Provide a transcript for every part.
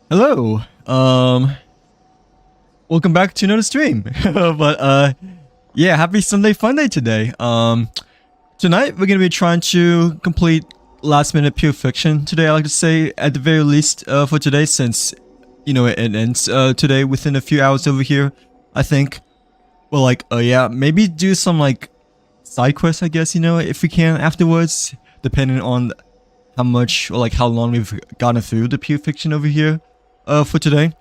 Hello. Welcome back to another stream. Yeah, happy Sunday Fun Day today. Tonight we're gonna be trying to complete last minute pure fiction today. I like to say at the very least for today, since it ends today within a few hours over here. I think. Well, yeah, maybe do some side quests, I guess. If we can afterwards, depending on how much or how long we've gotten through the pure fiction over here. For today.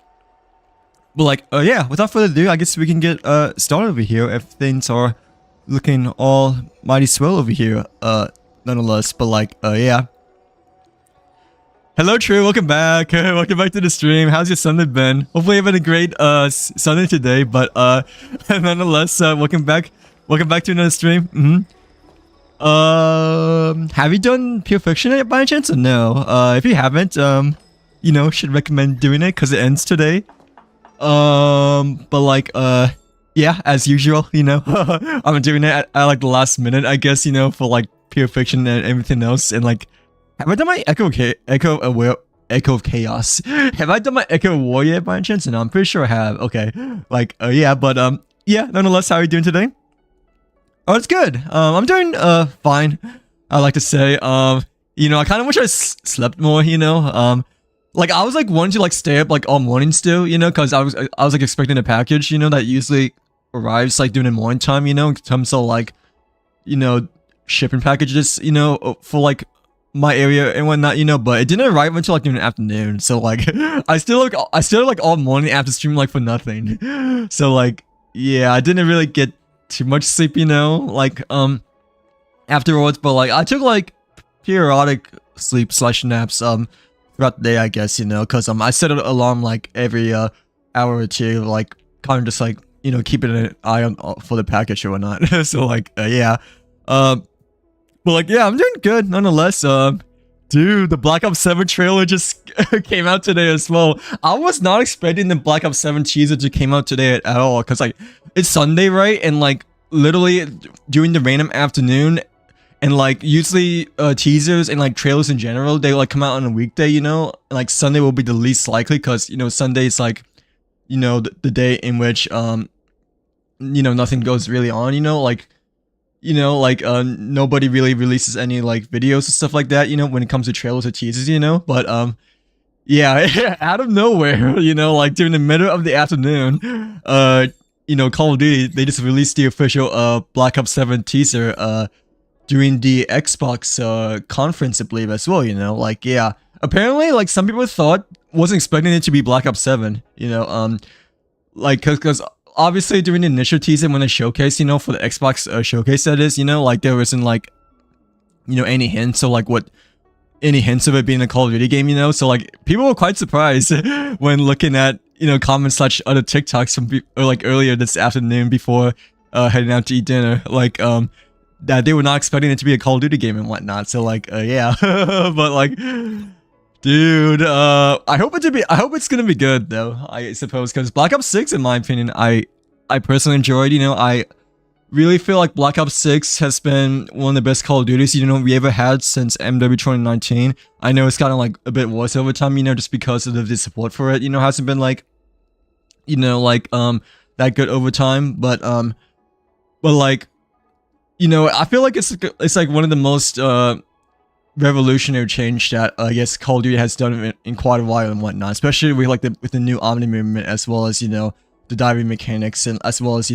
But yeah, without further ado, I guess we can get started over here if things are looking all mighty swell over here, nonetheless. But yeah. Hello True, welcome back. Welcome back to the stream. How's your Sunday been? Hopefully you're having a great Sunday today, but nonetheless, welcome back. Welcome back to another stream. Have you done pure fiction yet by any chance or no? If you haven't, should recommend doing it because it ends today. Yeah, as usual, I'm doing it at the last minute, I guess, for pure fiction and everything else. And have I done my Echo of Chaos? Have I done my Echo of War yet by any chance? No, I'm pretty sure I have. Okay, yeah, but yeah, nonetheless, how are you doing today? Oh, it's good. I'm doing fine. I like to say, I kind of wish I slept more, I was wanting to stay up all morning still, because I was expecting a package, that usually arrives during the morning time, in terms of shipping packages, for my area and whatnot, but it didn't arrive until during the afternoon. So I still all morning after streaming for nothing. So yeah, I didn't really get too much sleep, afterwards, but I took periodic sleep / naps throughout the day, I guess, because I set an alarm every hour or two, kind of just keeping an eye on for the package or whatnot. So yeah, but yeah, I'm doing good nonetheless. Dude, the Black Ops 7 trailer just came out today as well. I was not expecting the Black Ops 7 teaser to came out today at all, because it's Sunday, right? And literally during the random afternoon. And usually teasers and trailers in general, they come out on a weekday, and Sunday will be the least likely, because Sunday is the day in which nothing goes really on, nobody really releases any videos and stuff like that, when it comes to trailers or teasers, but yeah, out of nowhere, during the middle of the afternoon, Call of Duty, they just released the official Black Ops 7 teaser during the Xbox conference, I believe, as well, yeah. Apparently, some people wasn't expecting it to be Black Ops 7, because obviously during the initial teaser when they showcased, for the Xbox showcase, that is, there wasn't, any hints of, any hints of it being a Call of Duty game, so, people were quite surprised when looking at, comments / other TikToks from, earlier this afternoon before heading out to eat dinner, that they were not expecting it to be a Call of Duty game and whatnot. So yeah, but dude, I hope it's gonna be good though, I suppose, because Black Ops 6, in my opinion, I personally enjoyed. I really feel like Black Ops 6 has been one of the best Call of Duties we ever had since MW 2019. I know it's gotten a bit worse over time, just because of the support for it, hasn't been that good over time, but I feel like it's one of the most revolutionary change that I guess Call of Duty has done in quite a while and whatnot, especially with with the new Omni movement, as well as the diving mechanics, and as well as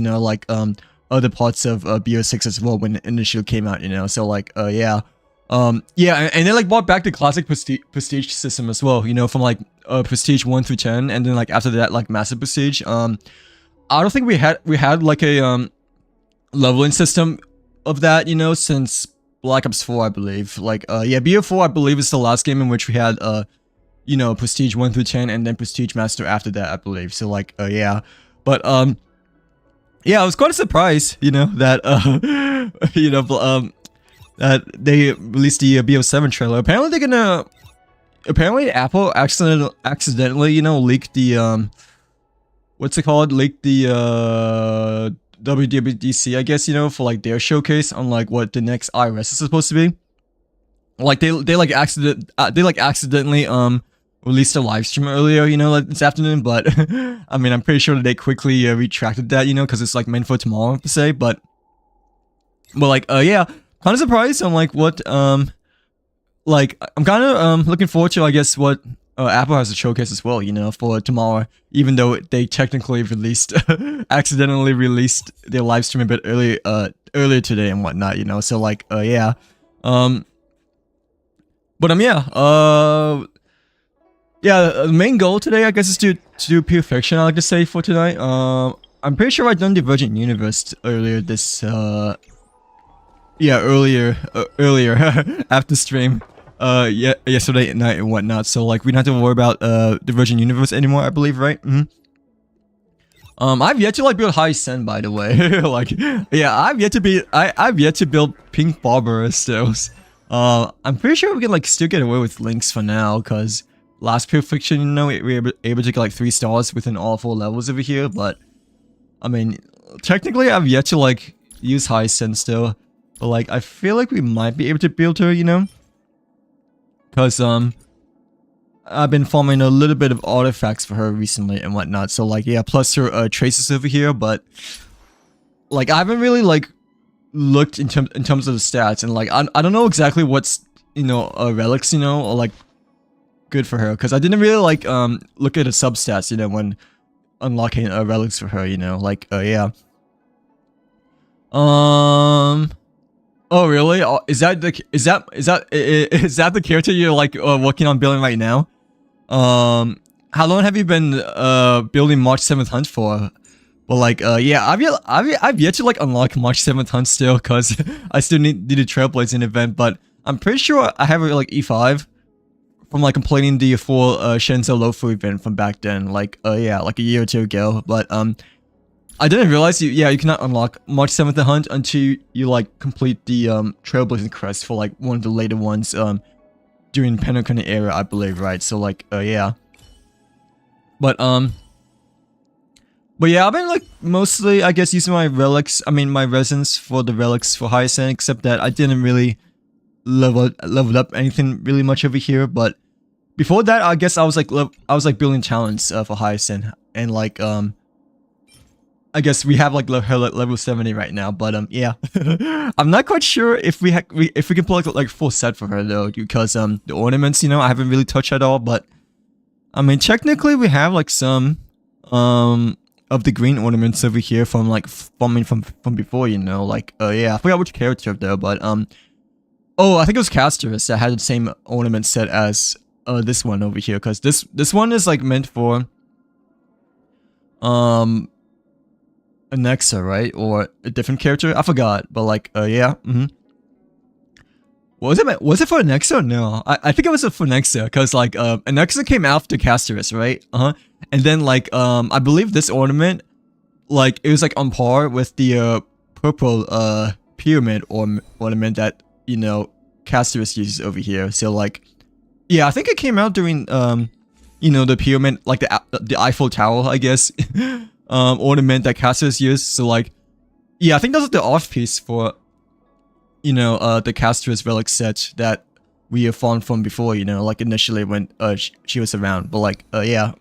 other parts of BO6 as well when it initially came out, so yeah, yeah, and they brought back the classic prestige system as well, from prestige 1 through 10, and then after that massive prestige. I don't think we had a leveling system of that, since Black Ops 4, I believe. Yeah, BO4, I believe, is the last game in which we had prestige 1 through 10, and then prestige master after that, I believe. So yeah, but yeah, I was quite surprised, that that they released the BO7 trailer. Apparently Apple accidentally leaked the what's it called, leaked the WWDC, I guess, for their showcase on what the next iOS is supposed to be. They accidentally released a live stream earlier, you know, like this afternoon, but I mean, I'm pretty sure that they quickly retracted that, you know, because it's like meant for tomorrow to say, but like, yeah, kind of surprised on like what, like, I'm kind of looking forward to, I guess, what Apple has to showcase as well, you know, for tomorrow, even though they technically released, accidentally released their live stream a bit earlier today and whatnot, you know, so like, yeah, but yeah, yeah, the main goal today, I guess, is to do pure fiction, I like to say, for tonight. I'm pretty sure I done Divergent Universe earlier this, yeah, earlier after stream, yeah, yesterday at night and whatnot. So like, we don't have to worry about Divergent Universe anymore, I believe, right? I've yet to like build High Sen, by the way. Like, yeah, I've yet to build Pink Barber still. I'm pretty sure we can like still get away with links for now, because last pure fiction, you know, we were able to get like 3 stars within all 4 levels over here. But I mean, technically, I've yet to like use High Sen still. But like, I feel like we might be able to build her, you know, because I've been farming a little bit of artifacts for her recently and whatnot. So like, yeah, plus her traces over here. But like, I haven't really like looked in terms of the stats, and like, I don't know exactly what's, you know, relics, you know, or like good for her, because I didn't really like look at the substats, you know, when unlocking relics for her, you know, like, yeah. Oh really? Oh, is that the character you're like working on building right now? How long have you been building March 7th Hunt for? Well, like, yeah, I've yet to like unlock March 7th Hunt still, cause I still need a Trailblazing event, but I'm pretty sure I have it like E5 from like completing the full Shenzhou Lofu event from back then, like, yeah, like a year or 2 ago. But I didn't realize you cannot unlock March 7th Hunt until you like complete the Trailblazing Crest for like one of the later ones during Penacony era, I believe, right? So like, yeah. But yeah, I've been like mostly, I guess, using my relics, I mean my resins for the relics for High Sen, except that I didn't really leveled up anything really much over here. But before that, I guess I was like building talents for High Sen, and like I guess we have like level 70 right now, but yeah. I'm not quite sure if we can pull like full set for her though, because the ornaments, you know, I haven't really touched at all. But I mean, technically we have like some of the green ornaments over here from like from before, you know, like yeah, I forgot which character though, but oh, I think it was Castorus that had the same ornament set as this one over here, because this one is like meant for Anexa, right? Or a different character? I forgot, but like, yeah. Was it for Anexa? No, I think it was for Anexa, because like, Anexa came after Castorus, right? And then like, I believe this ornament, like, it was like on par with the purple pyramid ornament that, you know, Castorus uses over here. So like, yeah, I think it came out during you know, the pyramid, like the Eiffel Tower, I guess. Ornament that Castorus used. So like, yeah, I think that was the off piece for, you know, the Castorus relic set that we have found from before, you know, like initially when she was around. But like, yeah.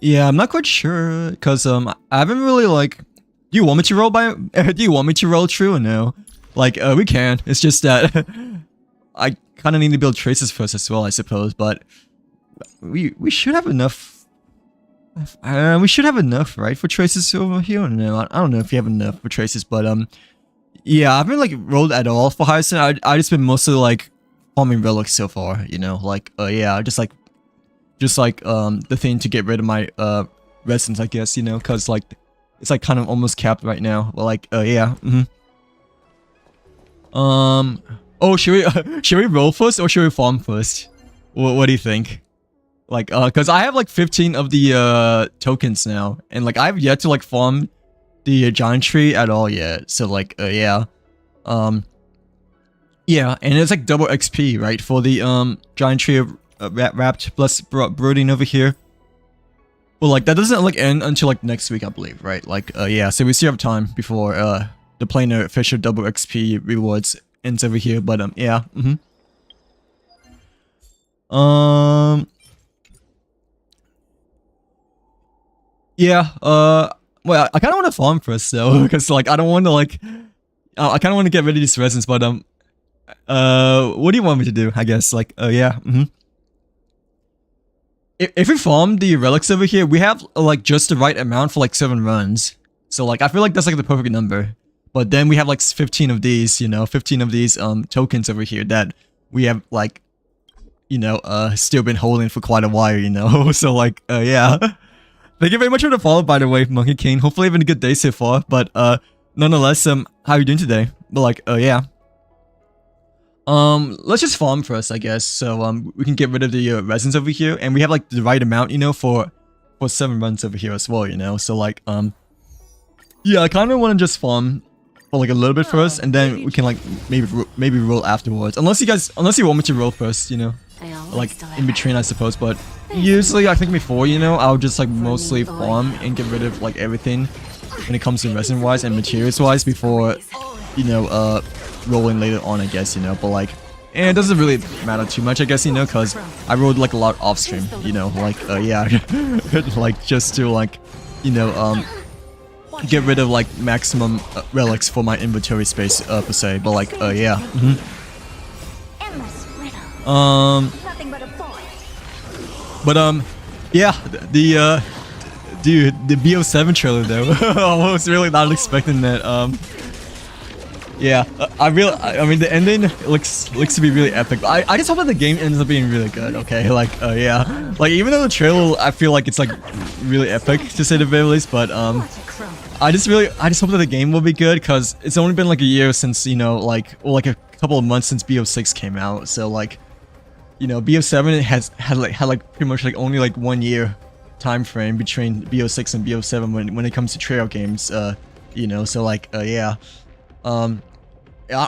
Yeah, I'm not quite sure, because I haven't really like, do you want me to roll true or no? Like, we can. It's just that I kind of need to build traces first as well, I suppose, but we should have enough. We should have enough, right, for traces over here? No, I don't know if you have enough for traces, but yeah, I haven't like rolled at all for High Sen. I just been mostly like farming relics so far, you know, like yeah, just like the thing to get rid of my resins, I guess, you know, because like it's like kind of almost capped right now. Well, like yeah. Oh, should we roll first or should we farm first? What do you think? Like, cause I have like 15 of the tokens now, and like I've yet to like farm the giant tree at all yet. So like, yeah, yeah, and it's like double XP, right, for the giant tree of wrapped plus brooding over here. Well, like that doesn't like end until like next week, I believe, right? Like, yeah, so we still have time before the planar official double XP rewards ends over here. But yeah, Yeah, well, I kind of want to farm first though, because like I don't want to like, I kind of want to get rid of these resins, but what do you want me to do? I guess like, yeah, If we farm the relics over here, we have like just the right amount for like 7 runs. So like I feel like that's like the perfect number. But then we have like 15 of these, you know, 15 of these tokens over here that we have like, you know, still been holding for quite a while, you know. So like, yeah. Thank you very much for the follow, by the way, Monkey King. Hopefully having a good day so far. But nonetheless, how are you doing today? But like, yeah. Let's just farm first, I guess. So we can get rid of the resins over here, and we have like the right amount, you know, for 7 runs over here as well, you know. So like, yeah, I kind of want to just farm for like a little bit first, and then we can like maybe roll afterwards. Unless you want me to roll first, you know, like in between, I suppose. But usually, I think before, you know, I'll just like mostly farm and get rid of like everything when it comes to resin wise and materials wise before, you know, rolling later on, I guess, you know. But like, and it doesn't really matter too much, I guess, you know, because I rolled like a lot off stream, you know, like yeah, like just to like, you know, get rid of like maximum relics for my inventory space per se. But like, yeah. But yeah, the dude, the BO7 trailer though, I was really not expecting that. Yeah, I mean the ending looks to be really epic. I just hope that the game ends up being really good. Okay, like yeah, like even though the trailer I feel like it's like really epic to say the very least, but I just hope that the game will be good because it's only been like a year since, you know, like, or like a couple of months since BO6 came out. So like, you know, BO7 had like pretty much like only like 1 year time frame between BO6 and BO7 when it comes to trail games. You know, so like yeah. I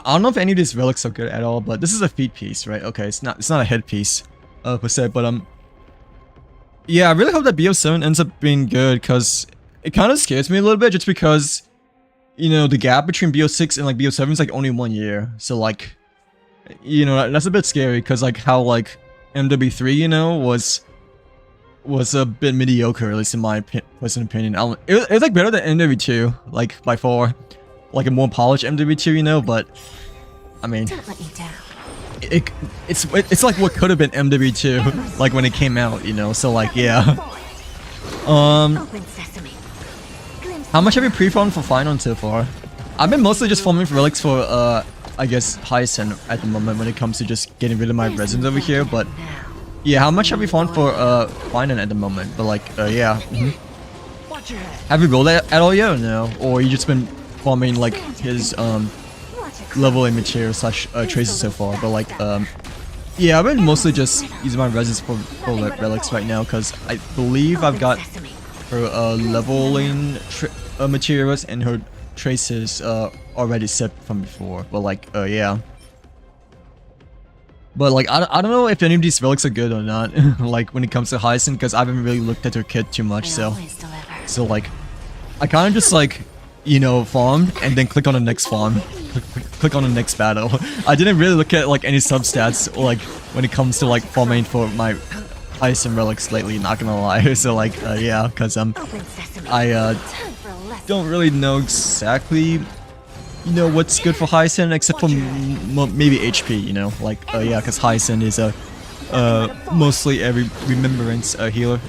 don't know if any of these relics are good at all, but this is a feet piece, right? Okay, it's not a head piece, per se, but yeah, I really hope that BO7 ends up being good, because it kind of scares me a little bit, just because, you know, the gap between BO6 and like BO7 is like only 1 year, so like, you know, that's a bit scary, because like how like MW3, you know, was a bit mediocre, at least in my personal opinion. It was like better than MW2, like by far. Like a more polished MW2, you know, but I mean, don't let me down. It's like what could have been MW2, like when it came out, you know. So like, yeah. How much have you pre-farmed for Final so far? I've been mostly just farming for relics for I guess Hyacinth at the moment when it comes to just getting rid of my resins over here. But yeah, how much have you farmed for Final at the moment? But like, yeah. Have you rolled that at all yet or no? Or you just been farming like his level and material slash traces so far? But like, yeah, I've been mostly just using my resins for relics right now, because I believe I've got her leveling materials and her traces already set from before. But like, yeah. But like, I don't know if any of these relics are good or not, like when it comes to Hyacinth, because I haven't really looked at her kit too much. So like, I kind of just like, you know, farmed and then click on the next farm, click on the next battle. I didn't really look at like any substats like when it comes to like farming for my Hyacinth relics lately, not gonna lie. So like, yeah, because I don't really know exactly, you know, what's good for Hyacinth except for maybe HP, you know, like, yeah, because Hyacinth is a mostly every remembrance healer.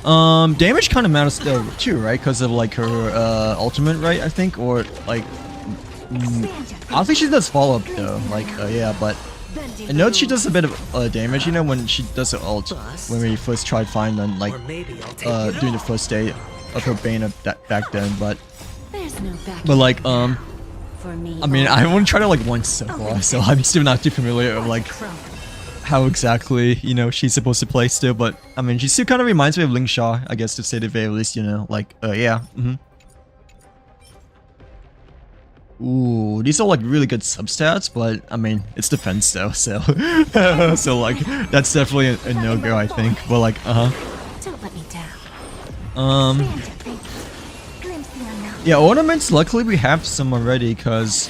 Damage kind of matters though too, right? Because of like her ultimate, right? I think, or like, I don't think she does follow up though. Like, yeah, but I know she does a bit of damage, you know, when she does her ult. When we first tried finding, like, during the first day of her Bane back then, but like, I mean, I want to try to like once so far, so I'm still not too familiar with like how exactly, you know, she's supposed to play still, but I mean, she still kind of reminds me of Ling Sha, I guess, to say the very least, you know, like, yeah. Ooh, these are like really good substats, but I mean, it's defense though, so so like, that's definitely a no-go, I think. But like, don't let me down. Yeah, ornaments, luckily we have some already, because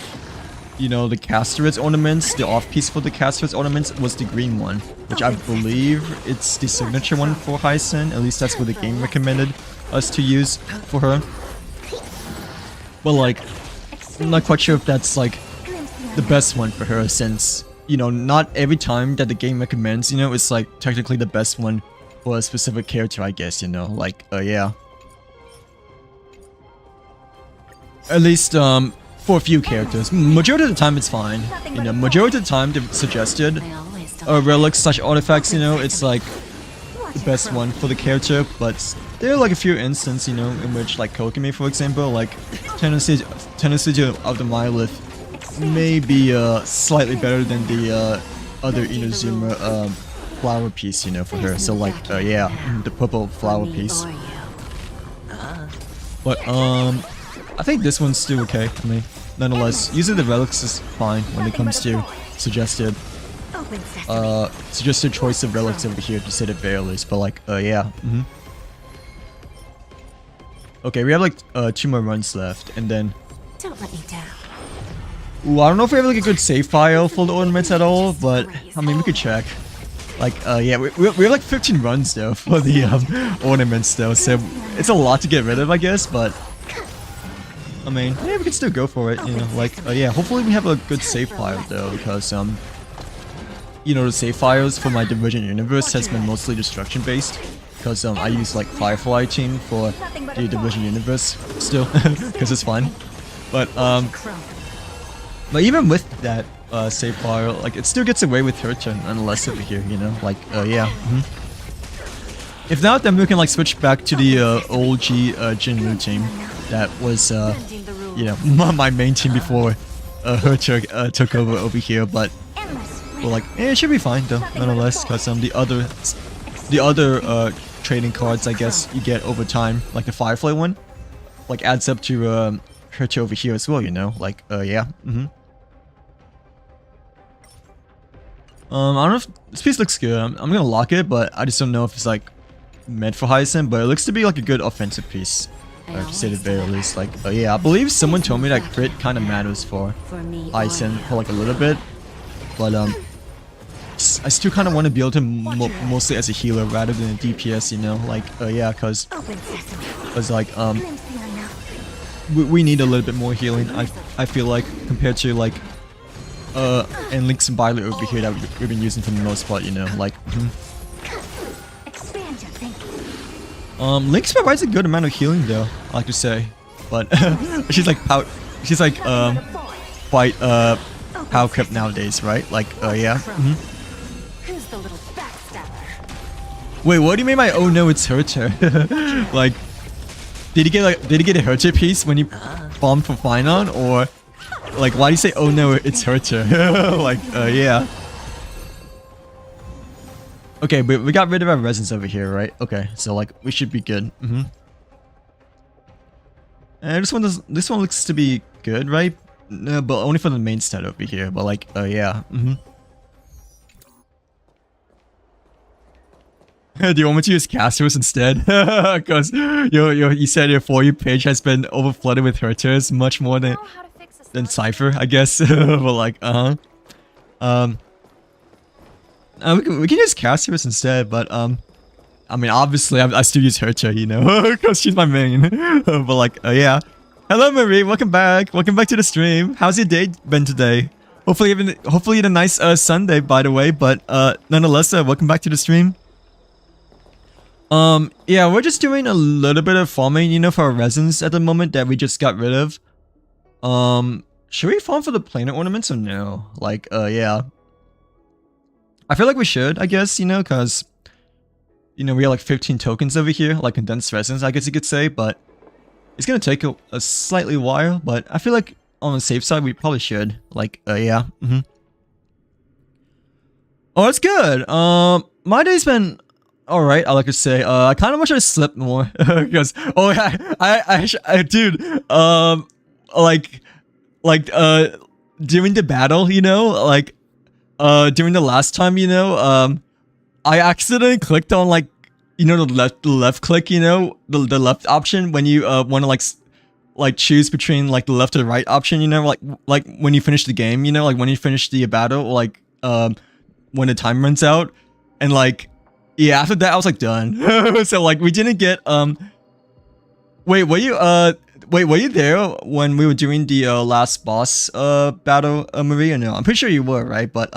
you know, the Caster's ornaments, the off-piece for the Caster's ornaments was the green one, which I believe it's the signature one for Hyacin. At least that's what the game recommended us to use for her. But like, I'm not quite sure if that's like the best one for her, since, you know, not every time that the game recommends, you know, it's like technically the best one for a specific character, I guess, you know, like, yeah. At least, for a few characters. Majority of the time it's fine. You know, majority of the time they've suggested relics slash artifacts, you know, it's like the best one for the character, but there are like a few instances, you know, in which like Kokumi, for example, like tendency of the Mylith may be slightly better than the other Inazuma flower piece, you know, for her. So like, yeah, the purple flower piece. But I think this one's still okay for me. Nonetheless, using the relics is fine when it comes to suggested choice of relics over here, to say the very least. But like, yeah. Okay, we have like 2 more runs left, and then. Don't let me down. Ooh, I don't know if we have like a good save file for the ornaments at all, but I mean we could check. Like, yeah, we have like 15 runs though for the ornaments though, so it's a lot to get rid of, I guess. But I mean, yeah, we can still go for it, you know, like, yeah, hopefully we have a good save file though, because, you know, the save files for my Division Universe has been mostly destruction based, because, I use, like, Firefly team for the Division Universe still, because it's fun, but even with that, save file, like, it still gets away with her turn, unless over here, you know, like, yeah, If not, then we can, like, switch back to the, OG, Jinmu team that was, you know, my main team before her took over here, but well, like, it should be fine though, nonetheless, because the other trading cards, I guess, you get over time, like the Firefly one, like adds up to her over here as well, you know, like, yeah, I don't know if this piece looks good. I'm gonna lock it, but I just don't know if it's like meant for Hyacin, but it looks to be like a good offensive piece. To say the very least, like, yeah, I believe someone told me that crit kind of matters for Hyacin for like a little bit, but I still kind of want to build him mostly as a healer rather than a DPS, you know, like, yeah, cause like, we need a little bit more healing. I feel like compared to like, and Link's and Violet over here that we've been using for the most part, you know, like. Lynx provides a good amount of healing though, I like to say, but she's like quite power crept nowadays, right? Like, yeah. Wait, what do you mean by oh no, it's her turn? Like, did he get a Hercher piece when he bombed for Finon, or like why do you say oh no, it's her turn? Like, yeah. Okay, but we got rid of our resins over here, right? Okay, so like we should be good. And this one looks to be good, right? No, but only for the main stat over here. But like, yeah. Do you want me to use Castros instead? Because you said your For You page has been overflooded with Herters much more than Cypher, I guess. But like, we can use Castros instead, but I mean, obviously I still use Hercha, you know, because she's my main. But like, yeah. Hello Marie, welcome back to the stream. How's your day been today? Hopefully you had a nice Sunday, by the way. But nonetheless, welcome back to the stream. Yeah, we're just doing a little bit of farming, you know, for our resins at the moment that we just got rid of. Should we farm for the planet ornaments or no? Like, yeah. I feel like we should, I guess, you know, because, you know, we have like 15 tokens over here, like condensed resins, I guess you could say, but it's gonna take a slightly while, but I feel like on the safe side, we probably should. Like, yeah. Oh, it's good. My day's been alright, I like to say. I kind of wish I slept more, because, oh, I dude, during the battle, you know, like, during the last time, you know, I accidentally clicked on like, you know, the left click, you know, the left option when you want to like choose between like the left or the right option, you know, like when you finish the game, you know, like when you finish the battle, like when the time runs out, and like yeah, after that I was like done. So like we didn't get wait, were you there when we were doing the last boss battle, Maria? No, I'm pretty sure you were, right? But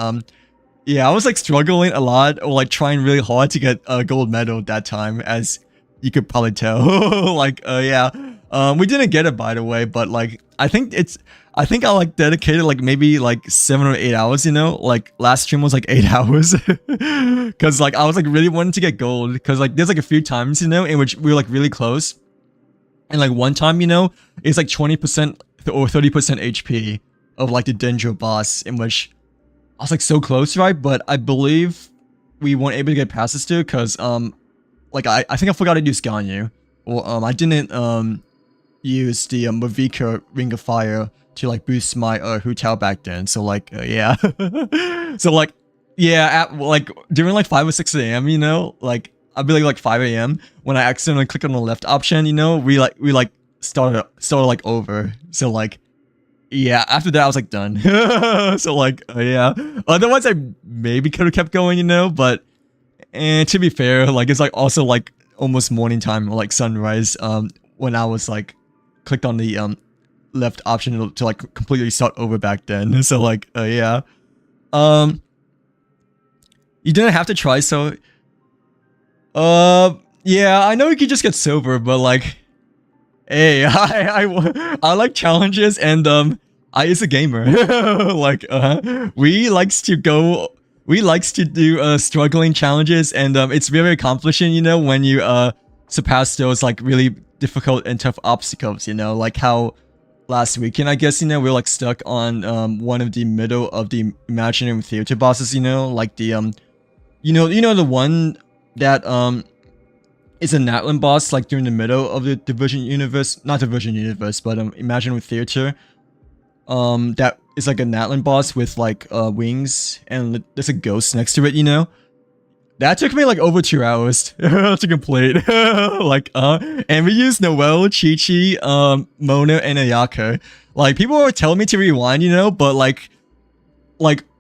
yeah, I was like struggling a lot, or like trying really hard to get a gold medal that time, as you could probably tell. Like yeah, we didn't get it, by the way, but like I think I like dedicated like maybe like 7 or 8 hours, you know, like last stream was like 8 hours, because like I was like really wanting to get gold, because like there's like a few times, you know, in which we were like really close, and like one time, you know, it's like 20% or 30% HP of like the Dendro boss, in which I was like so close, right? But I believe we weren't able to get past this dude, because like I think I forgot to use Ganyu, or I didn't use the Mavika Ring of Fire to like boost my Hu Tao back then. So like yeah, so like yeah, at like during like 5 or 6 a.m., you know, like I'd be like 5 a.m. when I accidentally click on the left option, you know, we started like over. So like yeah, after that I was like done. So like yeah, otherwise I maybe could have kept going, you know, but and to be fair, like it's like also like almost morning time or like sunrise when I was like clicked on the left option to like completely start over back then. So like yeah, you didn't have to try. So yeah, I know you could just get silver, but like hey, I like challenges, and I is a gamer. Like we likes to do struggling challenges, and it's very accomplishing, you know, when you surpass those like really difficult and tough obstacles, you know, like how last weekend, I guess, you know, we were like stuck on one of the middle of the Imaginary Theater bosses, you know, like the you know the one that is a Natlan boss, like during the middle of the Division universe, not Division universe, but Imaginary Theater, that is like a Natlan boss with like wings, and there's a ghost next to it, you know. That took me like over 2 hours to complete. Like and we used Noelle, Chi-Chi, Mona, and Ayaka. Like people were telling me to rewind, you know, but like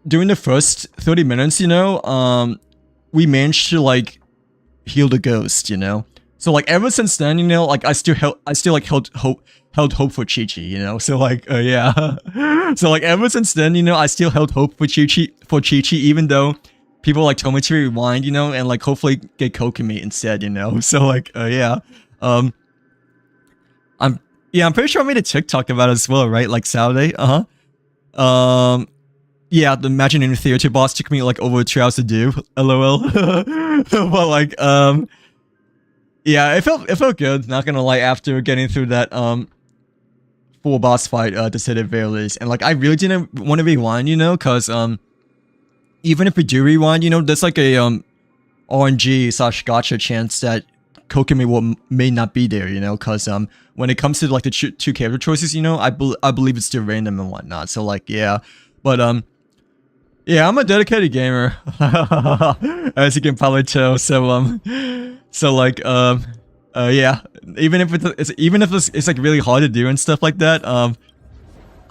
during the first 30 minutes, you know, we managed to like heal the ghost, you know. So like ever since then, you know, like I still like held hope for Chi-Chi, you know. So like yeah. So like ever since then, you know, I still held hope for Chi-Chi, even though people like told me to rewind, you know, and like hopefully get Kokumi instead, you know. So like yeah. I'm pretty sure I made a TikTok about it as well, right? Like Saturday. Yeah, the Imaginary Theater boss took me like over 2 hours to do. LOL. But like yeah, it felt good, not gonna lie, after getting through that full boss fight to say the very least. And like I really didn't want to rewind, you know, cause even if we do rewind, you know, there's like a RNG/gotcha chance that Kokumi may not be there, you know, cause when it comes to like the two character choices, you know, I believe it's still random and whatnot. So like yeah, but yeah, I'm a dedicated gamer, as you can probably tell. So so like yeah, even if it's like really hard to do and stuff like that,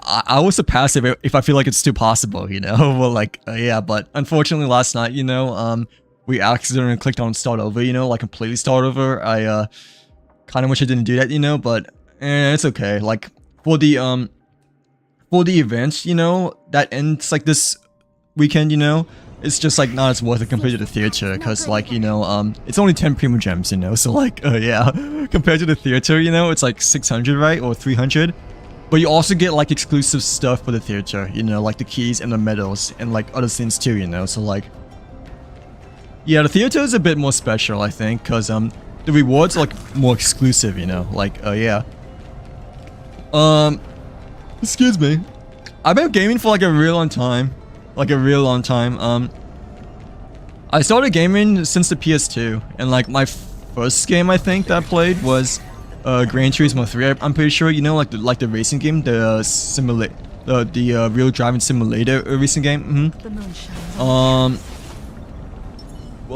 I will surpass it if I feel like it's still possible, you know. Well, like yeah, but unfortunately last night, you know, we accidentally clicked on start over, you know, like completely start over. I kind of wish I didn't do that, you know, but it's okay. Like for the events, you know, that ends like this weekend, you know, it's just like not as worth it compared to the theater, because like, you know, it's only 10 primo gems, you know, so like yeah, compared to the theater, you know, it's like 600, right, or 300. But you also get like exclusive stuff for the theater, you know, like the keys and the medals and like other things too, you know. So like yeah, the theater is a bit more special, I think, because the rewards are like more exclusive, you know, like yeah. Excuse me, I've been gaming for like a real long time. I started gaming since the PS2, and like my first game I think that I played was Gran Turismo 3. I'm pretty sure, you know, like the racing game, the real driving simulator racing game. Well,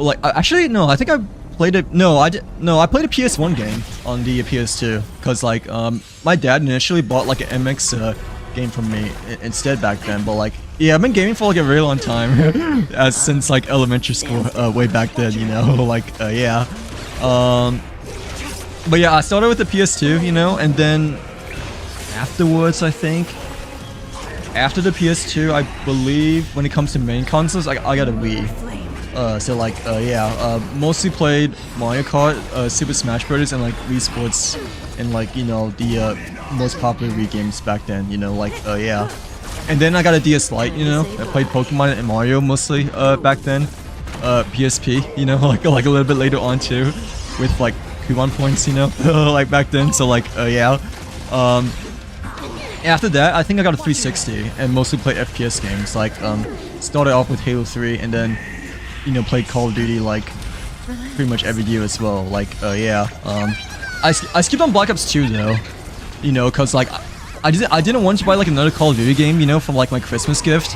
like actually no, I think I played it. No, I did. No, I played a PS1 game on the PS2 because like my dad initially bought like an MX game from me instead back then. But like yeah, I've been gaming for like a very long time, since like elementary school, way back then. You know, like yeah. But yeah, I started with the PS2, you know, and then afterwards, I think after the PS2, I believe when it comes to main consoles, I got a Wii. So like yeah, mostly played Mario Kart, Super Smash Bros, and like Wii Sports, and like you know the most popular Wii games back then. You know, like yeah, and then I got a DS Lite. You know, I played Pokemon and Mario mostly back then. PSP, you know, like a little bit later on too, with like coupon points, you know, like back then. So like yeah. After that, I think I got a 360 and mostly played FPS games. Like started off with Halo 3 and then you know played Call of Duty like pretty much every year as well. Like yeah. I skipped on Black Ops 2 though, you know, cause like I didn't want to buy like another Call of Duty game, you know, from like my Christmas gift,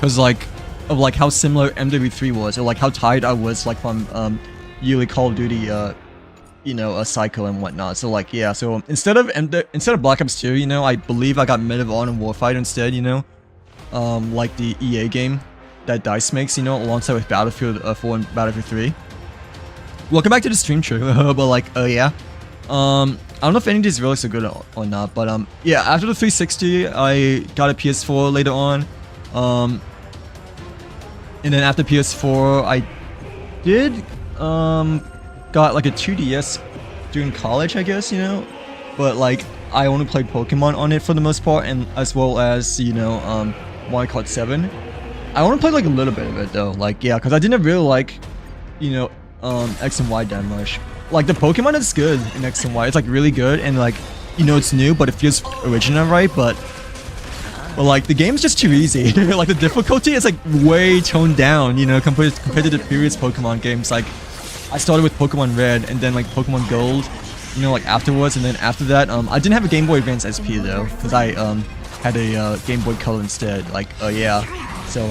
cause like of like how similar MW3 was, or like how tired I was like from yearly Call of Duty you know, a cycle and whatnot. So like yeah, so instead of Black Ops 2, you know, I believe I got Medal of Honor and Warfighter instead, you know, like the EA game that DICE makes, you know, alongside with Battlefield 4 and Battlefield 3. Welcome back to the stream, true, but like yeah, I don't know if any of these really so good or not, but yeah, after the 360, I got a PS4 later on, and then after PS4, I did got like a 2DS during college, I guess, you know, but like I only played Pokemon on it for the most part, and as well as you know Mario Kart 7. I only played like a little bit of it though, like yeah, because I didn't really like you know X and Y that much. Like the Pokemon is good in X and Y, it's like really good, and like you know it's new but it feels original, right? But like the game's just too easy. Like the difficulty is like way toned down, you know, compared to the previous Pokemon games. Like I started with Pokemon Red and then like Pokemon Gold, you know, like afterwards, and then after that, I didn't have a Game Boy Advance SP though, because I had a Game Boy Color instead. Like yeah, so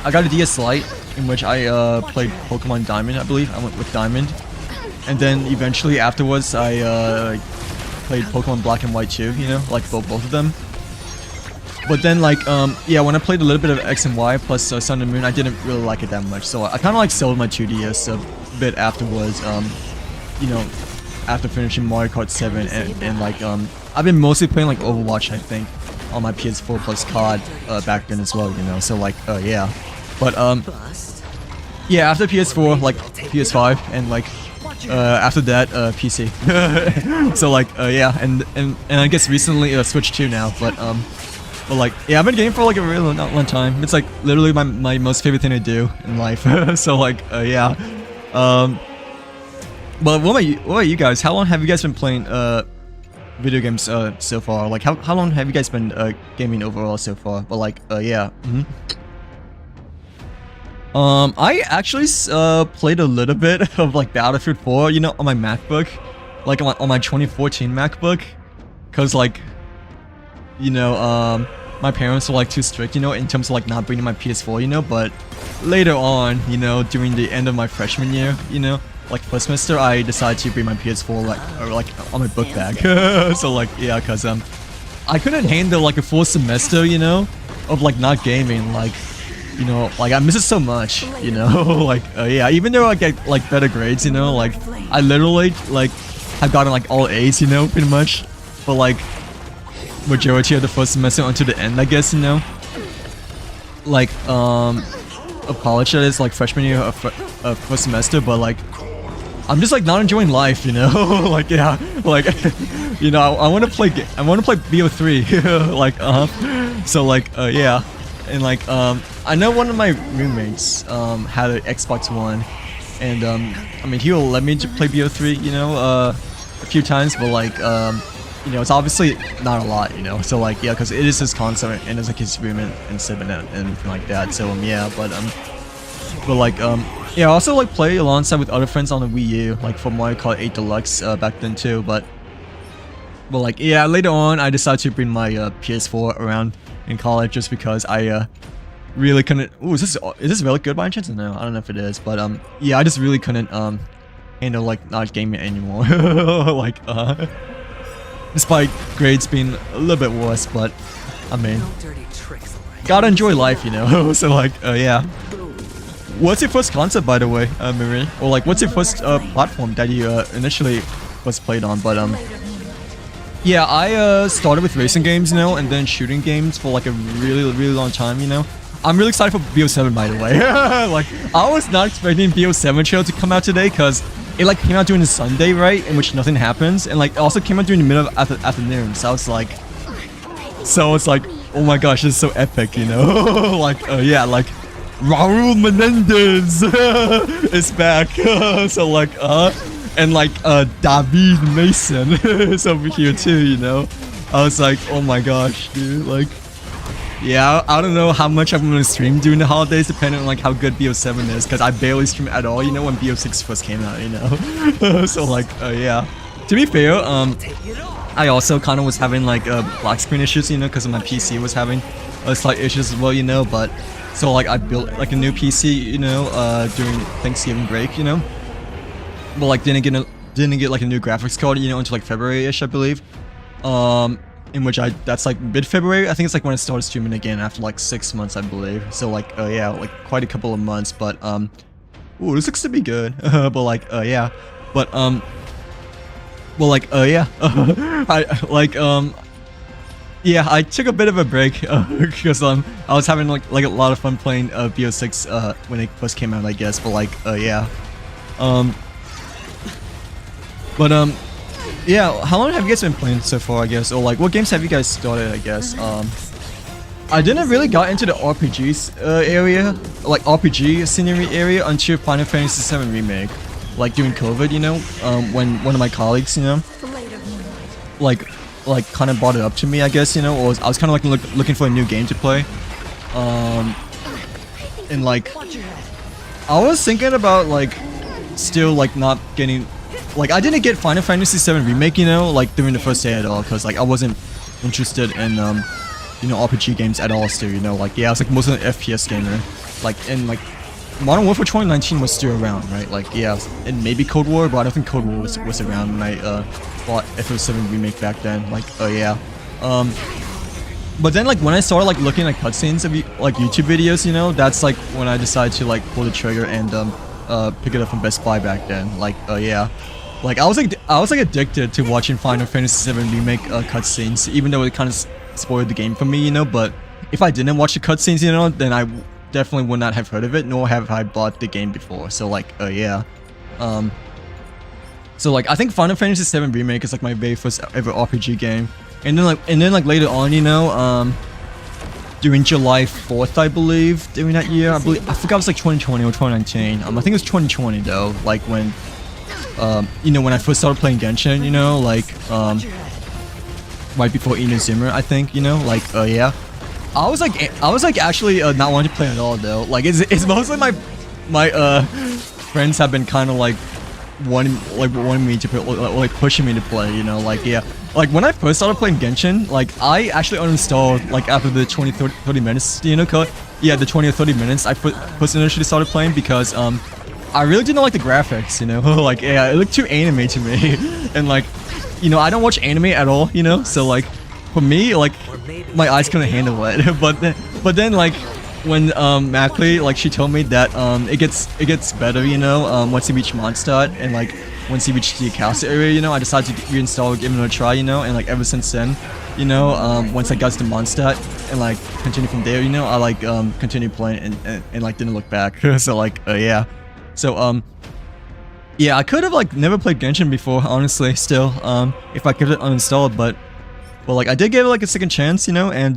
I got a DS Lite in which I played Pokemon Diamond, I believe. I went with Diamond, and then eventually afterwards I played Pokemon Black and White too, you know, like both of them. But then like yeah, when I played a little bit of X and Y plus Sun and Moon, I didn't really like it that much, so I kind of like sold my 2DS a bit afterwards, you know, after finishing Mario Kart 7, and like I've been mostly playing like Overwatch, I think, on my PS4 plus COD back then as well, you know, so like yeah. But yeah, after PS4, like PS5, and like after that PC. So like yeah, and I guess recently Switch 2 now, but like yeah, I've been gaming for like a really long time. It's like literally my most favorite thing to do in life. So like yeah. But what about you guys? How long have you guys been playing video games so far? Like how long have you guys been gaming overall so far? But like yeah. I actually played a little bit of like Battlefield 4, you know, on my MacBook, like on my 2014 MacBook, cause like, you know, my parents were like too strict, you know, in terms of like not bringing my PS4, you know. But later on, you know, during the end of my freshman year, you know, like first semester, I decided to bring my PS4 like on my book bag. So like yeah, cause I couldn't handle like a full semester, you know, of like not gaming, like. You know, like I miss it so much, you know, like yeah, even though I get like better grades, you know, like I literally like have gotten like all A's, you know, pretty much, but like majority of the first semester until the end, I guess, you know, like of college, that is like freshman year of first semester, but like I'm just like not enjoying life, you know. Like yeah, like you know, I want to play BO3 like so like yeah. And like I know one of my roommates had an Xbox One, and I mean he will let me play BO3, you know, a few times, but like you know, it's obviously not a lot, you know. So like yeah, because it is his console and it's like his roommate and sibling and everything like that. So yeah, but like yeah, I also like play alongside with other friends on the Wii U, like for Mario Kart 8 Deluxe back then too. But like yeah, later on I decided to bring my PS4 around in college just because I really couldn't. Ooh, is this really good by any chance? No, I don't know if it is, but yeah, I just really couldn't handle like not gaming anymore. Like despite grades being a little bit worse, but I mean, gotta enjoy life, you know. So like yeah. What's your first concept, by the way, Marie? Or like, what's your first platform that you initially was played on? But yeah, I started with racing games, you know, and then shooting games for like a really long time, you know. I'm really excited for BO7, by the way. Like, I was not expecting BO7 show to come out today because it like came out during the Sunday, right, in which nothing happens, and like it also came out during the middle of afternoon. So it's like, oh my gosh, this is so epic, you know. Like, yeah, like Raul Menendez is back. So like, and like David Mason is over here too, you know. I was like, oh my gosh, dude, like. Yeah, I don't know how much I'm gonna stream during the holidays, depending on like how good BO7 is, because I barely stream at all, you know, when BO6 first came out, you know. So like, yeah. To be fair, I also kind of was having like black screen issues, you know, because my PC was having slight issues as well, you know. But so like I built like a new PC, you know, during Thanksgiving break, you know. But like didn't get like a new graphics card, you know, until like February-ish, I believe. In which that's like mid-February. I think it's like when I started streaming again after like 6 months, I believe. So like yeah, like quite a couple of months. But ooh, this looks to be good. But like yeah, but well, like yeah, I like yeah, I took a bit of a break because I was having like a lot of fun playing BO6 when it first came out, I guess. But like yeah, but yeah, how long have you guys been playing so far, I guess? Or like, what games have you guys started, I guess? I didn't really got into the RPGs area, like RPG scenery area, until Final Fantasy VII Remake. Like during COVID, you know, when one of my colleagues, you know, like kind of brought it up to me, I guess, you know, or I was kind of like looking for a new game to play. And like, I was thinking about like, still like not getting. Like, I didn't get Final Fantasy VII Remake, you know, like, during the first day at all, because, like, I wasn't interested in, you know, RPG games at all still, you know, like, yeah, I was, like, mostly an FPS gamer, like, and, like, Modern Warfare 2019 was still around, right, like, yeah, and maybe Cold War, but I don't think Cold War was around when I, bought FF7 Remake back then, like, yeah, but then, like, when I started, like, looking at cutscenes of, like, YouTube videos, you know, that's, like, when I decided to, like, pull the trigger and, pick it up from Best Buy back then, like, yeah. Like, I was like addicted to watching Final Fantasy VII Remake cutscenes, even though it kind of spoiled the game for me, you know. But if I didn't watch the cutscenes, you know, then I definitely would not have heard of it, nor have I bought the game before. So like, yeah. So like, I think Final Fantasy VII Remake is like my very first ever RPG game, and then like later on, you know, during July 4th, I believe, during that year, I forgot it was like 2020 or 2019. I think it was 2020 though, like when. You know, when I first started playing Genshin, you know, like, right before Inazuma, I think, you know, like, yeah. I was like actually not wanting to play at all though. Like, it's mostly my friends have been kind of like wanting me to play, like pushing me to play, you know, like, yeah. Like, when I first started playing Genshin, like, I actually uninstalled, like, after the 20-30 minutes, you know, yeah, the 20 or 30 minutes, I first initially started playing because, I really didn't like the graphics, you know, like, yeah, it looked too anime to me, and like, you know, I don't watch anime at all, you know, so like, for me, like, my eyes couldn't handle it, but then, like, when, Mackley, like, she told me that, it gets better, you know, once you reach Mondstadt, and like, once you reach the Accounts area, you know, I decided to reinstall, give it a try, you know, and like, ever since then, you know, once I got to Mondstadt, and like, continue from there, you know, I like, continued playing, and like, didn't look back, so like, yeah. So, yeah, I could have, like, never played Genshin before, honestly, still, if I could have uninstalled, but, like, I did give it, like, a second chance, you know, and,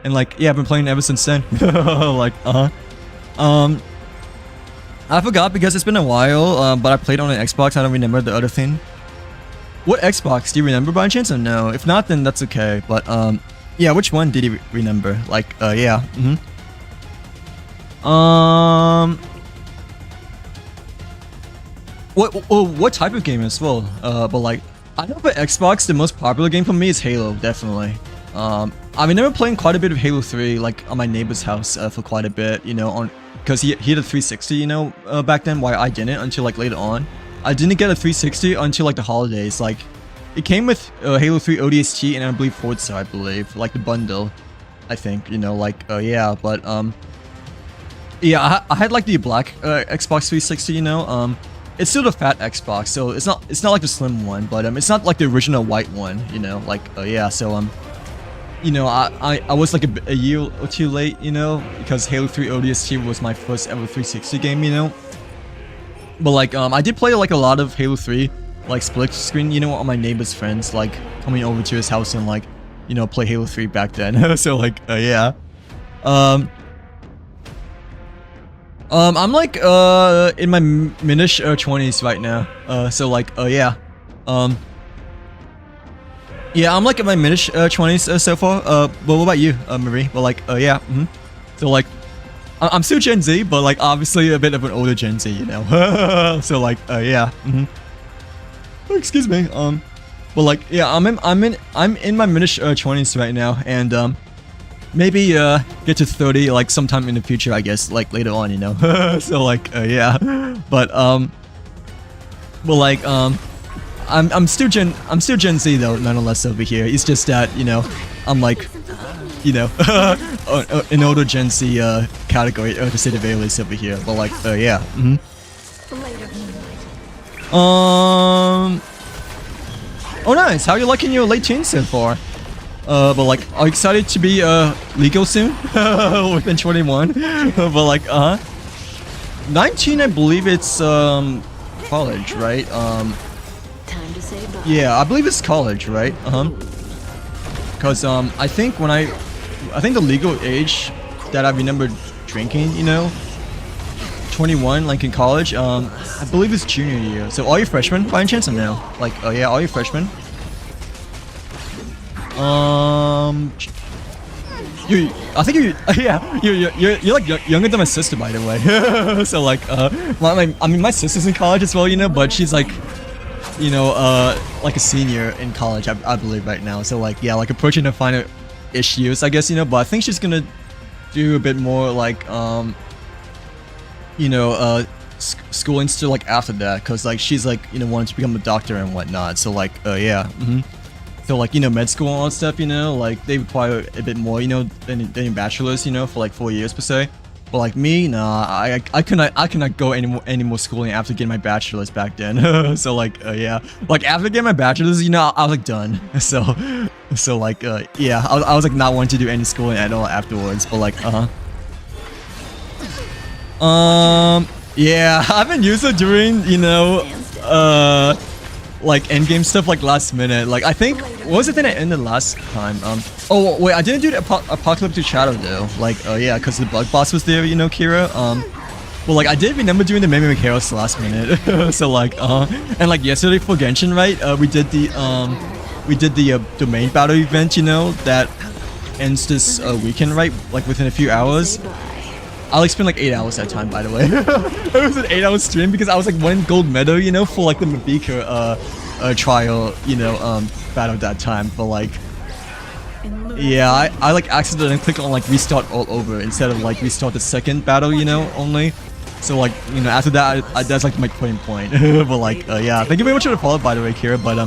like, yeah, I've been playing ever since then, like, I forgot because it's been a while, but I played on an Xbox, I don't remember the other thing. What Xbox, do you remember by any chance, or no? If not, then that's okay, but, yeah, which one did you remember? Like, yeah, What type of game as well? But like, I know for Xbox, the most popular game for me is Halo, definitely. I remember playing quite a bit of Halo 3, like on my neighbor's house for quite a bit, you know, on because he had a 360, you know, back then. Why I didn't until like later on. I didn't get a 360 until like the holidays. Like, it came with Halo 3 ODST and I believe Forza, I believe, like the bundle, I think, you know, like yeah, but yeah, I had like the black Xbox 360, you know, it's still the fat Xbox, so it's not like the slim one, but it's not like the original white one, you know, like yeah, so you know, I was like a year or two late, you know, because Halo 3 ODST was my first ever 360 game, you know. But like I did play like a lot of Halo 3 like split screen, you know, on my neighbor's friends, like coming over to his house and like, you know, play Halo 3 back then. So like yeah. I'm like in my mid-ish 20s right now. So like yeah. Yeah, I'm like in my mid-ish 20s so far. But what about you, Marie? Well, like yeah. So like I'm still Gen Z, but like obviously a bit of an older Gen Z, you know. So like yeah. Oh, excuse me. But like yeah, I'm in my mid-ish 20s right now, and maybe get to 30 like sometime in the future, I guess, like later on, you know. So like yeah, but like I'm still Gen Z though, nonetheless over here. It's just that, you know, I'm like, you know, an older Gen Z category to say the very least over here. But like yeah. Oh nice, how are you liking your late teens so far? But like, are you excited to be legal soon? Within 21? But like 19, I believe it's college, right? Time to say bye. Yeah, I believe it's college, right? Because I think the legal age that I remember drinking, you know, 21, like in college, I believe it's junior year. So are you freshmen by any chance or no? Like, oh yeah, are you freshmen? I think you're like younger than my sister, by the way. So like, I mean, my sister's in college as well, you know, but she's like, you know, like a senior in college, I believe right now. So like, yeah, like approaching the final issues, I guess, you know. But I think she's gonna do a bit more like, you know, schooling still like after that, cause like she's like, you know, wanting to become a doctor and whatnot. So like, yeah. So like, you know, med school and all that stuff, you know, like they require a bit more, you know, than your bachelor's, you know, for like 4 years per se. But like me, nah, I cannot go any more schooling after getting my bachelor's back then. So like, yeah, like after getting my bachelor's, you know, I was like done. So like, yeah, I was like not wanting to do any schooling at all afterwards. But like, yeah, I've been used to doing, you know, like endgame stuff like last minute. Like I think, what was the thing that ended last time? Oh wait, I didn't do the Apocalyptic Shadow though. Like yeah, because the bug boss was there, you know, Kira. Well, like I did remember doing the Meme Chaos last minute. So like and like yesterday for Genshin, right? We did the domain battle event, you know, that ends this weekend, right? Like within a few hours. I like spent like 8 hours that time, by the way. It was an 8-hour stream because I was like one gold medal, you know, for like the Mabika trial, you know, battle that time. But like, yeah, I like accidentally clicked on like restart all over instead of like restart the second battle, you know, only. So like, you know, after that, that's like my quitting point. But like, yeah, thank you very much for the follow, by the way, Kira. But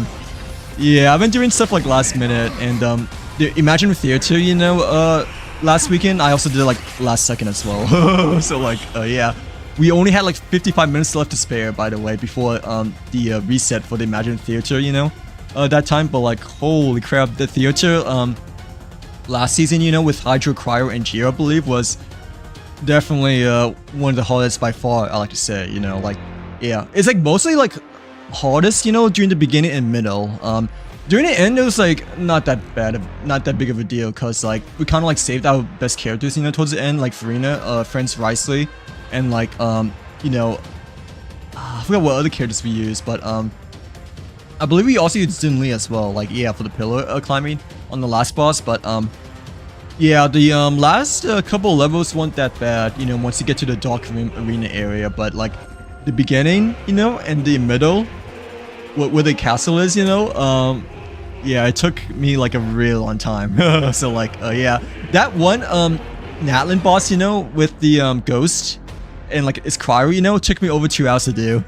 yeah, I've been doing stuff like last minute, and the Imagine Theater, you know, last weekend I also did it like last second as well. So like, yeah, we only had like 55 minutes left to spare, by the way, before the reset for the Imagine Theater, you know, that time. But like, holy crap, the theater last season, you know, with Hydro, Cryo, and Geo, I believe, was definitely one of the hardest by far, I like to say, you know. Like, yeah, it's like mostly like hardest, you know, during the beginning and middle. During the end, it was like not that bad, not that big of a deal, cause like we kind of like saved our best characters, you know, towards the end, like Farina, Franz Risley, and like you know, I forgot what other characters we used, but I believe we also used Jin Lee as well, like yeah, for the pillar climbing on the last boss. But yeah, the last couple levels weren't that bad, you know, once you get to the Dark Arena area. But like the beginning, you know, and the middle, where the castle is, you know, yeah, it took me like a real long time. So like, yeah, that one Natlan boss, you know, with the ghost and like its cryo, you know, took me over 2 hours to do.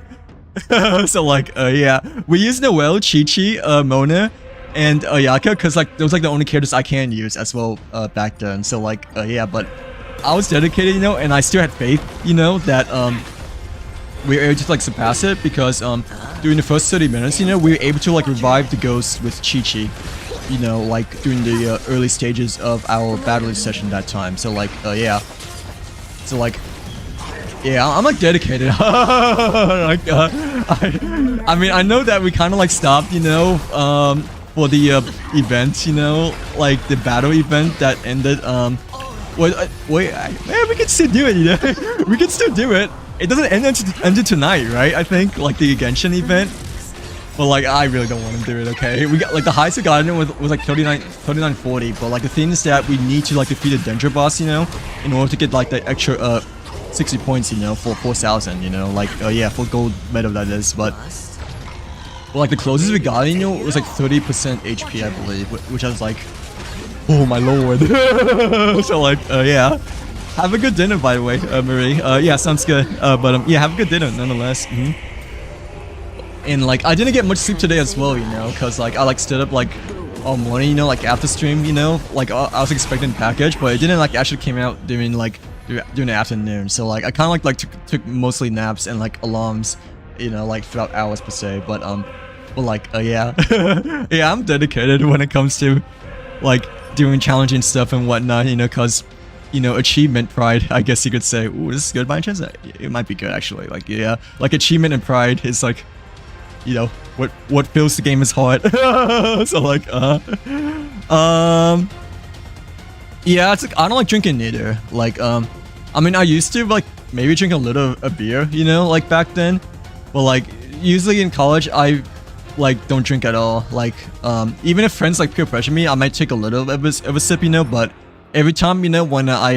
So like, yeah, we used Noelle, Chi-Chi, Mona, and Ayaka because like those like the only characters I can use as well back then. So like, yeah, but I was dedicated, you know, and I still had faith, you know, that we were able to like surpass it because during the first 30 minutes, you know, we were able to like revive the ghost with Chi-Chi, you know, like during the early stages of our battle session that time. So like, yeah, so like, yeah, I'm like dedicated. Like, I mean, I know that we kind of like stopped, you know, for the event, you know, like the battle event that ended. Wait, man, we can still do it, you know. We can still do it. It doesn't end until tonight, right? I think like the Genshin event. But like, I really don't want to do it. Okay, we got like the highest we got in it was like 3940. But like the thing is that we need to like defeat a danger boss, you know, in order to get like the extra 60 points, you know, for 4,000, you know, like yeah, for gold medal that is. But well, like the closest we got, you know, was like 30% HP, I believe, which I was like, oh my lord. So like, yeah. Have a good dinner, by the way, Marie. Yeah, sounds good. But yeah, have a good dinner nonetheless. And like, I didn't get much sleep today as well, you know, cause like I like stood up like all morning, you know, like after stream, you know, like I was expecting package, but it didn't like actually came out during like during the afternoon. So like I kind of like took mostly naps and like alarms, you know, like throughout hours per se. But like yeah, yeah, I'm dedicated when it comes to like doing challenging stuff and whatnot, you know, cause. You know, achievement pride, I guess you could say. Ooh, this is good by any chance? It might be good actually. Like, yeah, like achievement and pride is like, you know, what fills the game is heart. So like, yeah, it's like I don't like drinking neither. Like, I mean, I used to like maybe drink a little of beer, you know, like back then. But like, usually in college, I like don't drink at all. Like, even if friends like peer pressure me, I might take a little of a sip, you know, but. Every time, you know, when I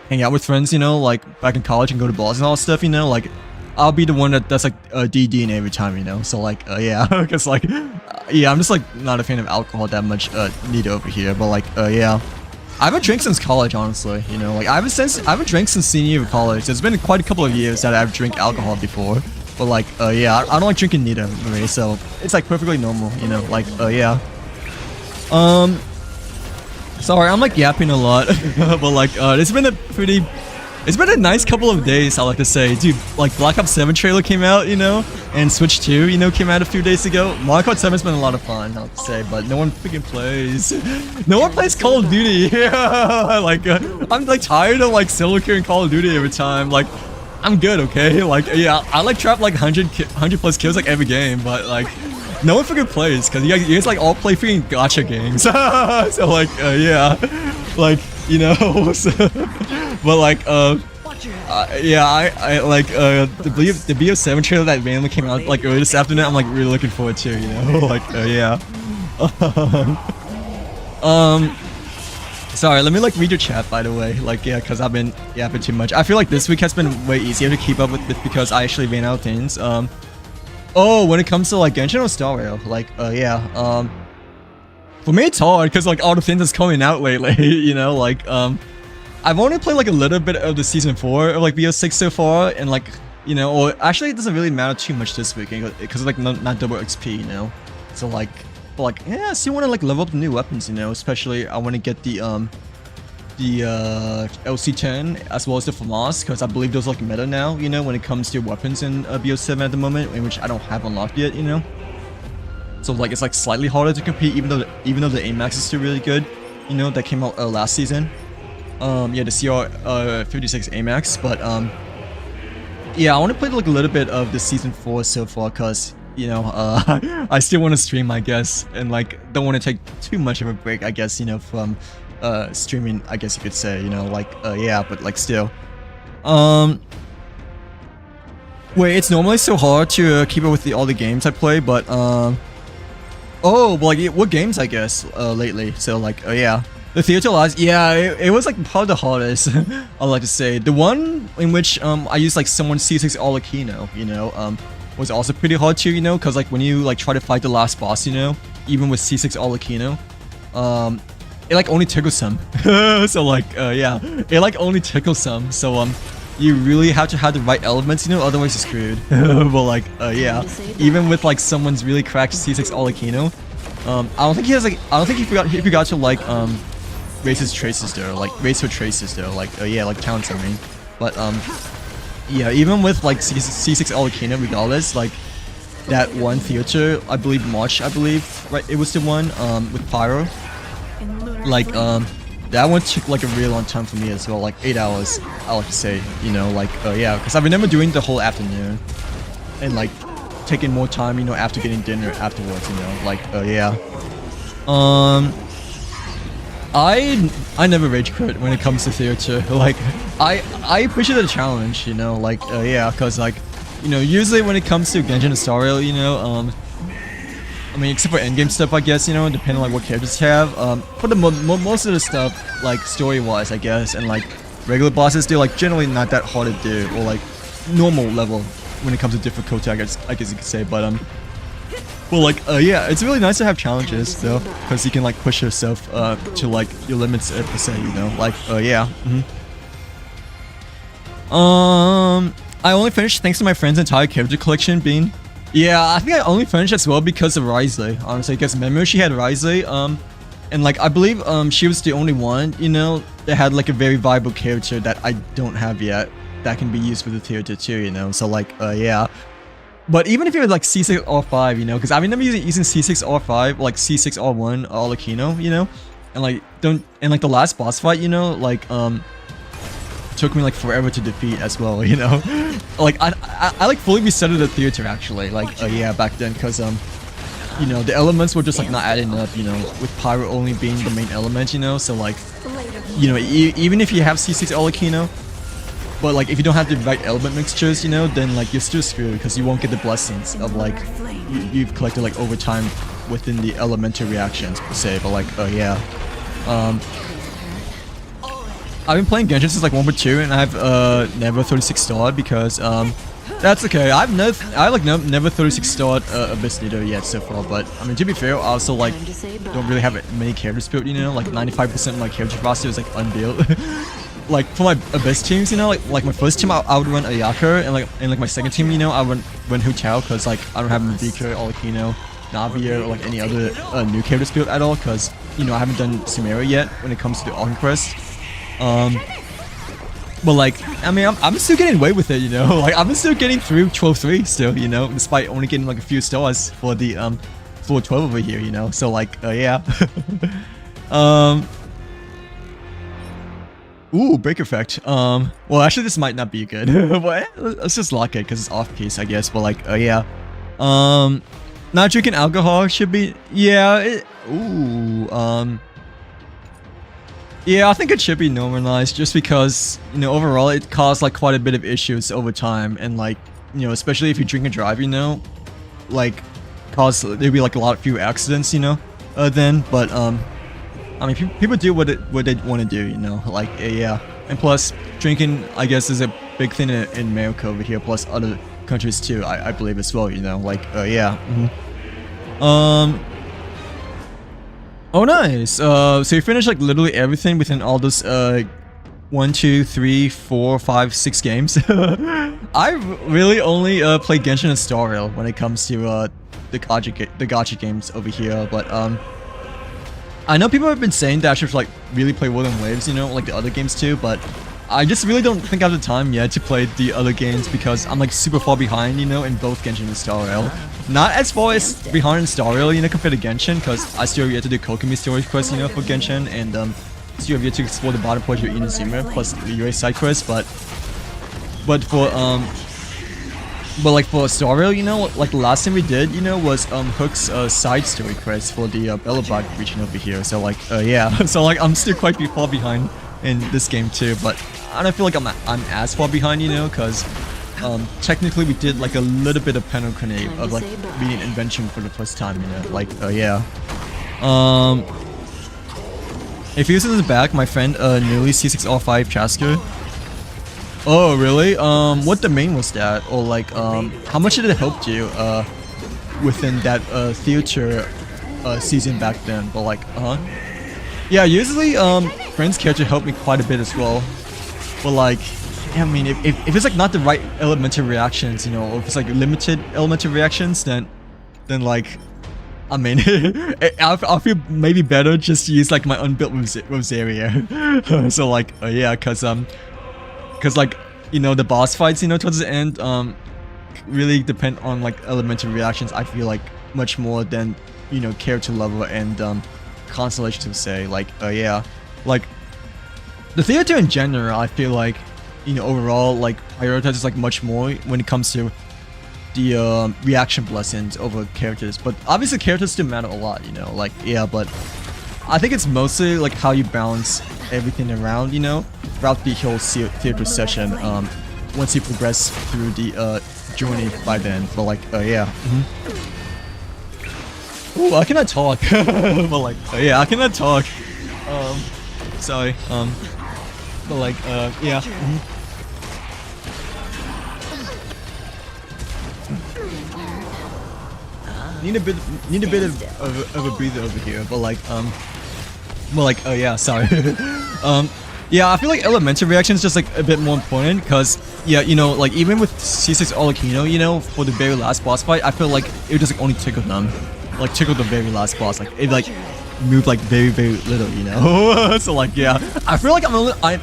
hang out with friends, you know, like back in college and go to balls and all that stuff, you know, like I'll be the one that does like DD every time, you know. So like, yeah, because like, yeah, I'm just like not a fan of alcohol that much neither over here. But like, yeah, I haven't drank since college, honestly. You know, like I haven't drank since senior year of college. It's been quite a couple of years that I've drank alcohol before. But like, yeah, I don't like drinking neither, Marie. So it's like perfectly normal, you know. Like, yeah. Sorry, I'm like yapping a lot, but like, it's been a nice couple of days, I like to say. Dude, like Black Ops 7 trailer came out, you know, and Switch 2, you know, came out a few days ago. Mario Kart 7's been a lot of fun, I like to say, but no one freaking plays. No one plays Call of Duty. Like, I'm like tired of like solo queuing Call of Duty every time. Like, I'm good, okay? Like, yeah, I like trap like 100 plus kills like every game, but like, no one freaking plays because you guys like all play freaking gacha games. So like, yeah, like, you know, so, but like, yeah, I like the BO7 trailer that randomly came out like early this afternoon. I'm like really looking forward to, you know, like, yeah. Sorry, let me like read your chat, by the way. Like, yeah, because I've been yapping too much. I feel like this week has been way easier to keep up with because I actually ran out of things. Oh, when it comes to like Genshin or Star Rail, like, yeah, for me it's hard because like all the things that's coming out lately, you know, like, I've only played like a little bit of the season 4 of like BO6 so far, and like, you know, or actually it doesn't really matter too much this week because like not double XP, you know, so like, but like, yeah, I still want to like level up the new weapons, you know, especially I want to get the LC10 as well as the FAMAS because I believe those are like meta now, you know, when it comes to weapons in BO7 at the moment, in which I don't have unlocked yet, you know. So like it's like slightly harder to compete, even though the AMAX is still really good, you know, that came out last season. Yeah, the CR 56 AMAX, but yeah, I want to play like a little bit of the season 4 so far because, you know, I still want to stream, I guess, and like don't want to take too much of a break, I guess, you know, from streaming, I guess you could say, you know, like, yeah, but like still. Wait, it's normally so hard to keep up with all the games I play, but oh, well, like what games, I guess, lately. So like, yeah, the Theater Lies, yeah, it was like probably the hardest. I like to say the one in which I used like someone C6 Olakino, you know, was also pretty hard too, you know, because like when you like try to fight the last boss, you know, even with C6 Arlecchino, it like only tickles some. So like yeah, it like only tickles some. So you really have to have the right elements, you know, otherwise you're screwed. But like yeah, even with like someone's really cracked C6 Arlecchino, I don't think he has like, I don't think he forgot to like raise his traces though, like raise her traces though, like yeah, like counts I mean. But yeah, even with like C6 Arlecchino, regardless, like that one theater, I believe March, I believe, right? It was the one with Pyro. Like that one took like a really long time for me as well, like 8 hours, I like to say, you know, like yeah, because I remember doing the whole afternoon and like taking more time, you know, after getting dinner afterwards, you know, like yeah. I never rage quit when it comes to theater. Like I appreciate the challenge, you know, like yeah, because like, you know, usually when it comes to Genshin and Star Rail, you know, I mean, except for endgame stuff, I guess, you know, depending on like what characters you have. For the most of the stuff, like story-wise, I guess, and like regular bosses, they're like generally not that hard to do, or like normal level when it comes to difficulty, I guess you could say. But well, like yeah, it's really nice to have challenges though, because you can like push yourself to like your limits per se, you know, like yeah. I only finished thanks to my friend's entire character collection being. Yeah, I think I only finished as well because of Risley, honestly, because remember she had Risley, and like I believe she was the only one, you know, that had like a very viable character that I don't have yet that can be used for the theater too, you know, so like yeah. But even if you had like C6 R5, you know, because I remember using C6 R5, like C6 R1 Arlecchino, you know, and like like the last boss fight, you know, like took me like forever to defeat as well, you know. Like I like fully resetted the theater actually, like yeah, back then, because you know, the elements were just like not adding up, you know, with Pyro only being the main element, you know. So like, you know, even if you have C6 Arlecchino, but like if you don't have the right element mixtures, you know, then like you're still screwed because you won't get the blessings of like you've collected like over time within the elemental reactions per se. But like yeah, I've been playing Genshin since like 1.2 and I've never 36 starred because that's okay. I never 36 starred Abyss Leader yet so far, but I mean, to be fair, I also like don't really have many characters built, you know, like 95% of my character roster is like unbuilt. Like for my Abyss teams, you know, like my first team I would run Ayaka, and like my second team, you know, I would run Hu Tao because like I don't have Mabika, Arlecchino, Navia, or like any other new characters built at all because, you know, I haven't done Sumeru yet when it comes to the Arc Quest. But like, I mean, I'm still getting away with it, you know, like I'm still getting through 12-3 still, you know, despite only getting like a few stars for the for 12 over here, you know, so like yeah. Ooh, break effect. Well, actually, this might not be good. But let's just lock it because it's off piece, I guess. But like, yeah. Not drinking alcohol should be. Yeah. Yeah, I think it should be normalized just because, you know, overall it caused like quite a bit of issues over time, and like, you know, especially if you drink and drive, you know, like there'd be like a lot of few accidents, you know, then. But I mean, people do what they want to do, you know, like yeah. And plus, drinking, I guess, is a big thing in America over here, plus other countries too, I believe as well, you know, like yeah. Oh nice. So you finished like literally everything within all those 1, 2, 3, 4, 5, 6 games. I really only play Genshin and Star Rail when it comes to the gacha games over here, but I know people have been saying that I should like really play World and Waves, you know, like the other games too, but I just really don't think I have the time yet to play the other games because I'm like super far behind, you know, in both Genshin and Star Rail. Not as far as behind in Star Rail, you know, compared to Genshin, because I still have yet to do Kokomi story quest, you know, for Genshin, and still have yet to explore the bottom portion of Inazuma plus the UA side quest, but like for Star Rail, you know, like the last thing we did, you know, was Hook's side story quest for the Bellabog region over here. So like yeah, so like I'm still quite far behind in this game too, but I don't feel like I'm as far behind, you know, because technically we did like a little bit of Penochrome of like being an invention for the first time, you know, like yeah. If you listen to the back, my friend nearly C6R5 Chasker. Oh really? What domain was that? Or like how much did it help you within that theater season back then. But like, yeah, usually friends character helped me quite a bit as well. But like, I mean, if it's like not the right elemental reactions, you know, or if it's like limited elemental reactions, then like, I mean, I'll feel maybe better just to use like my unbuilt Rosaria. So like, yeah, cause like, you know, the boss fights, you know, towards the end, really depend on like elemental reactions. I feel like much more than, you know, character level and constellation to say. Like, yeah, like the theater in general, I feel like, you know, overall like prioritizes like much more when it comes to the reaction blessings over characters. But obviously characters still matter a lot, you know, like, yeah, but I think it's mostly like how you balance everything around, you know, throughout the whole theater session, once you progress through the journey by then. But like, yeah. Ooh, I cannot talk. But like, yeah, I cannot talk. Sorry. But like, yeah. Need a bit of a breather over here. But like, oh yeah, sorry. Yeah, I feel like elemental reaction is just like a bit more important because, yeah, you know, like even with C6 Olakino, you know, for the very last boss fight, I feel like it would just like only tickle them, like tickle the very last boss, like it like moved like very little, you know. So like, yeah, I feel like I'm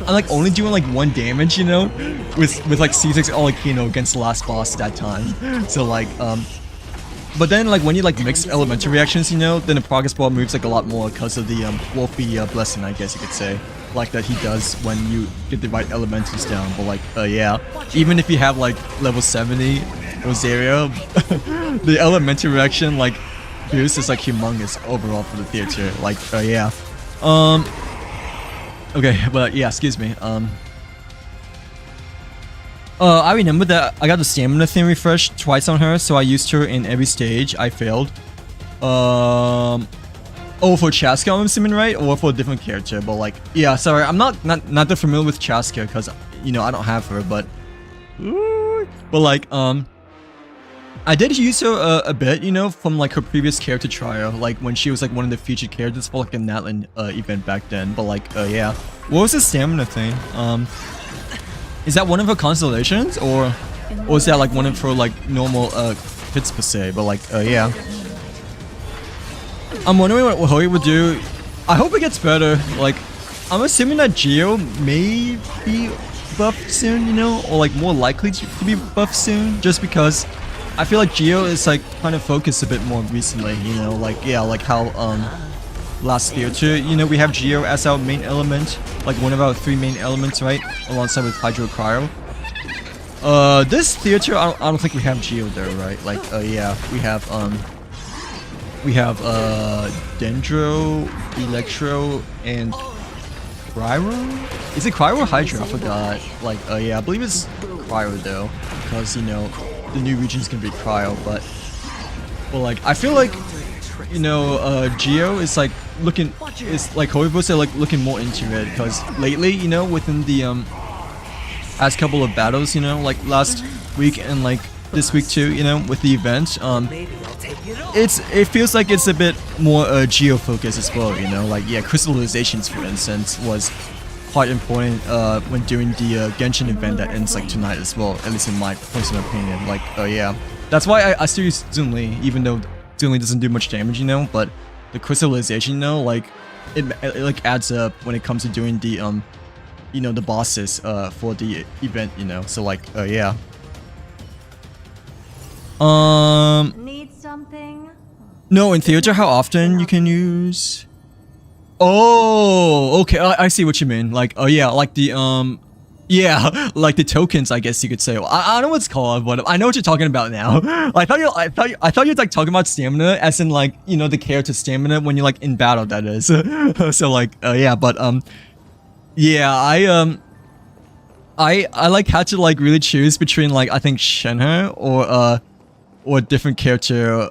like only doing like 1 damage, you know, with like C6 Olakino against the last boss that time. So like, but then like when you like mix elemental reactions, you know, then the progress bar moves like a lot more because of the Wolfie blessing, I guess you could say, like that he does when you get the right elementals down. But like, yeah, even if you have like level 70 Rosaria, the elemental reaction like boost is like humongous overall for the theater. Like, yeah. Okay, but yeah, excuse me. I remember that I got the stamina thing refreshed twice on her, so I used her in every stage. I failed. Oh, for Chaska, I'm assuming, right? Or for a different character, but like, yeah, sorry, I'm not that familiar with Chaska because, you know, I don't have her, but like, I did use her a bit, you know, from like her previous character trial, like when she was like one of the featured characters for like the Natlan event back then. But like, yeah, what was the stamina thing? Is that one of her constellations, or is that like one of her like normal hits per se? But like, yeah, I'm wondering what Hoi would do. I hope it gets better. Like, I'm assuming that Geo may be buffed soon, you know, or like more likely to be buffed soon, just because I feel like Geo is like kind of focused a bit more recently, you know, like, yeah, like how last theater, you know, we have Geo as our main element, like one of our 3 main elements, right, alongside with Hydro Cryo. This theater, I don't think we have Geo there, right? Like, yeah, we have Dendro, Electro, and Cryo? Is it Cryo or Hydro? I forgot. Like, yeah, I believe it's Cryo though, because, you know, the new region's gonna be Cryo, but like, I feel like, you know, Geo is like looking, is like Hoibo like looking more into it, because lately, you know, within the past couple of battles, you know, like last week and like this week too, you know, with the event, it feels like it's a bit more Geo focused as well, you know, like, yeah, crystallizations for instance was quite important when doing the Genshin event that ends like tonight as well, at least in my personal opinion. Like, yeah, that's why I still use Zunli, even though Zunli doesn't do much damage, you know, but the crystallization, you know, like it like adds up when it comes to doing the you know, the bosses for the event, you know. So like, yeah. Need something? No, in theater, how often you can use? Oh, okay, I see what you mean. Like, oh yeah, like the yeah, like the tokens, I guess you could say. I don't know what it's called, but I know what you're talking about now. I thought you were like talking about stamina, as in like, you know, the character stamina when you're like in battle. That is. So like, yeah, but yeah, I like had to like really choose between like, I think Shenhe or a different character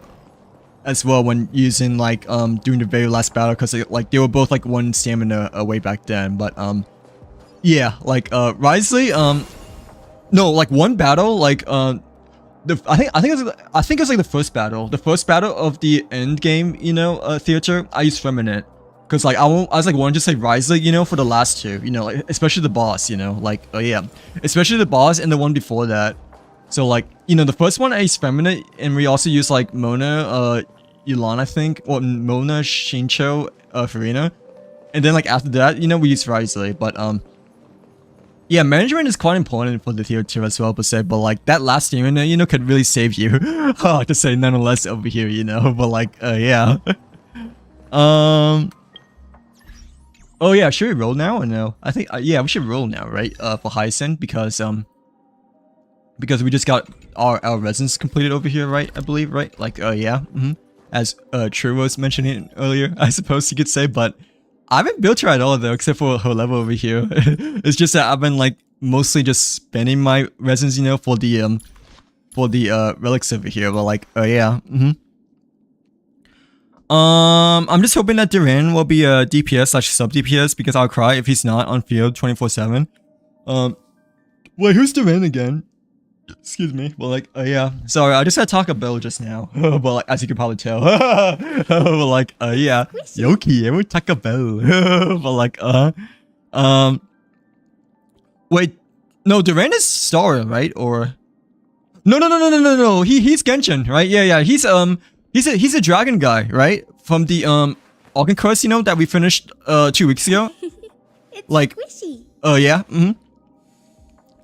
as well when using like doing the very last battle, because like they were both like 1 stamina way back then. But yeah, like Risley, no, like 1 battle, like I think it's like the first battle. The first battle of the end game, you know, theater. I used Feminine. Cause like I was like wanting to say Risley, you know, for the last two, you know, like especially the boss, you know, like yeah, especially the boss and the one before that. So like, you know, the first one I used Feminine, and we also used like Mona, Yulan, I think, or Mona, Shincho, Farina, and then like after that, you know, we used Risley. But yeah, management is quite important for the theater as well, per se. But like that last unit, you know, could really save you. To say nonetheless over here, you know. But like, yeah. Oh yeah, should we roll now or no? I think yeah, we should roll now, right? For Hyacinth because we just got our residence completed over here, right? I believe, right? Like yeah, as True was mentioning earlier, I suppose you could say. But I haven't built her at all though, except for her level over here. It's just that I've been like mostly just spending my residence, you know, for the relics over here. But like yeah, I'm just hoping that Duran will be a DPS / sub DPS because I'll cry if he's not on field 24/7. Wait, who's Duran again? Excuse me. Well, like, yeah. Sorry, I just had Taco Bell just now. But like, as you can probably tell. But like, yeah. Yoki, everyone Taco Bell. But like, wait, no, Duran is Star, right? Or no. He's Genshin, right? Yeah. He's a dragon guy, right? From the Organ Curse, you know, that we finished 2 weeks ago. It's like, squishy. Oh yeah.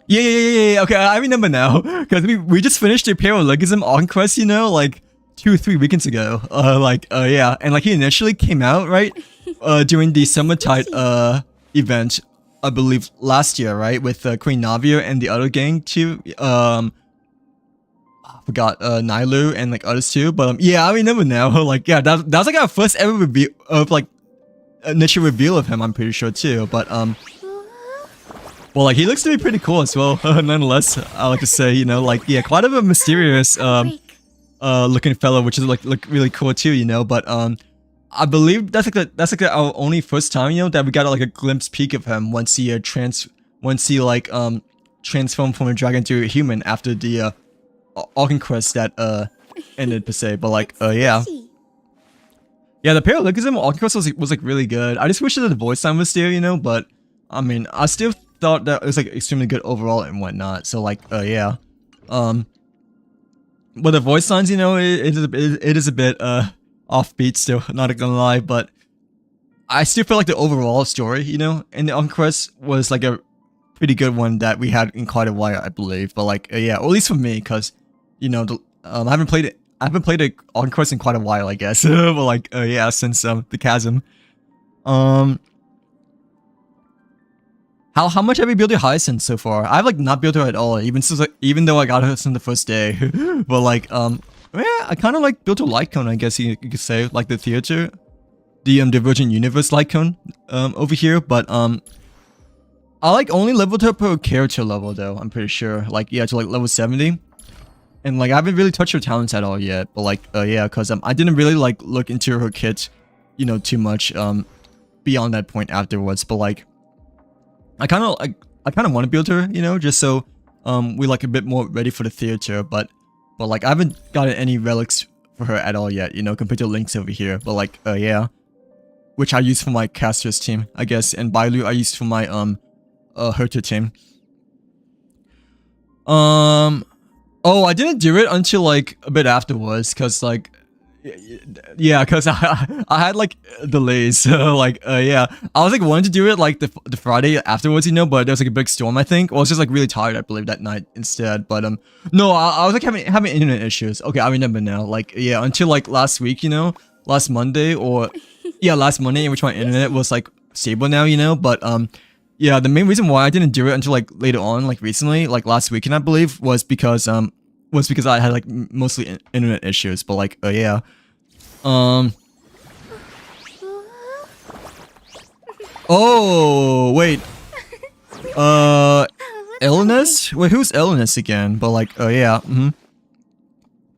Yeah. Okay, I remember now because we just finished the Paralegism Organ Quest, you know, like 2 or 3 weekends ago. Yeah, and like he initially came out right during the Summertide event, I believe last year, right, with Queen Navia and the other gang too. I forgot Nailu and like others too, but yeah, I remember now. Like yeah, that was like our first ever reveal of like initial reveal of him. I'm pretty sure too, but well, like he looks to be pretty cool as well. Nonetheless, I like to say, you know, like yeah, quite of a mysterious looking fellow, which is like look really cool too, you know. But I believe that's like our only first time, you know, that we got like a glimpse peek of him once he transformed from a dragon to a human after the Organ Quest that ended per se. But like yeah, the Paralegism Organ Quest was like really good. I just wish that the voice line was there, you know. But I mean, I still thought that it was like extremely good overall and whatnot. So like yeah, but the voice lines, you know, it is a bit offbeat still, not gonna lie. But I still feel like the overall story, you know, in the Organ Quest was like a pretty good one that we had in quite a while, I believe. But like yeah, or at least for me, because you know, I haven't played the Organ Quest in quite a while, I guess. But like yeah, since the Chasm. How much have you built your Hyacinth so far? I've like not built her at all, even though I got her since the first day. But like yeah, I kind of like built a light cone, I guess you could say, like the theater, the Divergent Universe light cone over here. But I like only leveled her per character level though. I'm pretty sure, like yeah, to like level 70. And like I haven't really touched her talents at all yet. But like yeah, cause I didn't really like look into her kit, you know, too much beyond that point afterwards. But like I kind of want to build her, you know, just so we like a bit more ready for the theater. But like I haven't gotten any relics for her at all yet, you know, compared to Link's over here. But like yeah, which I use for my casters team, I guess, and Bailu I used for my Herter team. Oh, I didn't do it until like a bit afterwards, cause like yeah, cause I had like delays. Like yeah, I was like wanting to do it like the Friday afterwards, you know, but there was like a big storm, I think. Or I was just like really tired, I believe, that night instead. But no, I was like having internet issues. Okay, I remember now. Like yeah, until like last week, you know, last Monday, or yeah, last Monday, in which my internet was like stable now, you know. But yeah, the main reason why I didn't do it until like later on, like recently, like last weekend, I believe, was because I had like mostly internet issues. But like yeah, oh wait, Elenis? Wait, who's Elenis again? But like yeah, I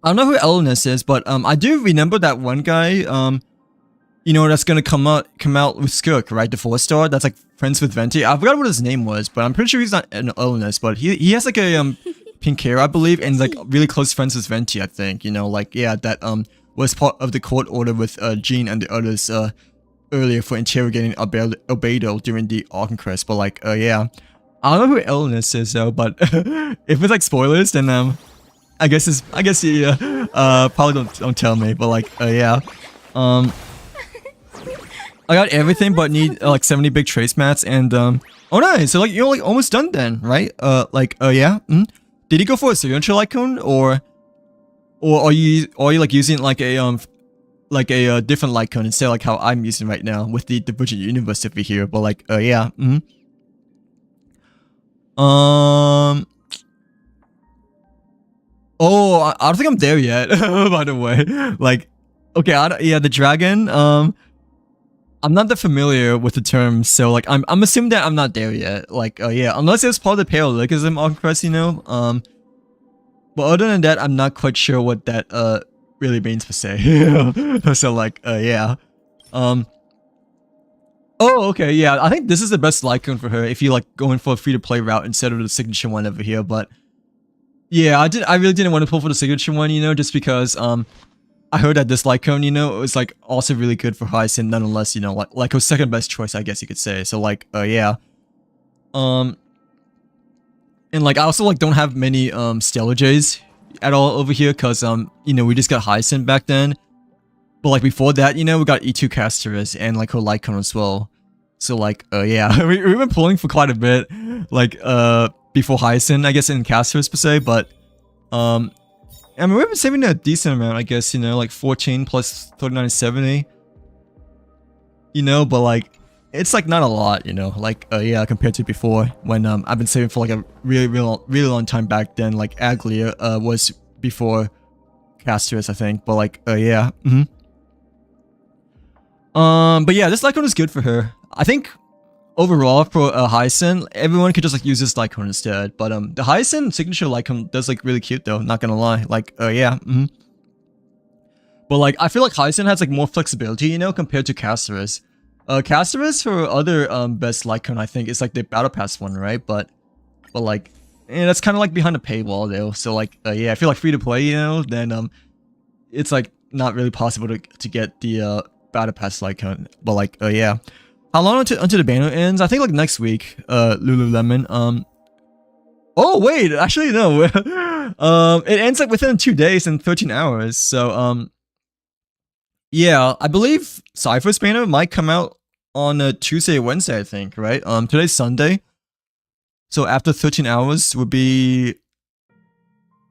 don't know who Elenis is, but I do remember that one guy, you know, that's gonna come out with Skirk, right? The 4-star that's like friends with Venti. I forgot what his name was, but I'm pretty sure he's not an Elenis, but he has like a Pinkera, I believe, and like really close friends with Venti, I think. You know, like yeah, that was part of the court order with Jean and the others earlier for interrogating Albedo during the Arconquest. But like yeah, I don't know who Elenis is though. But if it's like spoilers, then I guess yeah, probably don't tell me. But like yeah, I got everything but need like 70 big trace mats and oh nice, so like you're like almost done then, right? Yeah. Did you go for a signature icon or are you like using like a different icon instead of like how I'm using right now with the Divergent Universe over here? But like yeah. Oh, I don't think I'm there yet. By the way, like okay, yeah, the dragon. I'm not that familiar with the term, so like I'm assuming that I'm not there yet. Like yeah, unless it's part of the parallelism Arconquest, you know. But other than that, I'm not quite sure what that really means per se. So like yeah. Oh okay, yeah. I think this is the best icon for her if you like going for a free to play route instead of the signature one over here. But yeah, I really didn't want to pull for the signature one, you know, just because I heard that this Lycone, you know, it was like also really good for Hyacinth nonetheless, you know, like her second best choice, I guess you could say. So like yeah. And like I also like don't have many Stellar Jays at all over here because you know, we just got Hyacinth back then. But like before that, you know, we got E2 Casterus and like her Lycone as well. So like yeah, we've been pulling for quite a bit like before Hyacinth, I guess, in Casterus per se, but I mean, we've been saving a decent amount, I guess, you know, like 14 plus 39.70. You know, but like it's like not a lot, you know, like yeah, compared to before when I've been saving for like a really long time back then. Like Aglia was before Casterus, I think, but like yeah. But yeah, this Lycone is good for her. I think overall for Hyacinth, everyone could just like use this Lycone instead. But the Hyacinth signature Lycone does like really cute though, not gonna lie. Like yeah. But like I feel like Hyacinth has like more flexibility, you know, compared to Casterus. Casterus for other best Lycone, I think, is like the Battle Pass one, right? But like that's kind of like behind the paywall though. So like yeah, I feel like free to play, you know, then it's like not really possible to get the Battle Pass Lycone. But like yeah. How long until the banner ends? I think like next week, Lululemon. Oh wait, actually no. It ends like within 2 days and 13 hours. So yeah, I believe Cypher's banner might come out on Tuesday or Wednesday, I think, right? Today's Sunday. So after 13 hours would be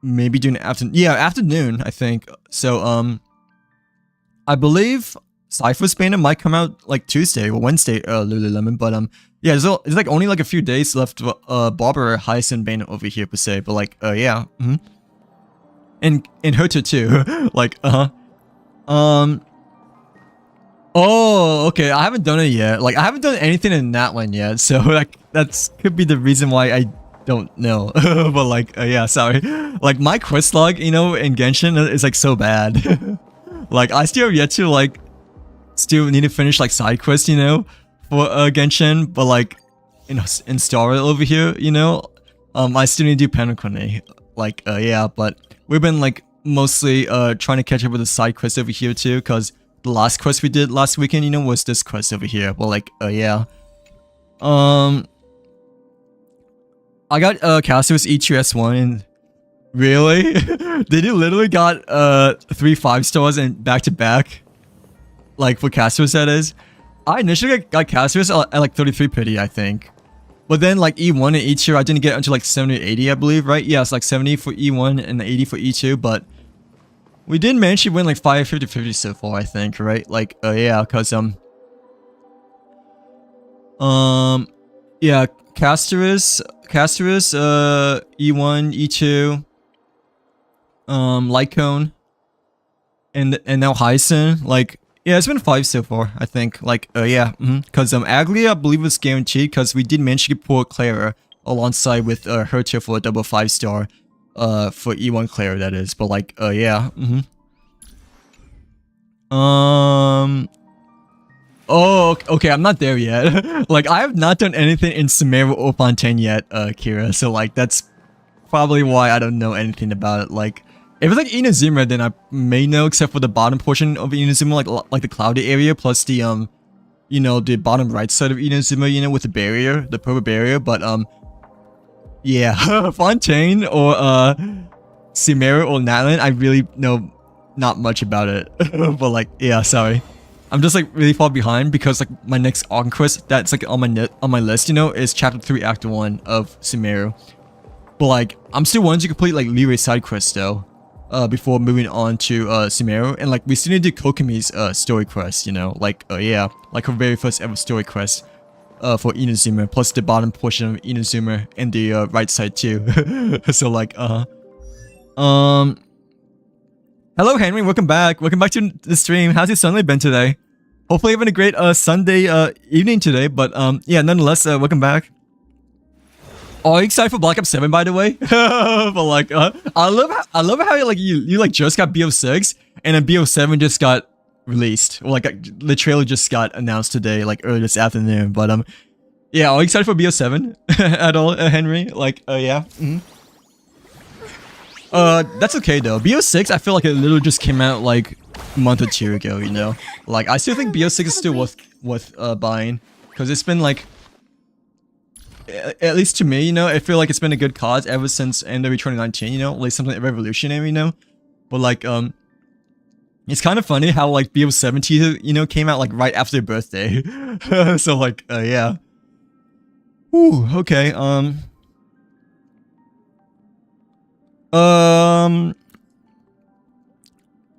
maybe during afternoon, I think. So I believe Cypher's banner might come out like Tuesday or Wednesday, Lululemon, but yeah, there's like only like a few days left Barber Hyacinth banner over here per se, but like yeah. And Herta too. Like oh, okay, I haven't done it yet. Like I haven't done anything in that one yet, so like that's could be the reason why I don't know. But like yeah, sorry. Like my quest log, you know, in Genshin is like so bad. Like I still have yet to like still need to finish like side quests, you know, for Genshin, but like in Star over here, you know, I still need to do Penacony. Like yeah, but we've been like mostly trying to catch up with the side quest over here too, because the last quest we did last weekend, you know, was this quest over here. Well, like yeah. I got Casterus E2S1 and really? They literally got 3 5-stars and back to back. Like for Casterus, that is. I initially got Casterus at like 33 pity, I think. But then like E1 and E2, I didn't get until like 70 or 80, I believe, right? Yeah, it's like 70 for E1 and 80 for E2, but we did manage to win like 50-50 so far, I think, right? Like, yeah, because yeah, Casterus, E1, E2, Lycone, and now Hyacinth, like, yeah, it's been 5 so far, I think. Like, yeah, because Aglia, I believe, was guaranteed because we did manage to get poor Clara alongside with Herta for a double 5-star, for E1 Clara, that is. But like, yeah, oh, okay, I'm not there yet. Like, I have not done anything in Sumeru or Fontaine yet, Kira. So like, that's probably why I don't know anything about it. Like, if it's like Inazuma, then I may know, except for the bottom portion of Inazuma, like the cloudy area, plus the you know, the bottom right side of Inazuma, you know, with the barrier, the purple barrier. But yeah, Fontaine or Sumeru or Natlan, I really know not much about it. But like, yeah, sorry. I'm just like really far behind because like my next Arc quest that's like on my list, you know, is chapter 3 act 1 of Sumeru. But like, I'm still wanting to complete like Leeway's side quest though, before moving on to Sumeru. And like, we still need to do Kokomi's story quest, you know, like yeah, like her very first ever story quest for Inazuma, plus the bottom portion of Inazuma and the right side too. So like, hello Henry, welcome back to the stream. How's your Sunday been today? Hopefully having a great Sunday evening today, but yeah, nonetheless, welcome back. Oh, are you excited for Black Ops 7 by the way? But like, I love how like you like just got BO6 and then BO7 just got released. Or like the trailer just got announced today, like earlier this afternoon. But yeah, are you excited for BO7 at all, Henry? Like, yeah. That's okay though. BO6, I feel like it literally just came out like a month or two ago, you know? Like, I still think BO6 is still worth buying. Because it's been like, at least to me, you know, I feel like it's been a good cause ever since NW 2019, you know? Like something revolutionary, you know? But like, it's kind of funny how like BO7 teaser, you know, came out like right after their birthday. So like, yeah. Ooh, okay,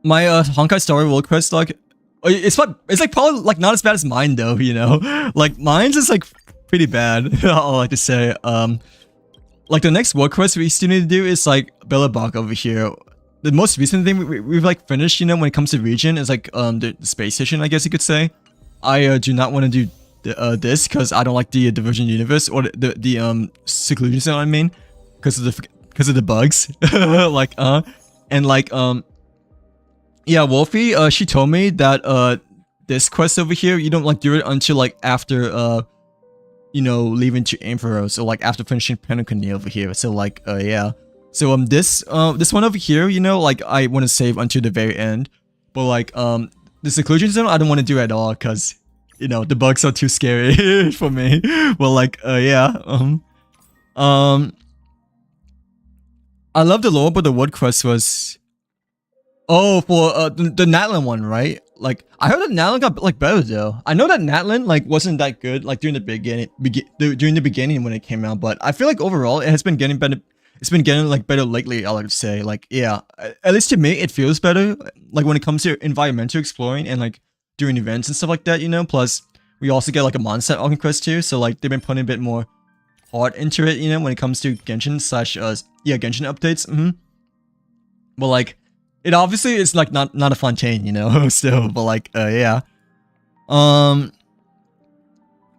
my Honkai Story World Quest, like, it's like probably like not as bad as mine though, you know. Like mine's is like pretty bad. I like to say. Like the next world quest we still need to do is like Billabong over here. The most recent thing we've like finished, you know, when it comes to region is like the space station, I guess you could say. I do not want to do this because I don't like the Divergent Universe or the seclusion zone. I mean, because of the bugs. Like and like yeah, Wolfie, she told me that this quest over here, you don't like do it until like after you know, leaving to Emperor, so like after finishing Pentacony over here. So like yeah. So this one over here, you know, like I want to save until the very end. But like the seclusion zone I don't want to do at all because, you know, the bugs are too scary for me. Well like yeah. I love the lore, but the wood quest was... Oh, for the Natlan one, right? Like, I heard that Natlan got like better though. I know that Natlan like wasn't that good like during the beginning when it came out, but I feel like overall it has been getting better. It's been getting like better lately, I like to say. Like, yeah, at least to me it feels better. Like when it comes to environmental exploring and like doing events and stuff like that, you know. Plus, we also get like a Mondstadt Alchemy quest too, so like they've been putting a bit more heart into it, you know, when it comes to Genshin slash yeah, Genshin updates. But like, it obviously is like not a Fontaine, you know, still, but like yeah.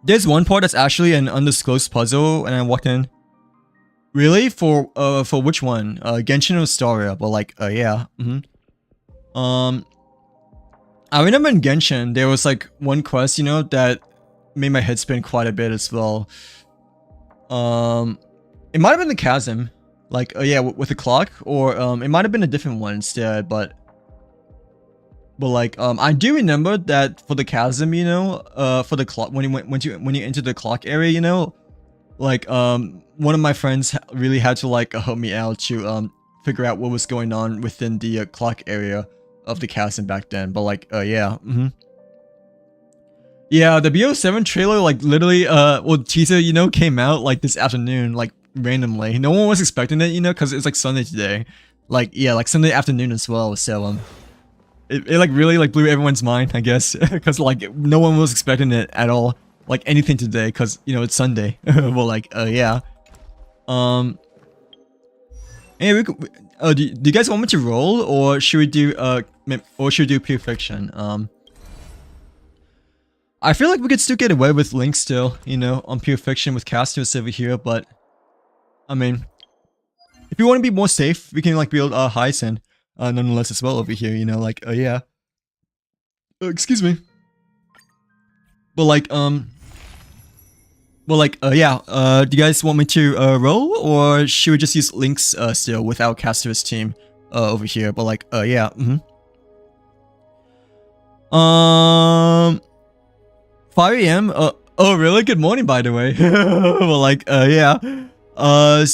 There's one part that's actually an undisclosed puzzle, and I walked in. Really? For which one? Genshin or Staria? But like yeah. I remember in Genshin there was like one quest, you know, that made my head spin quite a bit as well. It might have been the chasm. Like, yeah, with the clock, or it might have been a different one instead, but like, I do remember that for the chasm, you know, for the clock, when you enter the clock area, you know, like, one of my friends really had to like help me out to figure out what was going on within the clock area of the chasm back then. But like, yeah, yeah, the BO7 trailer, like literally, well, teaser, you know, came out like this afternoon, like randomly. No one was expecting it, you know, because it's like Sunday today. Like, yeah, like Sunday afternoon as well. So it like really like blew everyone's mind, I guess, because like no one was expecting it at all, like anything today, because you know it's Sunday. Well, like yeah. Hey, we could, do you guys want me to roll, or should we do pure fiction? I feel like we could still get away with Link still, you know, on pure fiction with casters over here, but I mean, if you want to be more safe, we can like build Hyacinth nonetheless as well over here, you know, like yeah. Excuse me. But like Well, like, yeah, do you guys want me to roll, or should we just use links still without Caster's team over here? But like, yeah, 5 a.m. Oh, really? Good morning, by the way. Well, like, yeah. Oh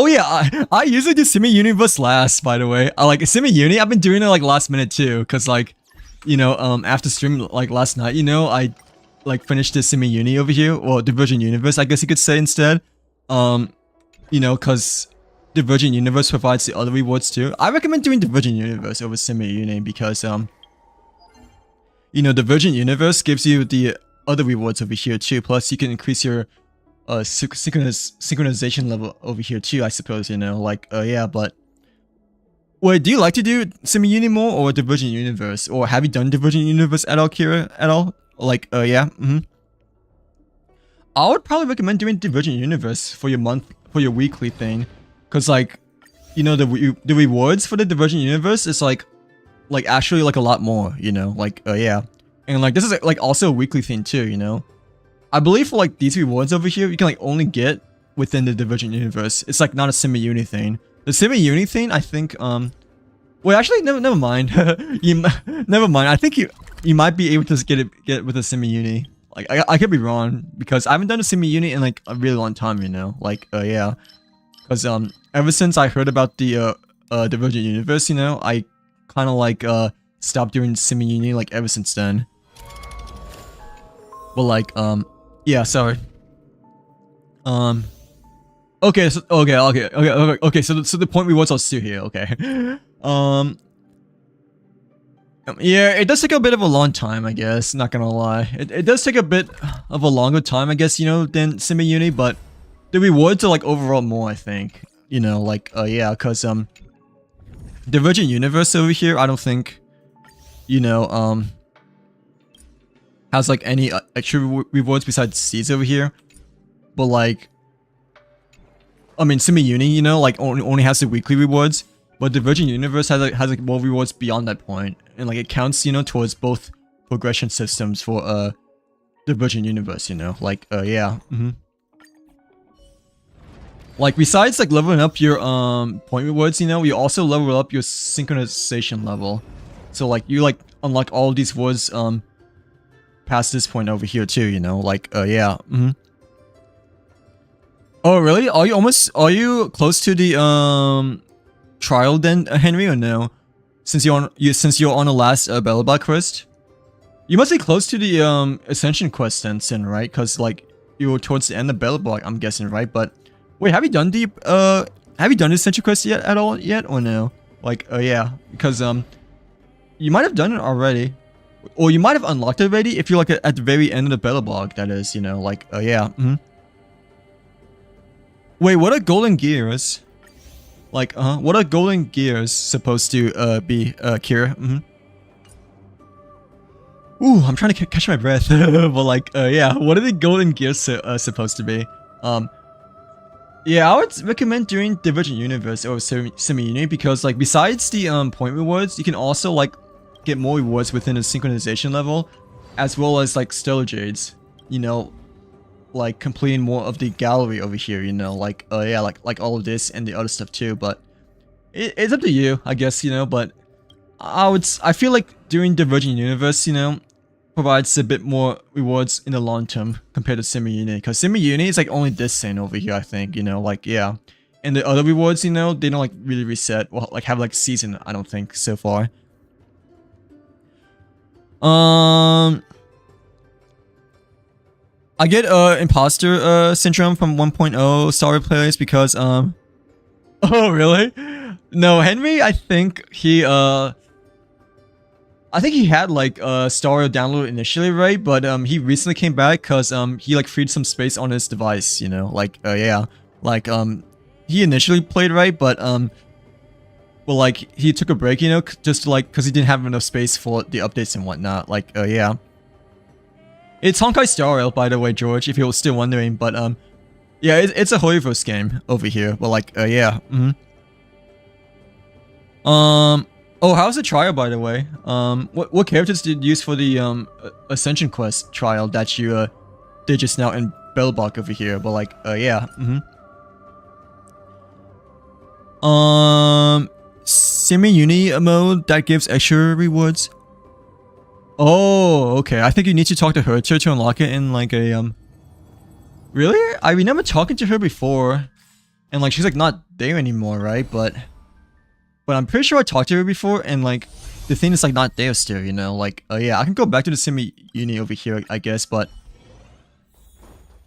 yeah, I usually do Simi Universe last, by the way. I like Simi Uni. I've been doing it like last minute too, cause like, you know, after stream like last night, you know, I like finished the Simi Uni over here, or Divergent Universe, I guess you could say instead. You know, cause Divergent Universe provides the other rewards too. I recommend doing Divergent Universe over Simi Uni because you know, Divergent Universe gives you the other rewards over here too. Plus, you can increase your synchronization level over here too, I suppose, you know, like, yeah, but... Wait, do you like to do Simi Uni more or Divergent Universe? Or have you done Divergent Universe at all, Kira, at all? Like, yeah, I would probably recommend doing Divergent Universe for your weekly thing. Cause like, you know, the rewards for the Divergent Universe is like actually like a lot more, you know, like, yeah. And like, this is like also a weekly thing too, you know. I believe for like these rewards over here, you can like only get within the Divergent Universe. It's like not a Simi Uni thing. The Simi Uni thing, I think, wait, actually, never mind. Never mind. I think you might be able to get with a Simi Uni. Like, I could be wrong, because I haven't done a Simi Uni in like a really long time, you know? Like, yeah. Because, ever since I heard about the, Divergent Universe, you know, I kind of like, stopped doing Simi Uni, like, ever since then. But like, yeah, sorry. Okay, so, okay, so the point rewards are still here, okay. Yeah, it does take a bit of a long time, I guess, not gonna lie. It does take a bit of a longer time, I guess, you know, than Simi Uni, but the rewards are like overall more, I think. You know, like, yeah, cause, Divergent Universe over here, I don't think, you know, has like any extra rewards besides Seeds over here. But like, I mean, Simi Uni, you know, like only has the weekly rewards. But Divergent Universe has like more rewards beyond that point, and like it counts, you know, towards both progression systems for Divergent Universe, you know, like yeah, Like besides like leveling up your point rewards, you know, you also level up your synchronization level. So like you like unlock all of these rewards past this point over here too, you know, like yeah, Oh really? Are you close to the trial then, Henry, or no? Since you're on the last Bellabot quest, you must be close to the Ascension quest then, Sin, right? Because like you were towards the end of Bellabot, I'm guessing, right? But wait, have you done the Ascension quest yet or no? Like yeah, because you might have done it already, or you might have unlocked it already if you're like at the very end of the Bellabot. That is, you know, like yeah. Wait, what are golden gears? Like, what are golden gears supposed to be, Kira? Ooh, I'm trying to catch my breath. But like, yeah, what are the golden gears supposed to be? Yeah, I would recommend doing Divergent Universe or Simi Uni because like besides the point rewards, you can also like get more rewards within the synchronization level, as well as like Stellar Jades. You know, like completing more of the gallery over here, you know, like yeah, like all of this and the other stuff too. But it's up to you, I guess, you know. But I feel like doing Divergent Universe, you know, provides a bit more rewards in the long term compared to Simi Uni, because Simi Uni is like only this thing over here, I think, you know, like yeah. And the other rewards, you know, they don't like really reset or like have like season, I don't think so far. I get imposter syndrome from 1.0 Star Wars players because oh really? No, Henry, I think he had like Star Wars download initially, right? But he recently came back because he like freed some space on his device, you know, like yeah, like he initially played, right? But like he took a break, you know, just like because he didn't have enough space for the updates and whatnot, like yeah. It's Honkai Star Rail, by the way, George, if you're still wondering, but yeah, it's a Hoyoverse game over here, but like yeah, Oh, how's the trial, by the way? What characters did you use for the Ascension Quest trial that you did just now in Bellbach over here? But like, yeah. Semi-uni mode that gives extra rewards. Oh, okay. I think you need to talk to her to unlock it in like a Really? I remember talking to her before, and like she's like not there anymore, right? But I'm pretty sure I talked to her before, and like the thing is like not there still, you know? Like, yeah, I can go back to the semi-uni over here, I guess, but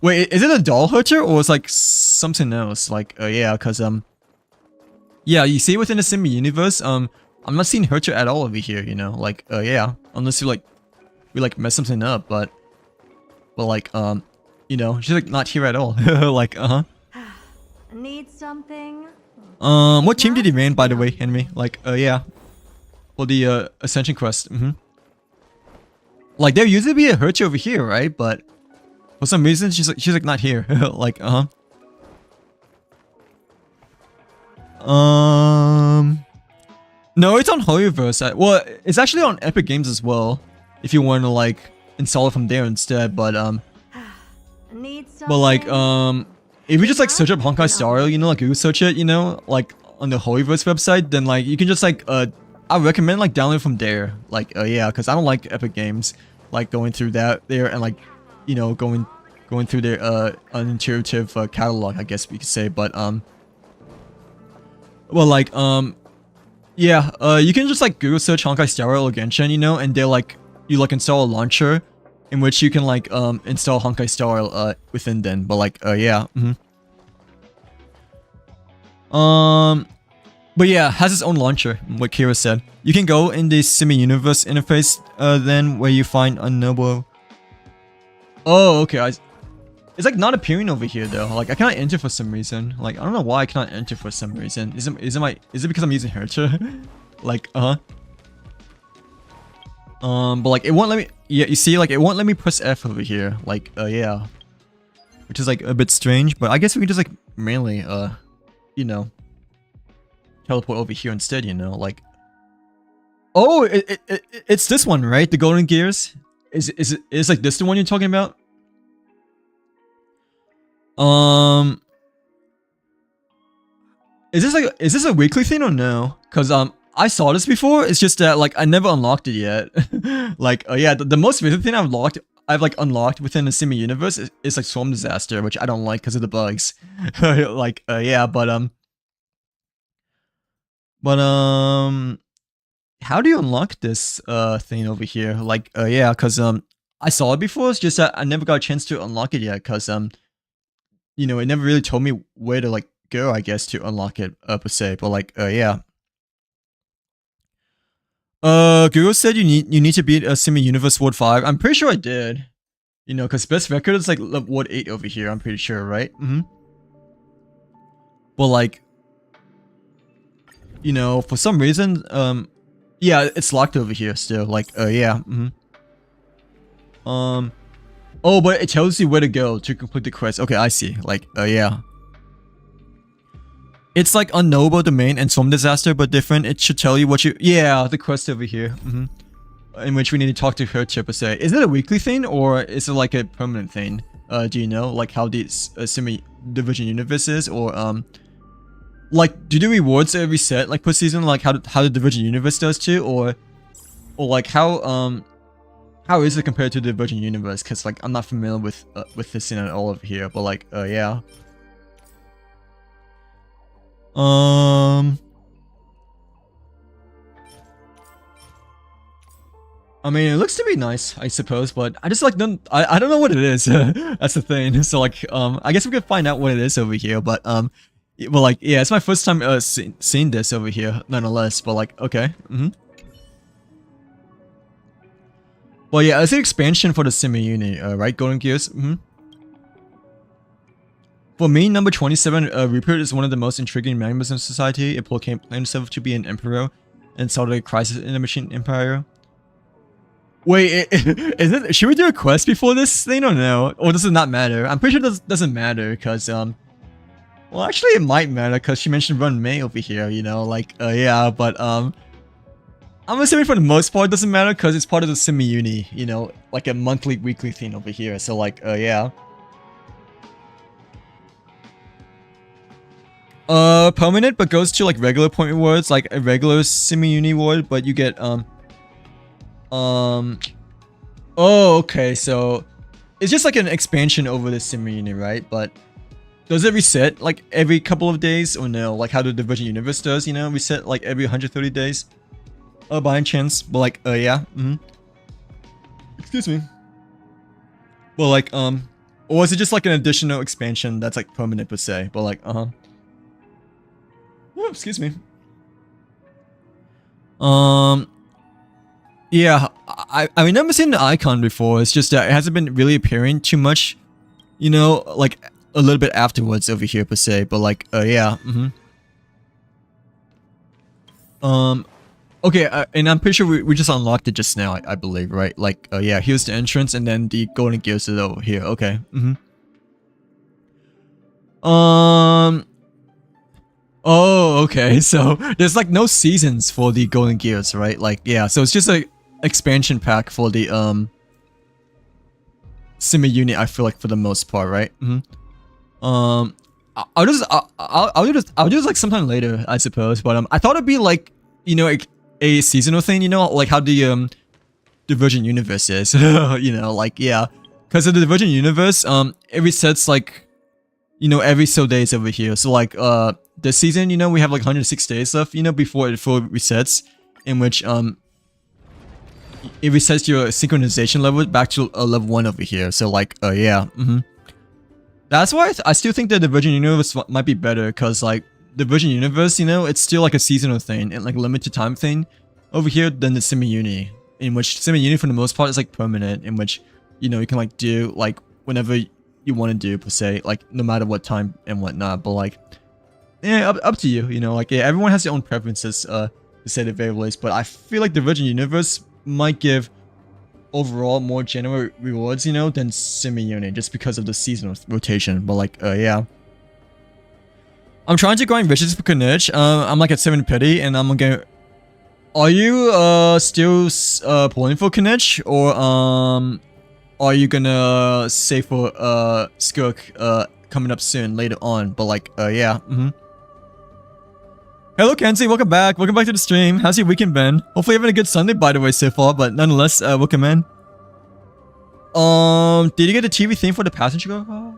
wait, is it a doll hurter or is like something else? Like, yeah, because yeah, you see within the semi-universe, I'm not seeing hurter at all over here, you know? Like, yeah, unless you like we like mess something up, but like you know, she's like not here at all. Like, Need something? What team did he man, by the way, Henry? Like, yeah. For the, Ascension Quest. Like, there used to be a Hertz over here, right? But for some reason, she's like not here. Like, No, it's on Hoyoverse. Well, it's actually on Epic Games as well. If you want to, like, install it from there instead. But, Need something? but like, if you just like search up Honkai Star Rail, you know, like Google search it, you know, like on the Holyverse website, then like you can just like I recommend like download from there. Like yeah, because I don't like Epic Games like going through that there and like, you know, going through their unintuitive catalog, I guess we could say. But well, like yeah, you can just like Google search Honkai Star Rail or Genshin, you know, and they're like you like install a launcher in which you can like install Honkai Star Rail within then. But like yeah. But yeah, it has its own launcher, what Kira said. You can go in the semi-universe interface then where you find unknowable. Oh, okay. It's like not appearing over here though. Like I cannot enter for some reason. Like I don't know why I cannot enter for some reason. Is it because I'm using Hertha? Like but like it won't let me. Yeah, you see, like it won't let me press F over here. Like yeah, which is like a bit strange. But I guess we can just like mainly you know, teleport over here instead. You know, like oh, it's this one, right? The Golden Gears. Is like this the one you're talking about? Is this a weekly thing or no? Cause I saw this before. It's just that like I never unlocked it yet. Like yeah, the most recent thing I've like unlocked within the Simi universe is like Storm Disaster, which I don't like because of the bugs. Like yeah, but how do you unlock this thing over here? Like yeah, cause I saw it before. It's just that I never got a chance to unlock it yet. Cause you know, it never really told me where to like go, I guess, to unlock it per se. But like yeah. Google said you need to beat a Semi-Universe Ward 5. I'm pretty sure I did. You know, because best record is like Ward 8 over here, I'm pretty sure, right? But like, you know, for some reason, yeah, it's locked over here still. Like, yeah, oh, but it tells you where to go to complete the quest. Okay, I see. Like, yeah. It's like Unknowable Domain and Storm Disaster, but different. It should tell you what you... Yeah, the quest over here. In which we need to talk to her per se. Is it a weekly thing or is it like a permanent thing? Do you know? Like how this semi-division universe is? Or, like, do the rewards reset like per season? Like how the Division Universe does too? Or like how is it compared to the Division Universe? Because like I'm not familiar with this thing at all over here. But like, yeah. I mean, it looks to be nice, I suppose, but I just like I don't know what it is. That's the thing. So like, I guess we could find out what it is over here. But well, like, yeah, it's my first time seeing this over here, nonetheless. But like, okay, Well, yeah, it's an expansion for the Simi-Uni, right? Golden Gears. For me, number 27, Rupert is one of the most intriguing members in society. It proclaimed himself to be an emperor and started a crisis in the Machine Empire. Wait, should we do a quest before this thing or no? Or does it not matter? I'm pretty sure this doesn't matter because, well, actually it might matter because she mentioned Run May over here, you know, like, yeah, but, I'm assuming for the most part it doesn't matter because it's part of the semi-uni, you know, like a monthly, weekly thing over here. So like, yeah. Permanent, but goes to like regular point rewards, like a regular semi-uni reward, but you get, oh, okay, so it's just like an expansion over the semi-uni, right? But does it reset like every couple of days or no? Like how the Division Universe does, you know, reset like every 130 days? By any chance? But like, yeah, excuse me. Well, like, or is it just like an additional expansion that's like permanent per se? But like, oh, excuse me. Yeah, I remember seeing the icon before. It's just that it hasn't been really appearing too much, you know, like a little bit afterwards over here per se. But like, yeah, okay, and I'm pretty sure we just unlocked it just now, I believe, right? Like, yeah, here's the entrance, and then the golden gears is over here. Okay, oh, okay, so there's like no seasons for the golden gears, right? Like, yeah, so it's just a expansion pack for the semi-unit, I feel like, for the most part, right? I'll do this like sometime later, I suppose. But I thought it'd be like, you know, a seasonal thing, you know, like how the Divergent Universe is, you know, like, yeah, because of the Divergent Universe, it resets like, you know, every so days over here. So like, this season, you know, we have like 106 days left, you know, before it fully resets, in which it resets your synchronization level back to level 1 over here. So like, yeah, that's why I still think that the Virgin Universe might be better, because like the Virgin Universe, you know, it's still like a seasonal thing and like limited time thing over here than the semi-uni, in which semi-uni for the most part is like permanent, in which, you know, you can like do like whenever you want to do per se, like no matter what time and whatnot. But like, yeah, up to you, you know, like, yeah, everyone has their own preferences to say the very least. But I feel like the Virgin Universe might give overall more general rewards, you know, than semi-uni, just because of the seasonal rotation. But like, yeah, I'm trying to grind riches for Carnage. I'm like at 7 pity, and I'm gonna. Are you still pulling for Carnage, or are you gonna save for Skirk coming up soon later on? But like, yeah, Hello Kenzie, welcome back. Welcome back to the stream. How's your weekend been? Hopefully you're having a good Sunday, by the way, so far. But nonetheless, welcome in. Did you get the TV theme for the passenger car?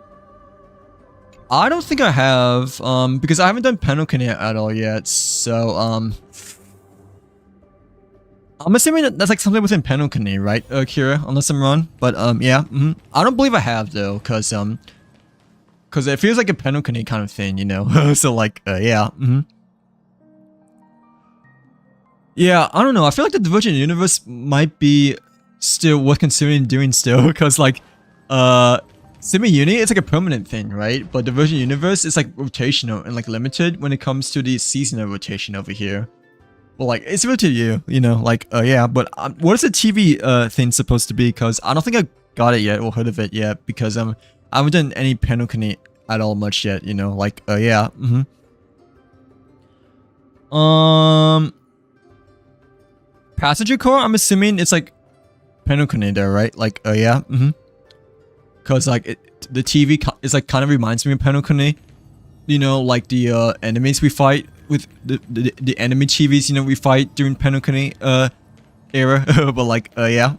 I don't think I have, because I haven't done Penokine at all yet. So, I'm assuming that's like something within Penokine, right, Kira? Unless I'm wrong. But yeah, I don't believe I have though, cause it feels like a Penokine kind of thing, you know. So like, yeah, yeah, I don't know. I feel like the Divergent Universe might be still worth considering doing still, because like, semi-uni, it's like a permanent thing, right? But Divergent Universe is like rotational and like limited when it comes to the seasonal rotation over here. Well, like, it's real to you, you know, like, yeah, but what is the TV thing supposed to be? Because I don't think I got it yet or heard of it yet, because I haven't done any Penokine at all much yet, you know, like, yeah, passenger car, I'm assuming it's like Penokine there, right? Like, yeah, because like the TV is like kind of reminds me of Penokine, you know, like the enemies we fight with the enemy TVs, you know, we fight during Penokine era. But like, yeah,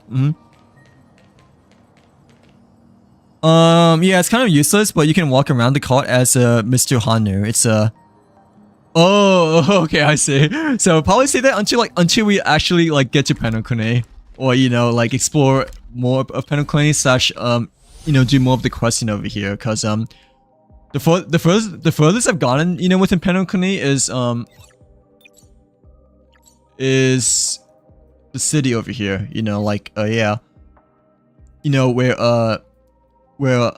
yeah, it's kind of useless, but you can walk around the cart as Mr. Hanu. It's oh, okay, I see. So probably say that until we actually like get to Penokine, or you know, like explore more of Penokine slash you know, do more of the questing over here, because the furthest I've gotten, you know, within Penokine is the city over here, you know, like yeah, you know, where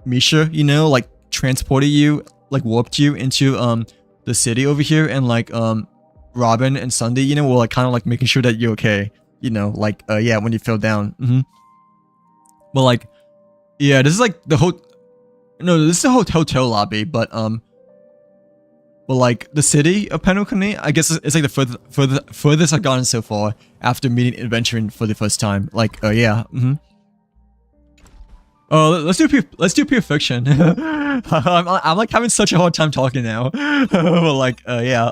Misha, you know, like transported you, like warped you into the city over here, and like Robin and Sunday, you know, were like kind of like making sure that you're okay, you know, like yeah, when you fell down. But like, yeah, this is like the whole, no, this is the whole hotel lobby, but But like the city of Penokuni, I guess it's like the furthest I've gotten so far after meeting adventuring for the first time. Like, yeah. Let's do pure fiction. I'm like having such a hard time talking now. Like, yeah.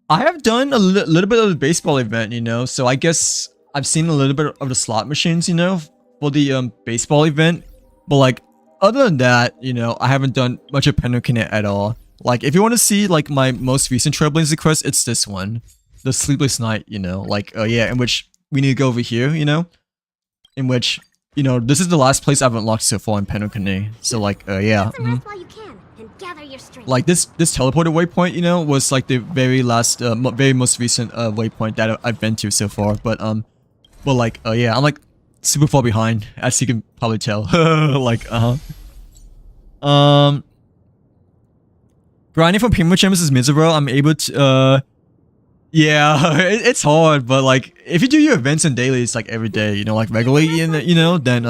I have done a little bit of the baseball event, you know. So I guess I've seen a little bit of the slot machines, you know, for the baseball event. But like, other than that, you know, I haven't done much of Penokuni at all. Like, if you want to see like my most recent Trailblazer quest, it's this one, the Sleepless Night, you know. Like, yeah, in which we need to go over here, you know, in which, you know, this is the last place I've unlocked so far in Penokuni. So like, yeah. Like this teleported waypoint, you know, was like the very last, very most recent waypoint that I've been to so far. But like, yeah, I'm like super far behind, as you can probably tell. Like, grinding for Primo Gems is miserable. I'm able to, yeah, it's hard, but like, if you do your events and dailies like every day, you know, like regularly, you know, then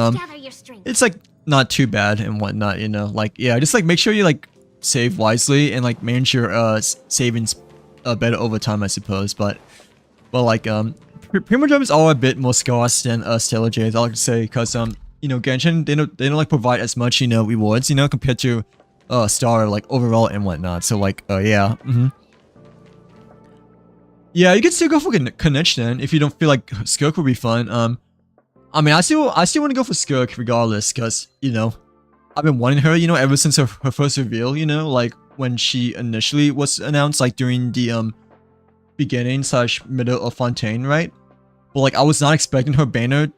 it's like not too bad and whatnot, you know. Like, yeah, just like make sure you like save wisely and like manage your savings better over time, I suppose. But like, Primo Gems are a bit more scarce than Stellar Jades, I like to say, because you know, Genshin, they don't like provide as much, you know, rewards, you know, compared to Star, like overall and whatnot. So like, yeah. Yeah, you can still go for Connection if you don't feel like Skirk would be fun. I mean, I still want to go for Skirk regardless, because, you know, I've been wanting her, you know, ever since her first reveal, you know, like when she initially was announced, like during the beginning / middle of Fontaine, right? But like, I was not expecting her banner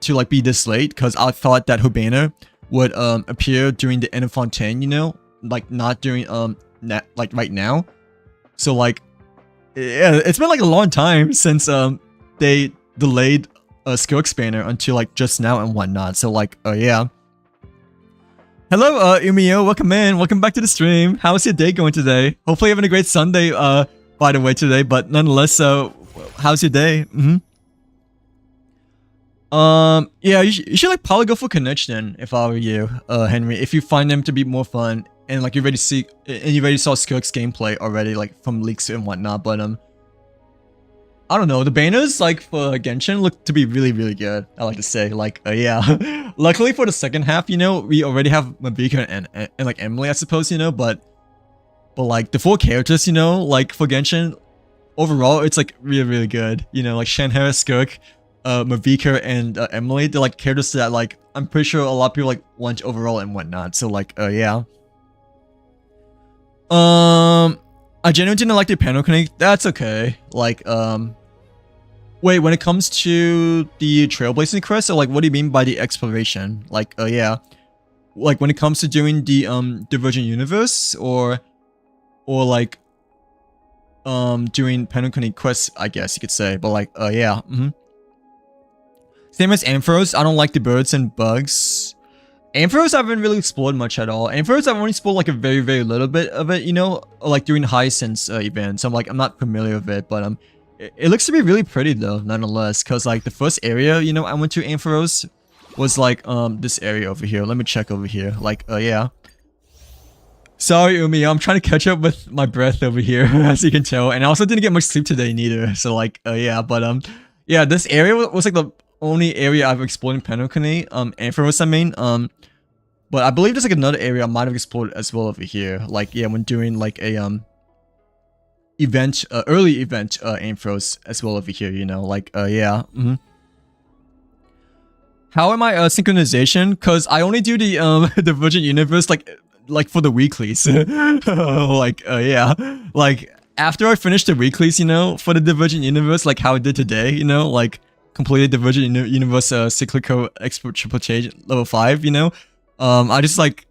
to like be this late, because I thought that her banner would appear during the end of Fontaine, you know, like not during like right now. So like, yeah, it's been like a long time since they delayed Skirk's banner until like just now and whatnot. So like, yeah. Hello, Umio, welcome back to the stream. How's your day going today? Hopefully you're having a great Sunday, by the way, today. But nonetheless, how's your day? Yeah, you should like probably go for Connection if I were you, Henry. If you find them to be more fun and like you already saw Skirk's gameplay already, like from leaks and whatnot. But I don't know, the banners like for Genshin look to be really, really good, I like to say. Like, yeah. Luckily for the second half, you know, we already have Mabika and like Emily, I suppose, you know, but like the 4 characters, you know, like for Genshin, overall, it's like really, really good. You know, like Shenhe, Skirk, Mavika, and Emily, they're like characters that like, I'm pretty sure a lot of people like want overall and whatnot. So like, yeah. I genuinely didn't like the Penokuni. That's okay. Like, wait, when it comes to the Trailblazing quest, so like, what do you mean by the exploration? Like, yeah, like when it comes to doing the Divergent Universe, or like, doing Penokuni quests, I guess you could say. But like, yeah, Same as Ampharos, I don't like the birds and bugs. Ampharos I haven't really explored much at all. Ampharos I've only explored like a very, very little bit of it, you know, like during Hyacinth's event. So I'm not familiar with it, but it looks to be really pretty though, nonetheless. Cause like the first area, you know, I went to Ampharos was like this area over here. Let me check over here. Like, yeah. Sorry, Umi, I'm trying to catch up with my breath over here, as you can tell. And I also didn't get much sleep today neither. So like, yeah, but yeah, this area was like the only area I've explored in Penokuni, Ampharos I mean, but I believe there's like another area I might have explored as well over here, like, yeah, when doing like a, early event, Ampharos as well over here, you know, like, yeah, How am I, synchronization? Cause I only do the, the Virgin Universe, like for the weeklies, like, yeah, like, after I finish the weeklies, you know, for the Divergent Universe, like how I did today, you know, like, completed Divergent Universe Cyclical Expert Triple Change level 5, you know, I just like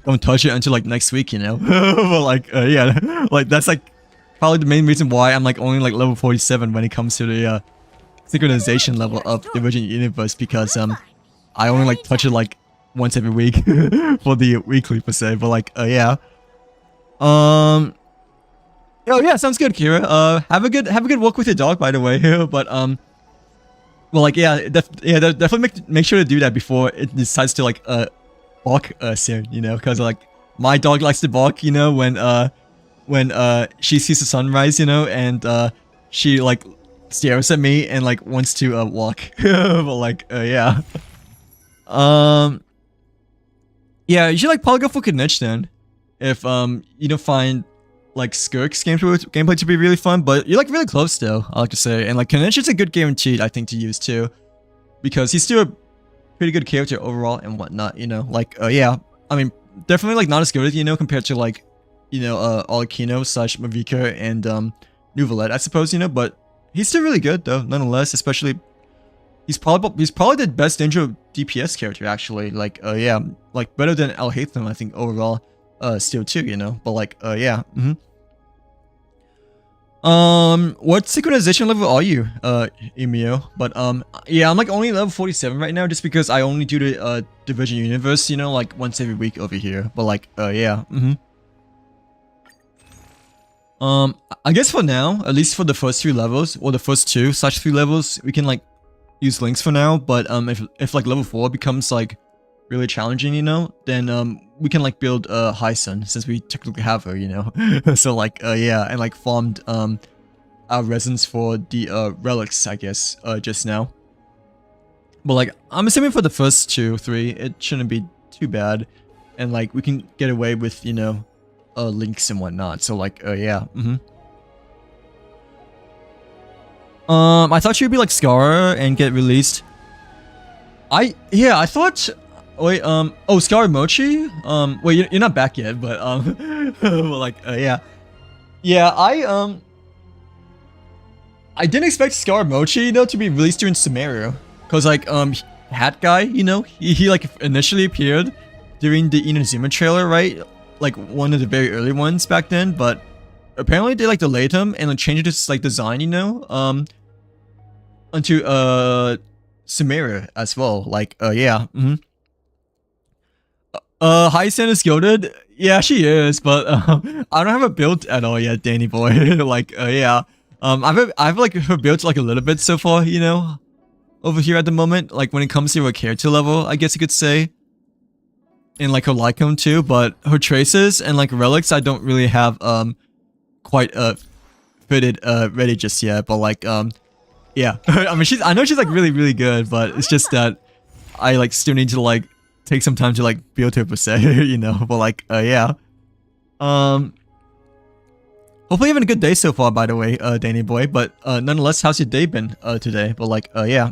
don't touch it until like next week, you know. But like, yeah, like that's like probably the main reason why I'm like only like level 47 when it comes to the synchronization level of Divergent Universe, because I only like touch it like once every week for the weekly per se. But like, yeah, oh yeah, sounds good, Kira. Have a good walk with your dog, by the way. But well, like, yeah, definitely make sure to do that before it decides to like bark soon, you know, because like my dog likes to bark, you know, when when she sees the sunrise, you know, and she like stares at me and like wants to walk. But like yeah. Yeah, you should like probably go for Knish then. If you don't find like Skirk's gameplay to be really fun, but you're like really close still, I like to say. And like Knish is a good guaranteed, I think, to use too. Because he's still a pretty good character overall and whatnot, you know. Like yeah. I mean, definitely like not as good, you know, compared to like, you know, Olakino / Mavika and Nuvalet, I suppose, you know, but he's still really good though, nonetheless, especially he's probably the best Ninja DPS character actually. Like yeah, like better than Al Haytham, I think, overall, still too, you know. But like yeah. What synchronization level are you, Emio? But yeah, I'm like only level 47 right now, just because I only do the Division Universe, you know, like once every week over here. But like yeah. I guess for now, at least for the first 3 levels, or the first 2/3 levels, we can like use links for now. But if like level 4 becomes like really challenging, you know, then we can like build Hyson, since we technically have her, you know. So like yeah, and like farmed our resins for the relics, I guess, just now. But like I'm assuming for the first 2-3 it shouldn't be too bad, and like we can get away with, you know, links and whatnot. So like yeah. I thought she would be like Scar and get released. I thought. Wait, oh, Scar Mochi? Wait, you're not back yet, but, well, like, yeah. Yeah, I didn't expect Scar Mochi, you know, to be released during Sumeru. Cause, like, Hat Guy, you know, he like, initially appeared during the Inazuma trailer, right? Like, one of the very early ones back then, but apparently they, like, delayed him and, like, changed his, like, design, you know, onto, Sumeru as well. Like, yeah, Hyson is goated. Yeah, she is, but I don't have a build at all yet, Danny boy. Like, yeah, I've like her built like a little bit so far, you know, over here at the moment. Like when it comes to her character level, I guess you could say, and like her Lycone too. But her traces and like relics, I don't really have quite fitted ready just yet. But like yeah, I mean I know she's like really good, but it's just that I like still need to like take some time to like build her per se, you know. But like yeah, hopefully having a good day so far, by the way, Danny boy. But nonetheless, how's your day been today? But like yeah.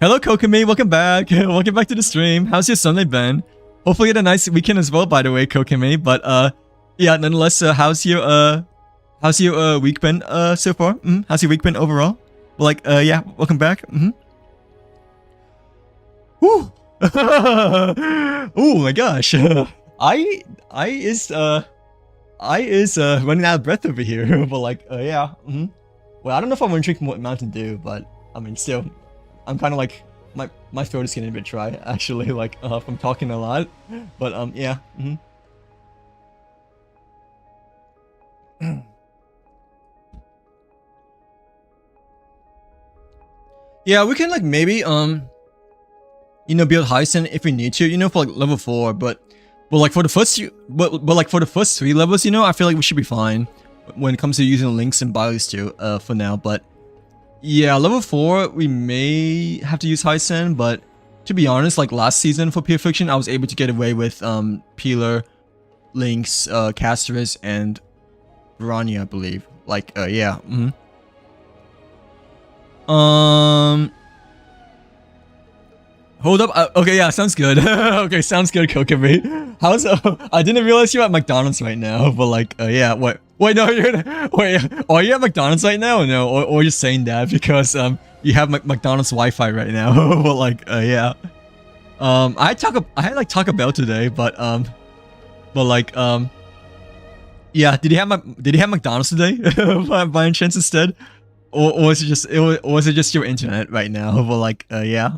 Hello Kokami, welcome back. Welcome back to the stream. How's your Sunday been? Hopefully you had a nice weekend as well, by the way, Kokami. But yeah, nonetheless, how's your week been so far? How's your week been overall? But like yeah, welcome back. Woo! Oh my gosh. I is running out of breath over here. But like yeah. Well, I don't know if I want to drink more Mountain Dew, but I mean still, I'm kind of like my throat is getting a bit dry actually, like from talking a lot. But yeah. Yeah, we can like maybe you know, build Hyson if we need to, you know, for like level 4, but like for the first like for the first 3 levels, you know, I feel like we should be fine when it comes to using links and bios too, for now. But yeah, level 4 we may have to use Hyson, but to be honest, like last season for Pure Fiction, I was able to get away with Peeler, Lynx, Casterus, and Verania, I believe. Like yeah. Hold up. Okay, yeah, sounds good. Okay, sounds good, Kokami. How's I didn't realize you're at McDonald's right now, but like yeah, wait, no, wait, are you at McDonald's right now or no? Or you're saying that because you have McDonald's Wi-Fi right now? But like yeah. I had like Taco Bell today, but like yeah, did he have McDonald's today by any chance instead? Or was it just your internet right now? But like yeah.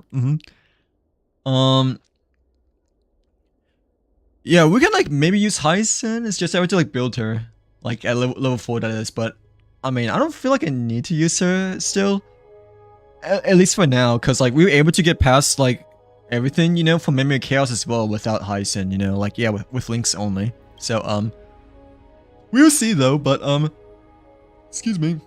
Yeah, we can like maybe use Hyson. It's just I have to like build her like at level 4, that is. But I mean, I don't feel like I need to use her still, at least for now, because like we were able to get past like everything, you know, for Memory of Chaos as well without Hyson, you know, like yeah, with links only. So We'll see though, but excuse me.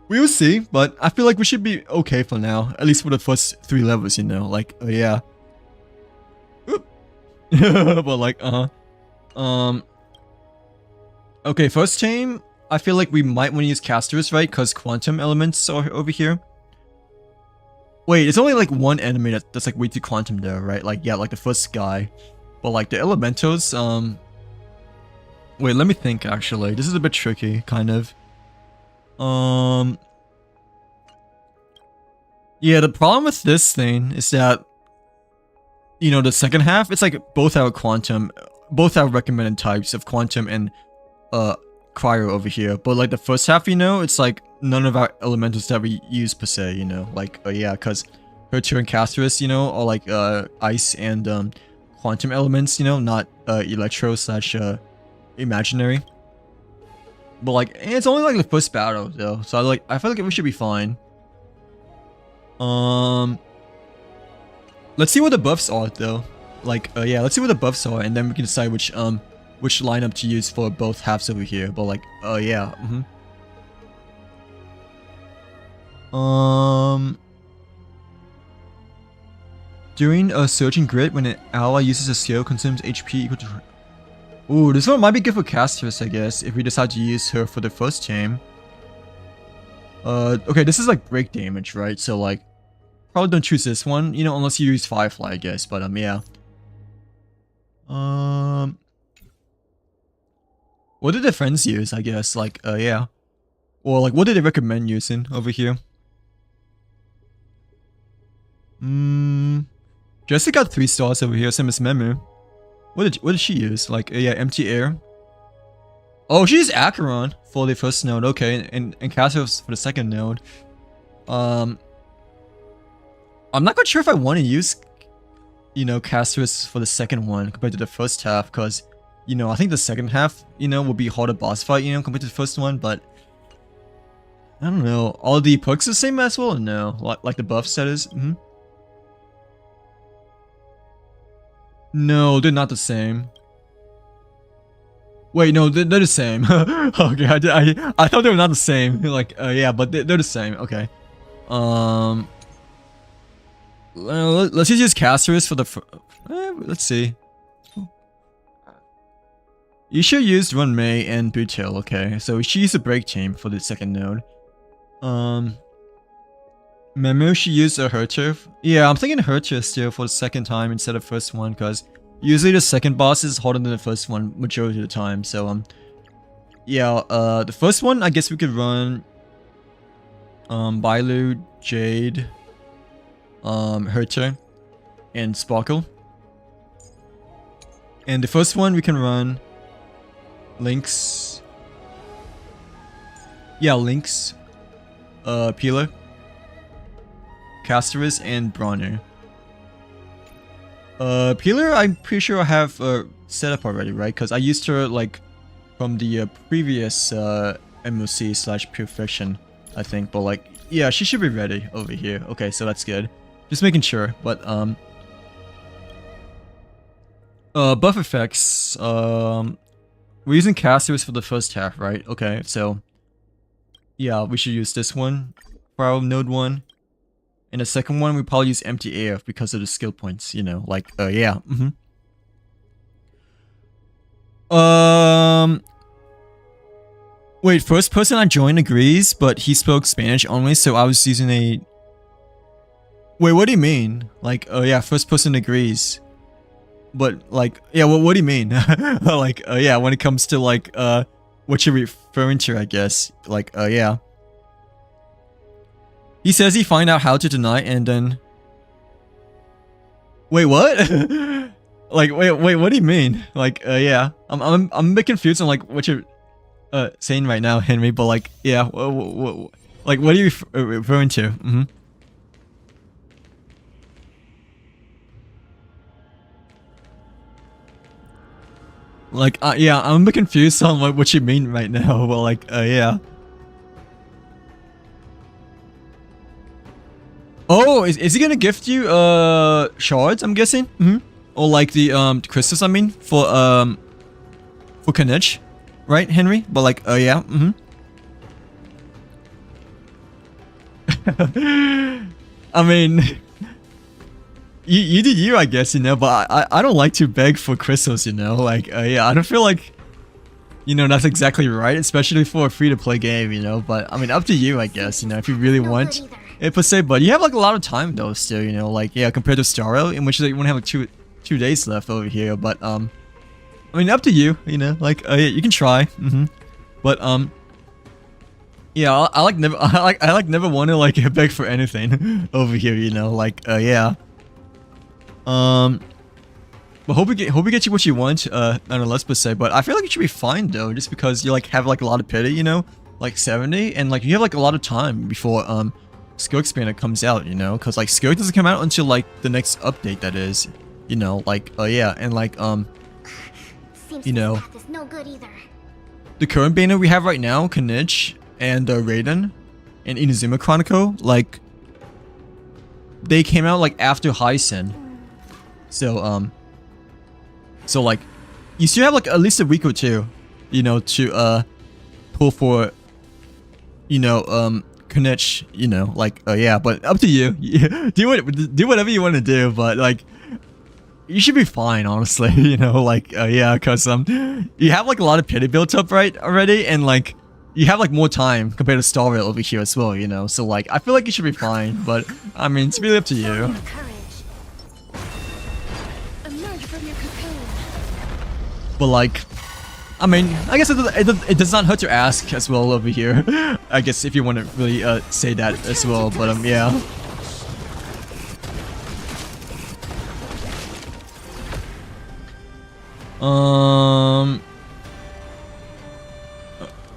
We'll see, but I feel like we should be okay for now. At least for the first 3 levels, you know. Like, yeah. Oop. But like, okay, first team. I feel like we might want to use casters, right? Because quantum elements are over here. Wait, it's only like one enemy that's like way too quantum there, right? Like, yeah, like the first guy. But like the elementals, wait, let me think actually. This is a bit tricky, kind of. Yeah, the problem with this thing is that, you know, the second half, it's like both our quantum, both our recommended types of quantum and cryo over here. But like the first half, you know, it's like none of our elementals that we use per se, you know, like, yeah, because Hertur and Casterus, you know, are like ice and quantum elements, you know, not electro slash imaginary. But like, it's only like the first battle though, so I feel like we should be fine. Let's see what the buffs are though. Like, yeah, let's see what the buffs are, and then we can decide which lineup to use for both halves over here. But like, yeah, during a surging grid, when an ally uses a skill, consumes HP equal to... Ooh, this one might be good for casters, I guess, if we decide to use her for the first team. Okay, this is like break damage, right? So like, probably don't choose this one, you know, unless you use Firefly, I guess. But yeah. What did the friends use, I guess? Like, yeah. Or like, what did they recommend using over here? Jessica got 3 stars over here, same as Memu. What did she use? Like, yeah, empty air. Oh, she used Acheron for the first node, okay, and Cassius for the second node. I'm not quite sure if I want to use, you know, Cassius for the second one compared to the first half, because, you know, I think the second half, you know, will be harder boss fight, you know, compared to the first one, but I don't know. All the perks the same as well or no? Like the buff status? No, they're not the same. Wait, no, they're the same. Okay, I thought they were not the same. Like, yeah, but they're the same. Okay. Let's just use Casterus for the... let's see. You should use Run May and Bootail, okay. So she used a break team for the second node. Memo, she used a Hertur. Yeah, I'm thinking Hertur still for the second time instead of first one, because usually the second boss is harder than the first one majority of the time. So, yeah, the first one, I guess we could run Bailu, Jade, Hertur, and Sparkle. And the first one we can run Lynx. Yeah, Lynx, Peeler, Casterus, and Bronner. Peeler, I'm pretty sure I have set up already, right? Because I used her like from the previous MOC slash Pure Fiction, I think. But like, yeah, she should be ready over here. Okay, so that's good. Just making sure. But buff effects. We're using Casterus for the first half, right? Okay, so yeah, we should use this one for our node 1. And the second one, we probably use empty air because of the skill points, you know, like, yeah. Wait, first person I joined agrees, but he spoke Spanish only, so I was using a... Wait, what do you mean? Like, yeah, first person agrees. But, like, yeah, what do you mean? Like, yeah, when it comes to, like, what you're referring to, I guess. Like, yeah. He says he find out how to deny and then... Wait, what? Like, wait, what do you mean? Like, yeah. I'm a bit confused on, like, what you're saying right now, Henry, but, like, yeah. Like, what are you referring to? Like, yeah, I'm a bit confused on like, what you mean right now, but like, yeah. Oh, is he gonna gift you, shards, I'm guessing? Or like the, crystals, I mean, for Kanich? right, Henry? But like, yeah, I mean, you do you, I guess, you know. But I don't like to beg for crystals, you know. Like, yeah, I don't feel like, you know, that's exactly right, especially for a free-to-play game, you know. But I mean, up to you, I guess, you know, if you really want it per se. But you have like a lot of time though, still, you know, like yeah, compared to Starro, in which like, you only have like two days left over here. But I mean, up to you, you know, like yeah, you can try, but yeah, I like never want to like beg for anything over here, you know, like yeah. But hope we get you what you want, nonetheless per se. But I feel like it should be fine though, just because you like have like a lot of pity, you know, like 70, and like you have like a lot of time before Skill Expander comes out, you know, because like Skill doesn't come out until like the next update, that is, you know, like yeah, and like you know, no good either. the current banner we have right now, Kanich and Raiden and Inazuma Chronicle, like they came out like after Heisen, so so like you still have like at least a week or two, you know, to pull for, you know, Kanich, you know, like yeah, but up to you. do whatever you want to do, but like you should be fine, honestly, you know, like yeah, because you have like a lot of pity built up right already, and like you have like more time compared to Star Rail over here as well, you know, so like I feel like you should be fine, but I mean, it's really up to you. But like, I mean, I guess it does not hurt to ask as well over here. I guess if you want to really say that as well, but yeah.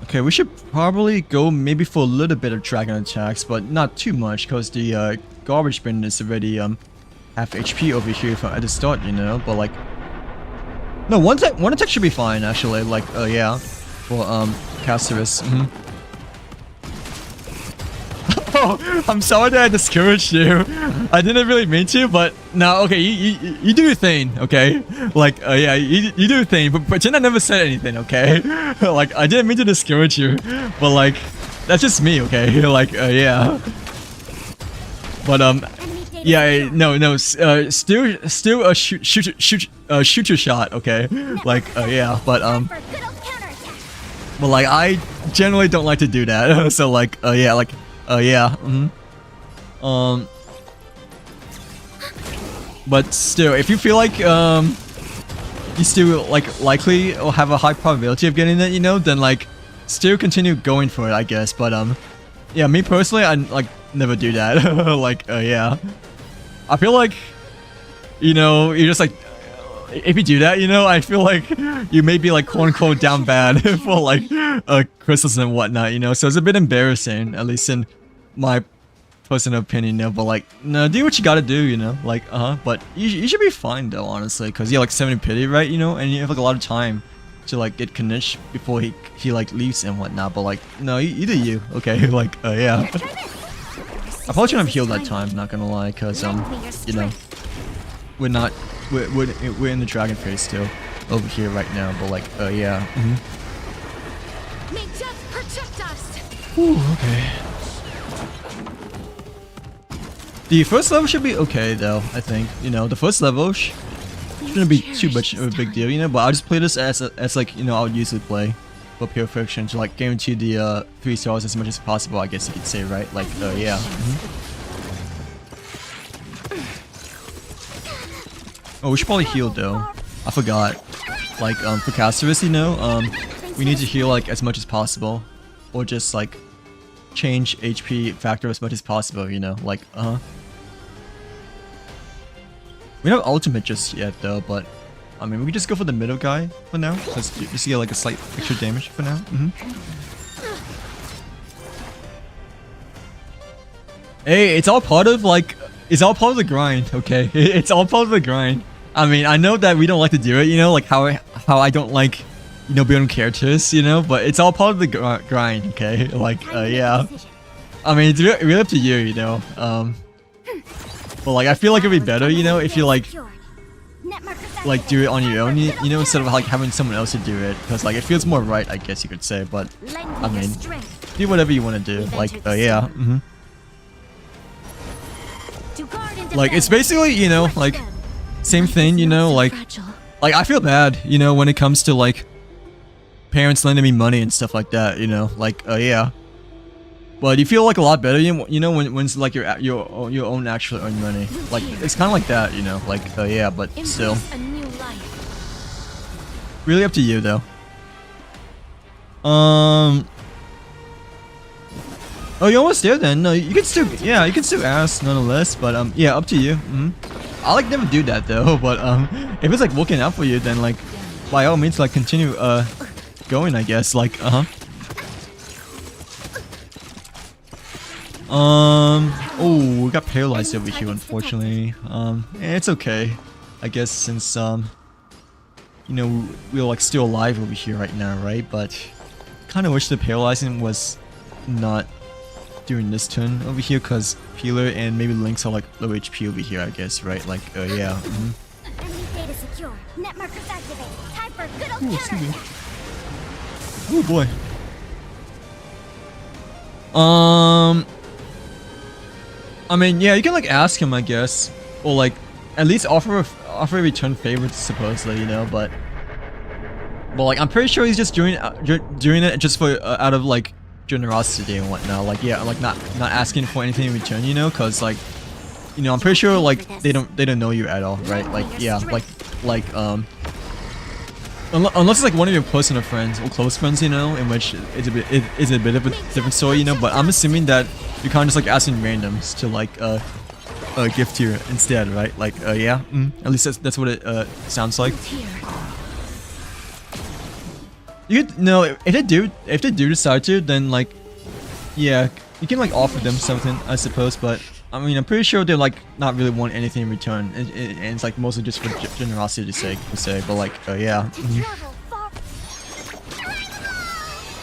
Okay, we should probably go maybe for a little bit of dragon attacks, but not too much, because the garbage bin is already half HP over here at the start, you know. But like, no, one attack should be fine actually. Like, yeah, for Casterus. Oh, I'm sorry that I discouraged you. I didn't really mean to, but no, okay, you do your thing, okay? Like, yeah, you do your thing, but pretend I never said anything, okay? Like, I didn't mean to discourage you, but like, that's just me, okay? Like, yeah. But yeah, no, still a shoot your shot, okay? Like, yeah, but like I generally don't like to do that, so like, yeah, like. Yeah, but still, if you feel like, you still, like, likely or have a high probability of getting it, you know, then, like, still continue going for it, I guess, but, yeah, me personally, I, like, never do that, like, yeah. I feel like, you know, you're just, like, if you do that, you know, I feel like you may be, like, quote-unquote down bad for, like, crystals and whatnot, you know, so it's a bit embarrassing, at least in my personal opinion, you know, but, like, no, do what you gotta do, you know, like, but you should be fine, though, honestly, because you have, like, 70 pity, right, you know, and you have, like, a lot of time to, like, get Kanish before he like, leaves and whatnot, but, like, no, you do you, okay, like, yeah. I probably shouldn't have healed that time, not gonna lie, because, you know, we're in the dragon phase still over here right now, but like, yeah. May death protect us. Ooh, okay. The first level should be okay though, I think. You know, the first level shouldn't be too much of a big deal, you know, but I'll just play this as like, you know, I'll usually play for pure fiction to like guarantee the 3 stars as much as possible, I guess you could say, right? Like, yeah. Oh, we should probably heal though. I forgot. Like, for Casterus, you know, we need to heal like as much as possible, or just like change HP factor as much as possible, you know, like, we don't have ultimate just yet though, but I mean, we can just go for the middle guy for now, just to get like a slight extra damage for now. Hey, it's all part of like, it's all part of the grind, okay? It's all part of the grind. I mean, I know that we don't like to do it, you know, like how I don't like, you know, building characters, you know, but it's all part of the grind, okay? Like, yeah. I mean, it's really up to you, you know. But like, I feel like it'd be better, you know, if you like like do it on your own, you know, instead of like having someone else to do it, because like it feels more right, I guess you could say. But I mean, do whatever you want to do. Like, yeah, like it's basically, you know, like same thing, you know, like I feel bad, you know, when it comes to like parents lending me money and stuff like that, you know, like yeah. But you feel like a lot better, you know, when it's like your own actually earned money. Like it's kind of like that, you know, like yeah, but still. Really up to you though. Oh, you're almost there then. No, you can still, yeah, you can still ask nonetheless. But yeah, up to you. I like never do that though. But if it's like working out for you, then like by all means, like continue going, I guess. Like oh, we got paralyzed over here, unfortunately. It's okay, I guess, since you know, we're like still alive over here right now, right? But kind of wish the paralyzing was not during this turn over here, because Peeler and maybe Lynx are like low HP over here, I guess, right? Like yeah. Enemy data secure. Net markers activated. Time for good old Ooh, counterattack. Oh boy. I mean, yeah, you can like ask him, I guess, or like at least offer a return favor, supposedly, you know. But like I'm pretty sure he's just doing it just for out of like generosity and whatnot. Like yeah, like not asking for anything in return, you know, because like, you know, I'm pretty sure like they don't know you at all, right? Like yeah, like unless it's like one of your personal friends or close friends, you know, in which it's a bit of a different story, you know. But I'm assuming that you're kind of just like asking randoms to like gift you instead, right? Like yeah, at least that's what it sounds like. You could, no, if they do decide to, then like yeah, you can like offer them something, I suppose. But I mean, I'm pretty sure they like not really want anything in return, and it's like mostly just for generosity's sake, per se. But like yeah.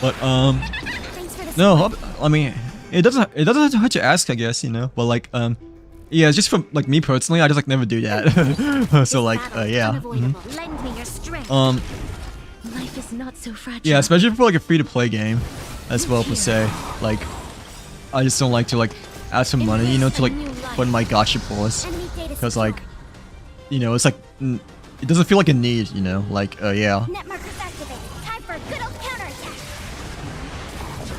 But no, I mean, it doesn't hurt to ask, I guess, you know. But like yeah, it's just for like me personally, I just like never do that. So like yeah. Life is not so fragile. Yeah, especially for like a free-to-play game as well, per se. Like I just don't like to like ask for money, you know, to like put in my gacha pulls, because like, you know, it's like it doesn't feel like a need, you know. Like yeah. Net markers activated. Time for good old counterattack.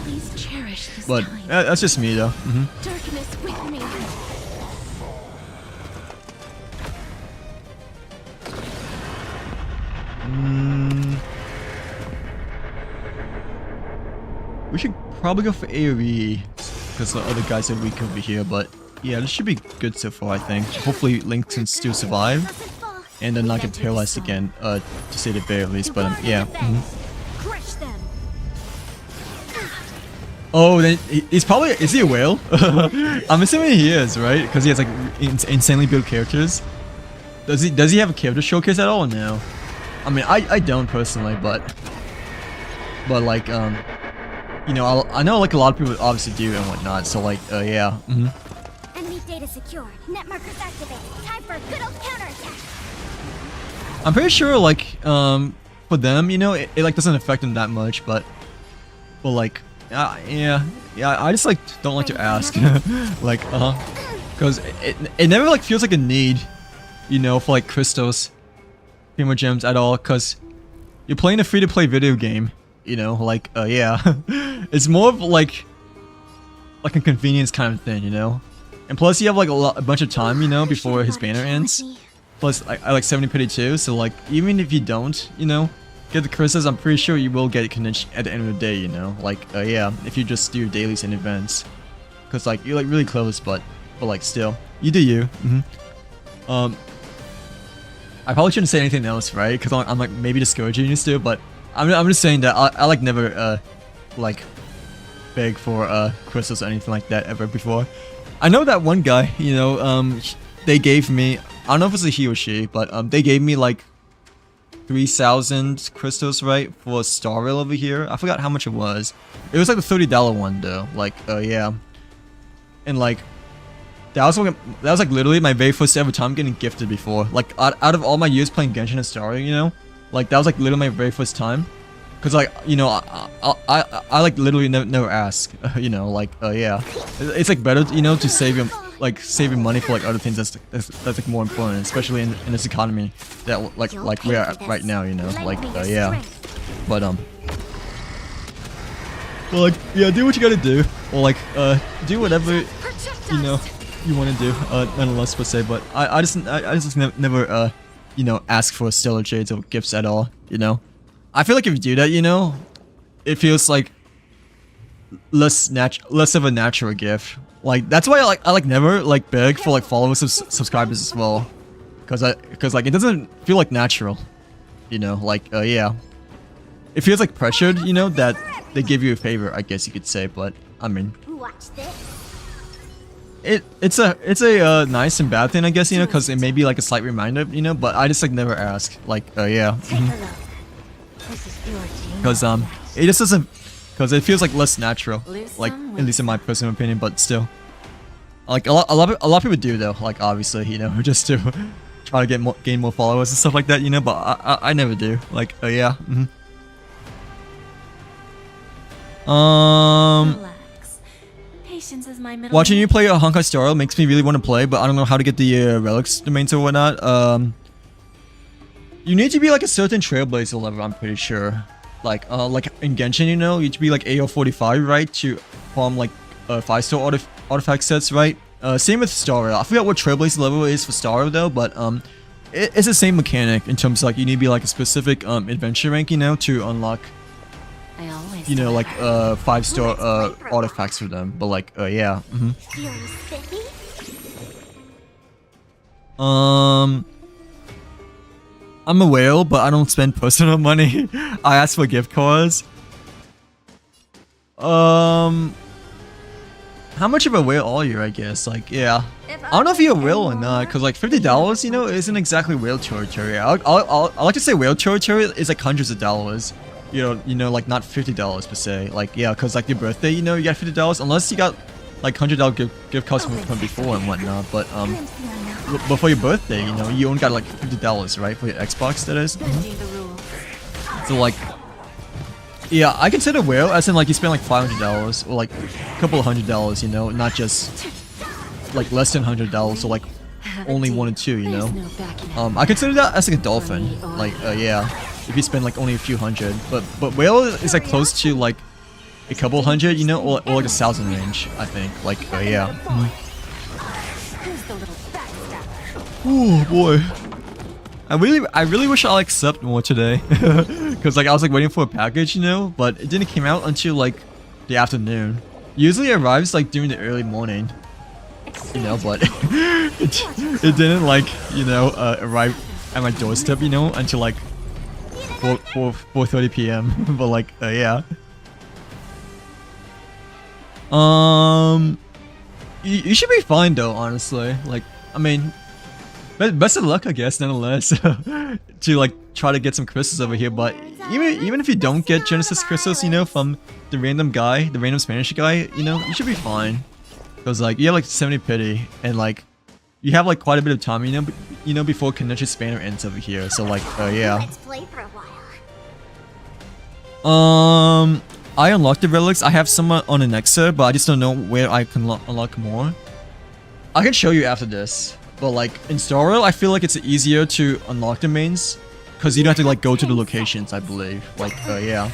Please cherish this But time. that's just me though. Darkness with me. We should probably go for AoE, because the other guys are weak over here. But yeah, this should be good so far, I think. Hopefully Link can still survive and then not get paralyzed again, to say the very least. But yeah. Crush them. Oh, then he's probably, is he a whale? I'm assuming he is, right? Because he has like insanely built characters. Does he have a character showcase at all or no? I mean, I don't personally, but like you know, I know like a lot of people obviously do and whatnot. So like yeah. Enemy data secured. Net markers activated. Time for good old counterattack. I'm pretty sure like for them, you know, it like doesn't affect them that much, but like yeah, I just like don't like to ask. Like because it never like feels like a need, you know, for like crystals, primo gems at all, because you're playing a free-to-play video game, you know. Like yeah. It's more of like a convenience kind of thing, you know. And plus you have like a bunch of time, you know, before his banner ends. Plus I like 70 pity too, so like even if you don't, you know, get the crystals, I'm pretty sure you will get condition at the end of the day, you know. Like yeah, if you just do your dailies and events, because like you're like really close, but like still, you do you. I probably shouldn't say anything else, right? Because I'm like maybe discouraging you still, but I'm just saying that I like never like beg for crystals or anything like that ever before. I know that one guy, you know, they gave me, I don't know if it's a he or she, but they gave me like 3,000 crystals, right, for a star rail over here. I forgot how much it was. It was like the $30 one though. Like yeah. And like that was like literally my very first ever time getting gifted before. Like out of all my years playing Genshin and Stario, you know, like that was like literally my very first time. Cause like, you know, I like literally never ask, you know, like yeah, it's like better, you know, to save your money for like other things that's like more important, especially in this economy that like we're at right now, you know, like yeah, but well, like yeah, do what you gotta do, or like do whatever you know you want to do, nonetheless per se. But I just never you know, ask for stellar shades or gifts at all, you know. I feel like if you do that, you know, it feels like less of a natural gift. Like that's why I like never like beg for like followers or subscribers as well, because like it doesn't feel like natural, you know. Like yeah, it feels like pressured, you know, that they give you a favor, I guess you could say. But I mean, Watch this. it's a nice and bad thing, I guess, you know, because it may be like a slight reminder, you know. But I just like never ask, like yeah. Take a look. This is your team. Because it just doesn't, because it feels like less natural, like at least in my personal opinion. But still, like a lot of people do though, like obviously, you know, just to try to gain more followers and stuff like that, you know. But I never do, like yeah. Relax. Patience is my middle Watching name. you play a Honkai Star Rail makes me really want to play, but I don't know how to get the relics domains or whatnot. You need to be like a certain Trailblazer level, I'm pretty sure. Like in Genshin, you know, you need to be like AO 45, right, to farm like 5-star artifact sets, right? Same with Star Rail. I forgot what Trailblazer level is for Star Rail though, but it's the same mechanic in terms of like you need to be like a specific adventure rank, you know, to unlock, I always you know, like 5-star Let's play for a artifacts for them. But like yeah. Feel spiffy? I'm a whale, but I don't spend personal money. I ask for gift cards. How much of a whale are you, I guess? Like, yeah. I don't know if you're a whale or not, because like $50, you know, isn't exactly whale territory. I like to say whale territory is like hundreds of dollars. You know, like not $50 per se. Like, yeah, because like your birthday, you know, you got $50, unless you got like $100 gift cards from before and whatnot. But but for your birthday, you know, you only got like $50, right? For your Xbox, that is. Bending the rules. So like, yeah, I consider whale as in like you spend like $500 or like a couple of $100, you know, not just like less than $100 or like only 1 or 2, you know. There's no backing out. I consider that as like a dolphin, like yeah, if you spend like only a few hundred. But whale is like close to like a couple hundred, you know, or like 1,000 range, I think. Like yeah. Who's the little backstabber? Oh boy, I really wish I'll accept more today, because like I was like waiting for a package, you know, but it didn't come out until like the afternoon. Usually it arrives like during the early morning, you know, but it didn't like, you know, arrive at my doorstep, you know, until like 4:30 p.m. But like yeah. You should be fine though, honestly. Like, I mean, best of luck, I guess, nonetheless, to like try to get some crystals over here. But even if you don't get Genesis crystals, you know, from the random Spanish guy, you know, you should be fine. Because like you have like 70 pity, and like you have like quite a bit of time, you know, before Connection Spanner ends over here. So like, yeah. Let's play for a while. I unlocked the relics. I have some on the Nexa, but I just don't know where I can unlock more. I can show you after this. But like in Star Rail, I feel like it's easier to unlock the mains, because you don't have to like go to the locations, I believe. Like yeah,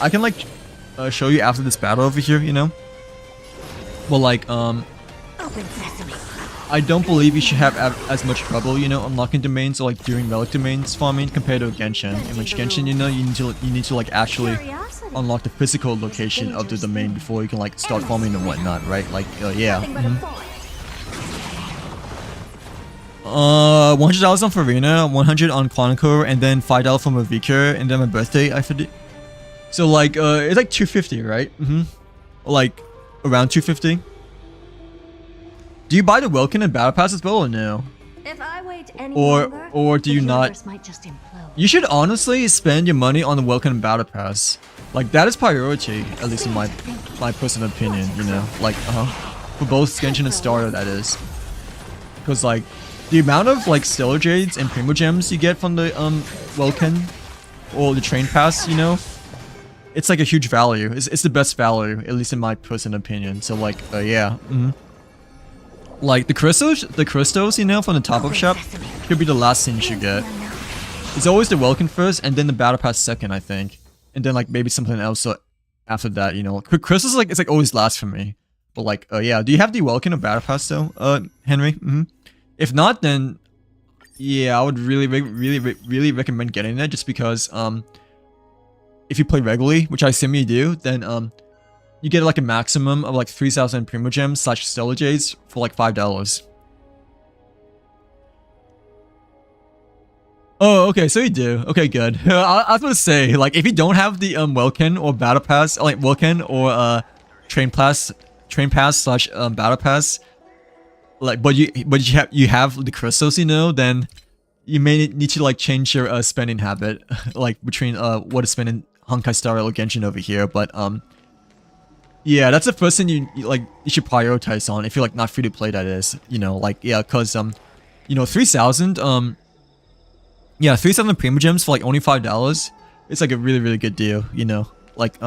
I can like show you after this battle over here, you know. But like Open sesame. I don't believe you should have as much trouble, you know, unlocking domains or like doing relic domains farming compared to Genshin. In which Genshin, you know, you need to like actually unlock the physical location of the domain before you can like start farming and whatnot, right? Like yeah. $100 on Farina, 100 on Chronicle, and then $5 from Avika, and then my birthday, I forget. So like it's like 250, right? Like around 250. Do you buy the Welkin and Battle Pass as well or no? If I wait any Or longer, do the you not? universe might just implode. You should honestly spend your money on the Welkin and Battle Pass. Like that is priority, at least in my personal opinion, you know. Like for both Genshin and Star Rail, that is. because like the amount of like Stellar Jades and Primo Gems you get from the Welkin or the Train Pass, you know, it's like a huge value. It's the best value, at least in my personal opinion. So like, yeah. Like the crystals, you know, from the top-up shop could be the last thing you should get. It's always the Welkin first, and then the Battle Pass second, I think, and then like maybe something else after that. You know, crystals like it's like always last for me. But like, yeah. Do you have the Welkin or Battle Pass though, Henry? If not, then yeah, I would really recommend getting it, just because if you play regularly, which I assume you do, then you get like a maximum of like 3,000 Primo Gems / Stellar Jades for like $5. Oh, okay, so you do. Okay, good. I was gonna say, like, if you don't have the Welkin or Battle Pass, like Welkin or Train Pass / Battle Pass, like, but you have the crystals, you know, then you may need to like change your spending habit, like between what is spending Honkai Star Rail or Genshin over here, but yeah, that's the first thing you should prioritize on if you're like not free to play, that is, you know, like, yeah, cuz you know, 3,000 yeah, 3,000 Primo Gems for like only $5. It's like a really good deal, you know, like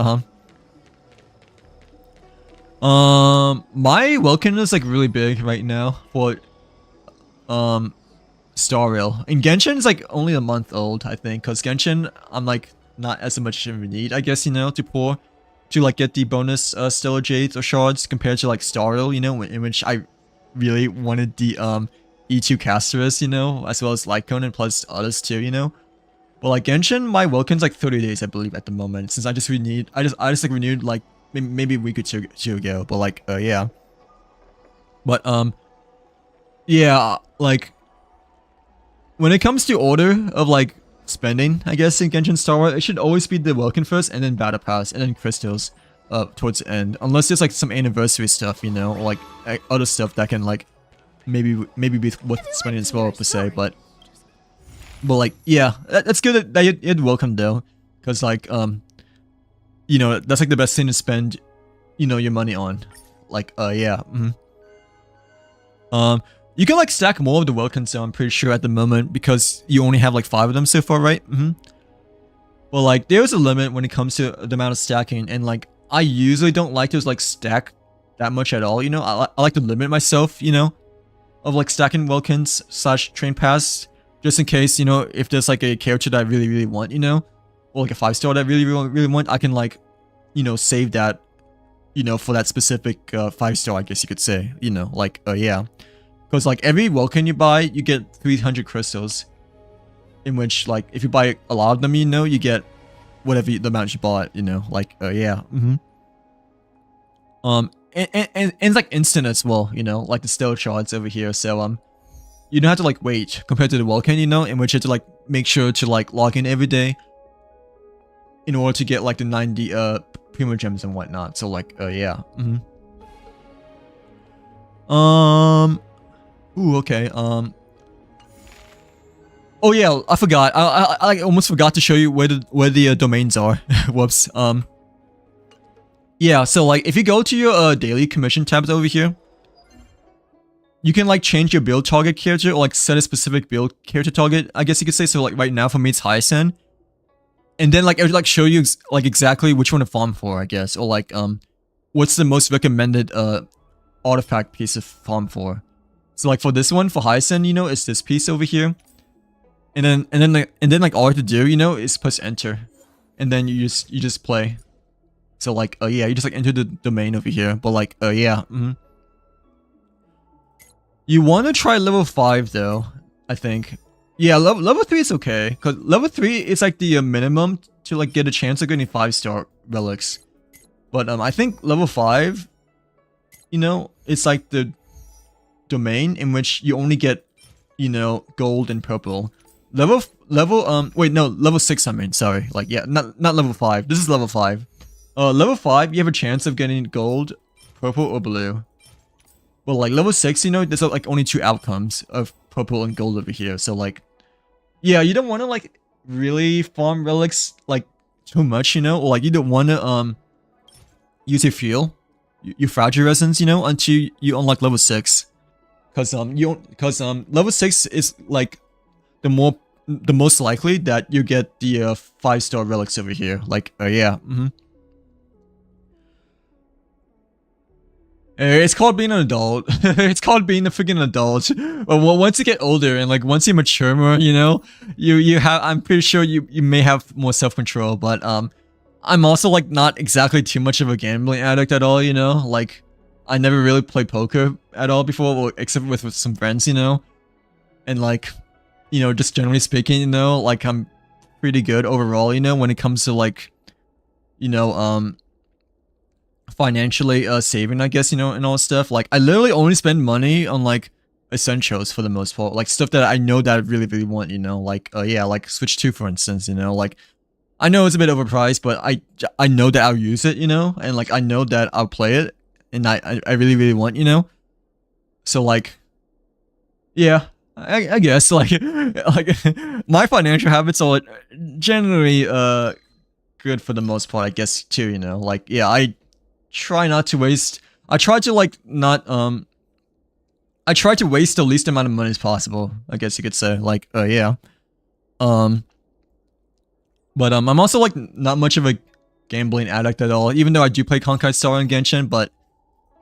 my Welkin is like really big right now for Star Rail. And Genshin is like only a month old, I think, cuz Genshin I'm like not as much of a need, I guess, you know, to like get the bonus Stellar Jades or shards compared to like Star Rail, you know, in which I really wanted the E2 Casterus, you know, as well as Lycone and plus others too, you know. But like Genshin, my Welkin's like 30 days, I believe, at the moment, since I just like renewed like maybe a week or two ago. But like, yeah. But yeah, like when it comes to order of like spending, I guess, in Genshin Star Wars, it should always be the Welkin first, and then Battle Pass, and then crystals towards the end, unless there's like some anniversary stuff, you know, or like other stuff that can like maybe be worth spending as well, per se. But like, yeah, that's good that you had Welkin though, because like you know, that's like the best thing to spend, you know, your money on. Like, yeah. You can like stack more of the Welkins, so I'm pretty sure at the moment, because you only have like 5 of them so far, right? Well, like, there's a limit when it comes to the amount of stacking, and like, I usually don't like to like stack that much at all, you know? I like to limit myself, you know, of like stacking Welkins / Train Pass, just in case, you know, if there's like a character that I really want, you know, or like a 5-star that I really want, I can like, you know, save that, you know, for that specific 5-star, I guess you could say, you know, like, yeah. Because like every Welkin you buy, you get 300 crystals, in which like if you buy a lot of them, you know, you get whatever the amount you bought, you know, like, yeah. And it's like instant as well, you know, like the Stellar Shards over here. So you don't have to like wait compared to the Welkin, you know, in which you have to like make sure to like log in every day in order to get like the 90 Primo Gems and whatnot. So like, yeah. Ooh, okay. Oh yeah, I forgot. I almost forgot to show you where the domains are. Whoops. Yeah, so like if you go to your daily commission tabs over here, you can like change your build target character, or like set a specific build character target, I guess you could say. So like right now for me it's Hyacinth. And then like it would like show you like exactly which one to farm for, I guess, or like what's the most recommended artifact piece to farm for. So like for this one, for Hyacinth, you know, it's this piece over here. And then like all you have to do, you know, is press enter. And then you just play. So like, yeah, you just like enter the domain over here. But like, yeah. You want to try level 5 though, I think. Yeah, level 3 is okay. Because level 3 is like the minimum to like get a chance of getting 5-star relics. But I think level 5, you know, it's like the domain in which you only get, you know, gold and purple. Level 6, I mean, sorry. Like, yeah, not level 5. This is level 5. Level 5, you have a chance of getting gold, purple, or blue. Well, like, level 6, you know, there's like only 2 outcomes of purple and gold over here. So, like, yeah, you don't want to, like, really farm relics, like, too much, you know? Or, like, you don't want to, use your fragile resins, you know, until you unlock level 6. Cause level 6 is like the most likely that you get the 5-star relics over here. Like yeah. It's called being an adult. It's called being a freaking adult. But once you get older and like once you mature more, you know, you have. I'm pretty sure you may have more self-control. But I'm also like not exactly too much of a gambling addict at all. You know, like I never really played poker at all before, except with some friends. You know, and like, you know, just generally speaking, you know, like I'm pretty good overall. You know, when it comes to like, you know, financially saving, I guess, you know, and all stuff. Like I literally only spend money on like essentials for the most part, like stuff that I know that I really want, you know, like yeah, like Switch 2 for instance, you know, like I know it's a bit overpriced, but I know that I'll use it, you know, and like I know that I'll play it, and I really want, you know. So like, yeah, I guess like my financial habits are generally good for the most part, I guess, too, you know. Like yeah, I try not to waste. I try to like not I try to waste the least amount of money as possible, I guess you could say. Like yeah. But I'm also like not much of a gambling addict at all, even though I do play Honkai Star and Genshin. But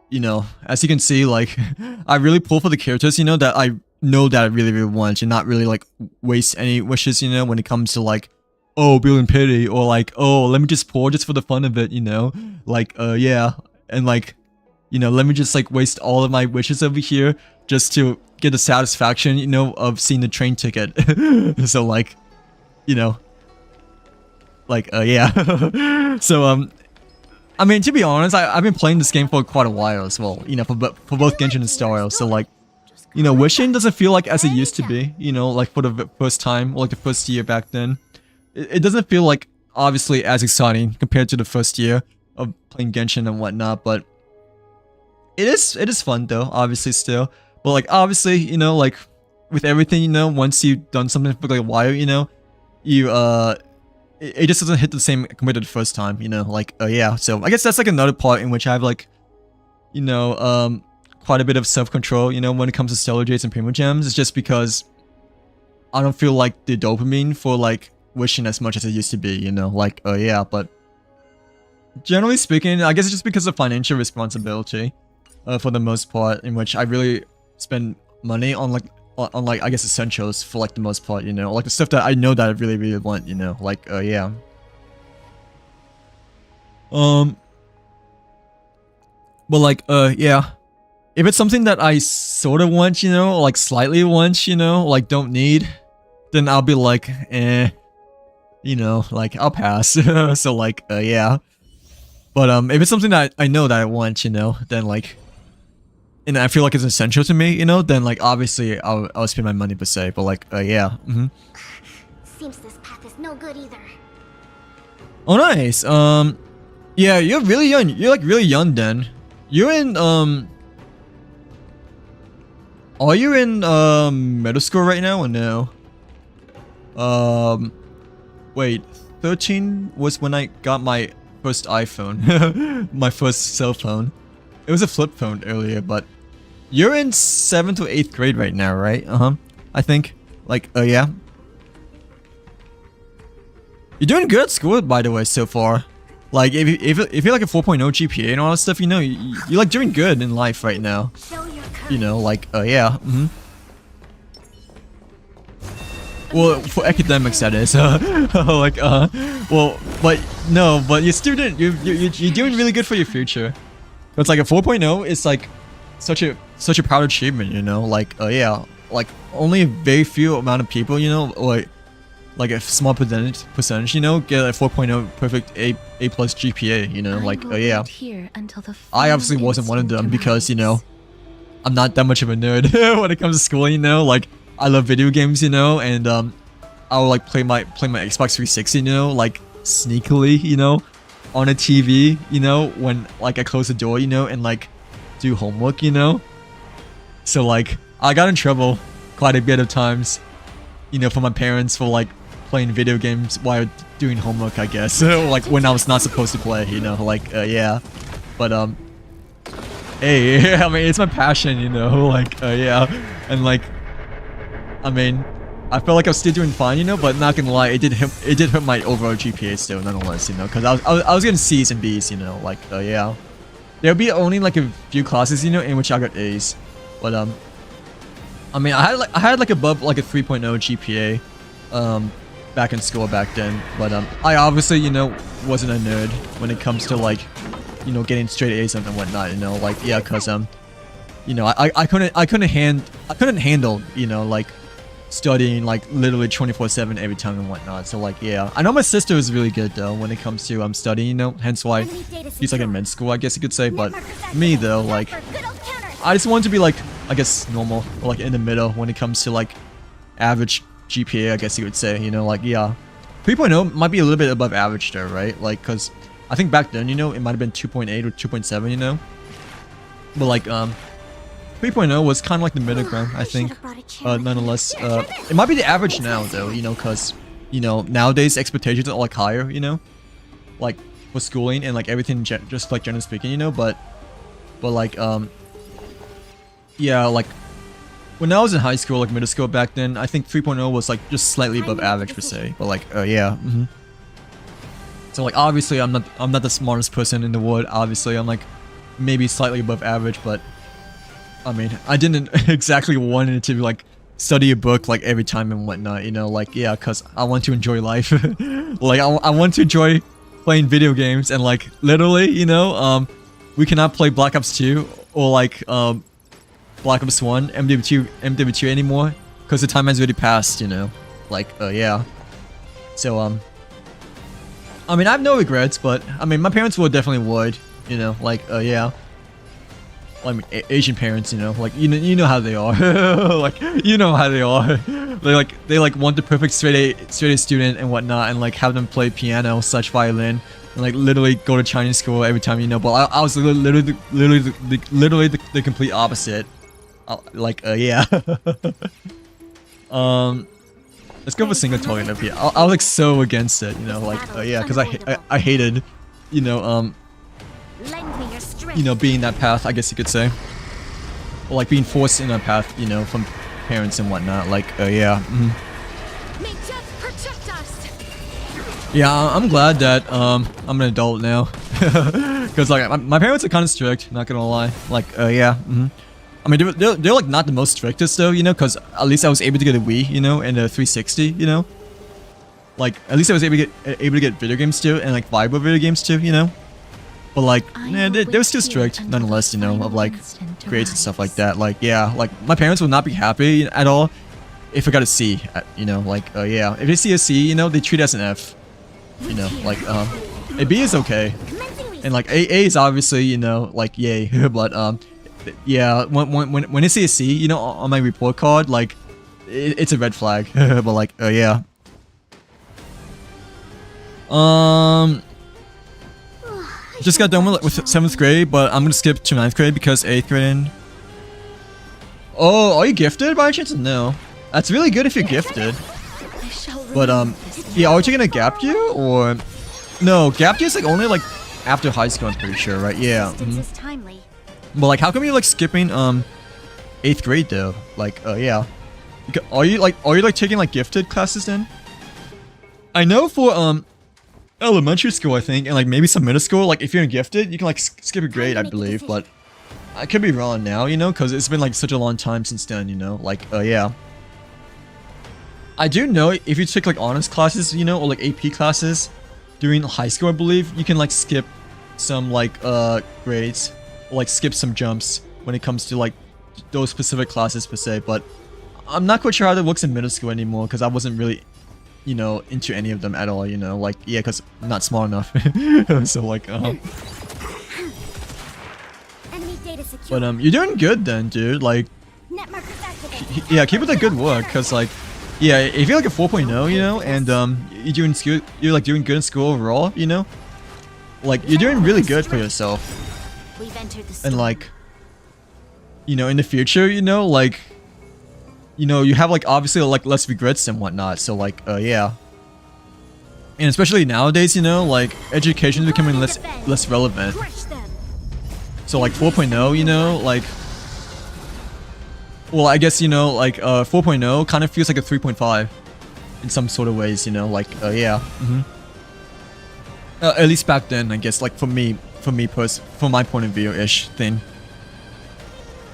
you know, as you can see, like I really pull for the characters, you know, that I know that I really want, and not really like waste any wishes, you know, when it comes to like, oh, building pity, or like, oh, let me just pour just for the fun of it, you know, like yeah, and like, you know, let me just like waste all of my wishes over here just to get the satisfaction, you know, of seeing the train ticket. So like, you know, like yeah. So I mean, to be honest, I've been playing this game for quite a while as well, you know, for both Genshin and Star. So like, you know, wishing doesn't feel like as it used to be, you know, like for the first time, or like the first year back then. It doesn't feel like obviously as exciting compared to the first year of playing Genshin and whatnot, but it is fun though, obviously still. But like obviously, you know, like with everything, you know, once you've done something for like a while, you know, you it just doesn't hit the same compared to the first time, you know, like yeah. So I guess that's like another part in which I have like, you know, quite a bit of self-control, you know, when it comes to Stellar Jades and Primo Gems. It's just because I don't feel like the dopamine for like wishing as much as it used to be, you know, like yeah. But generally speaking, I guess it's just because of financial responsibility for the most part, in which I really spend money on like I guess essentials for like the most part, you know, like the stuff that I know that I really want, you know, like yeah. But like yeah, if it's something that I sort of want, you know, like slightly want, you know, like don't need, then I'll be like you know, like I'll pass. So like yeah. But if it's something that I know that I want, you know, then like, and I feel like it's essential to me, you know, then like obviously I'll spend my money per se. But like yeah. Seems this path is no good either. Oh nice. Yeah, you're really young. You're like really young then. You're in are you in middle school right now or no? Wait, 13 was when I got my first iPhone. My first cell phone. It was a flip phone earlier, but you're in 7th or 8th grade right now, right? I think. Like, yeah. You're doing good at school, by the way, so far. Like, if you're like a 4.0 GPA and all that stuff, you know, you're like doing good in life right now. You know, like, yeah. Well, for academics, that is. Like, well, but no, but you're student. You're doing really good for your future. It's like a 4.0 is like such a proud achievement, you know. Like, yeah, like only a very few amount of people, you know, like a small percentage, you know, get a 4.0 perfect A+ GPA, you know. Like, yeah. I obviously wasn't one of them because, you know, I'm not that much of a nerd when it comes to school, you know. Like, I love video games, you know, and I'll like play my Xbox 360, you know, like sneakily, you know, on a TV, you know, when like I close the door, you know, and like do homework, you know. So like I got in trouble quite a bit of times, you know, from my parents for like playing video games while doing homework, I guess. Like when I was not supposed to play, you know, like yeah. But hey, I mean, it's my passion, you know, like, yeah, and like, I mean, I felt like I was still doing fine, you know, but not gonna lie, it did hurt my overall GPA still, nonetheless, you know, because I was getting C's and B's, you know, like, yeah, there'll be only like a few classes, you know, in which I got A's, but I mean, I had like above like a 3.0 GPA, back in school back then, but I obviously, you know, wasn't a nerd when it comes to like, you know, getting straight A's and whatnot, you know, like, yeah, cause you know, I couldn't handle, you know, like studying like literally 24/7 every time and whatnot. So like, yeah, I know my sister is really good though when it comes to studying, you know, hence why she's like in med school, I guess you could say. But me though, like, I just want to be like, I guess normal, or like in the middle when it comes to like average GPA, I guess you would say, you know, like, yeah, 3.0 might be a little bit above average there, right? Like, cause I think back then, you know, it might have been 2.8 or 2.7, you know, but like 3.0 was kind of like the middle ground, I think. Nonetheless, it might be the average now though, you know, cause you know, nowadays expectations are like higher, you know, like for schooling and like everything, just like generally speaking, you know, but like yeah, like when I was in high school, like middle school back then, I think 3.0 was like just slightly above average per se, but like yeah. So like obviously I'm not the smartest person in the world. Obviously I'm like maybe slightly above average, but I mean, I didn't exactly want it to like study a book like every time and whatnot, you know, like, yeah, cause I want to enjoy life. Like I want to enjoy playing video games, and like literally, you know, we cannot play Black Ops 2 or like Black Ops 1, MW2 anymore, because the time has already passed, you know, like, yeah. So, I mean, I have no regrets, but, I mean, my parents definitely would, you know, like, yeah. I mean, Asian parents, you know, like, you know how they are, like, you know how they are. They want the perfect straight A student and whatnot, and like have them play piano, such violin, and like literally go to Chinese school every time, you know, but I was literally the complete opposite. Like, yeah. Let's go for single token up here. I was like so against it, you know, like, yeah, because I hated, you know, being that path, I guess you could say, or like being forced in that path, you know, from parents and whatnot. Like, yeah. Yeah, I'm glad that I'm an adult now, because like my parents are kind of strict, not gonna lie. Like, yeah. I mean, they're like not the most strictest though, you know, because at least I was able to get a Wii, you know, and a 360, you know. Like, at least I was able to get video games too, and like viable video games too, you know. But like, yeah, they were still strict, nonetheless, you know, of like grades and stuff like that. Like, yeah, like my parents would not be happy at all if I got a C, you know, like, yeah, if they see a C, you know, they treat it as an F, you know, like, a B is okay, and like A is obviously, you know, like, yay, but yeah, when they see a C, you know, on my report card, like, it's a red flag, but like, yeah. Just got done with 7th grade, but I'm gonna skip to 9th grade because 8th grade in. Oh, are you gifted by chance? No. That's really good if you're gifted. But, yeah, are you taking a gap year, or... No, gap year is like only like after high school, I'm pretty sure, right? Yeah. But like, how come you're like skipping, 8th grade though? Like, yeah. Are you like taking like gifted classes then? I know for, elementary school, I think, and like maybe some middle school, like if you're gifted, you can like skip a grade, I believe, but I could be wrong now, you know, because it's been like such a long time since then, you know, like, yeah. I do know if you take like honors classes, you know, or like AP classes during high school, I believe, you can like skip some like grades, or like skip some jumps when it comes to like those specific classes per se, but I'm not quite sure how that works in middle school anymore, because I wasn't really, you know, into any of them at all, you know, like, yeah, because I'm not smart enough. So like, but you're doing good then, dude, like, yeah, keep up the good work, because like, yeah, if you're like a 4.0, you know, and you're like doing good in school overall, you know, like, you're doing really good for yourself, and like, you know, in the future, you know, like, you know, you have like obviously like less regrets and whatnot, so like, yeah. And especially nowadays, you know, like education is becoming less relevant. So like 4.0, you know, like, well, I guess, you know, like 4.0 kind of feels like a 3.5 in some sort of ways, you know, like yeah. At least back then, I guess, like for my point of view ish thing.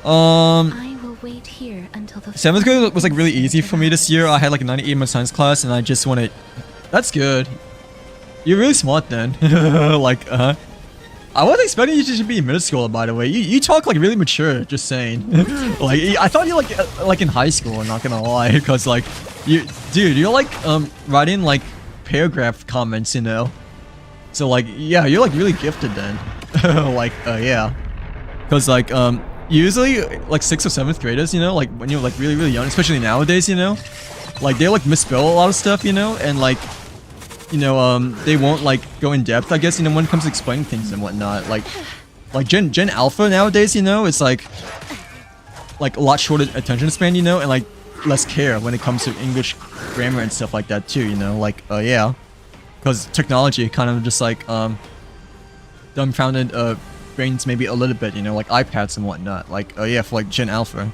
I will wait here until the 7th grade was like really easy for me this year. I had like a 98 in my science class, and I just wanted. That's good. You're really smart then. Like, I wasn't expecting you to be in middle school, by the way. You talk like really mature, just saying. Like, I thought you like in high school, I'm not gonna lie, because like, you're like writing like paragraph comments, you know. So like, yeah, you're like really gifted then. Like, yeah, because like usually like 6th or 7th graders, you know, like when you're like really young, especially nowadays, you know, like they like misspell a lot of stuff, you know, and like, you know, they won't like go in depth, I guess, you know, when it comes to explaining things and whatnot. Like Gen Alpha nowadays, you know, it's like a lot shorter attention span, you know, and like less care when it comes to English grammar and stuff like that too, you know, like yeah, because technology kind of just like dumbfounded brains maybe a little bit, you know, like iPads and whatnot, like yeah, for like Gen Alpha.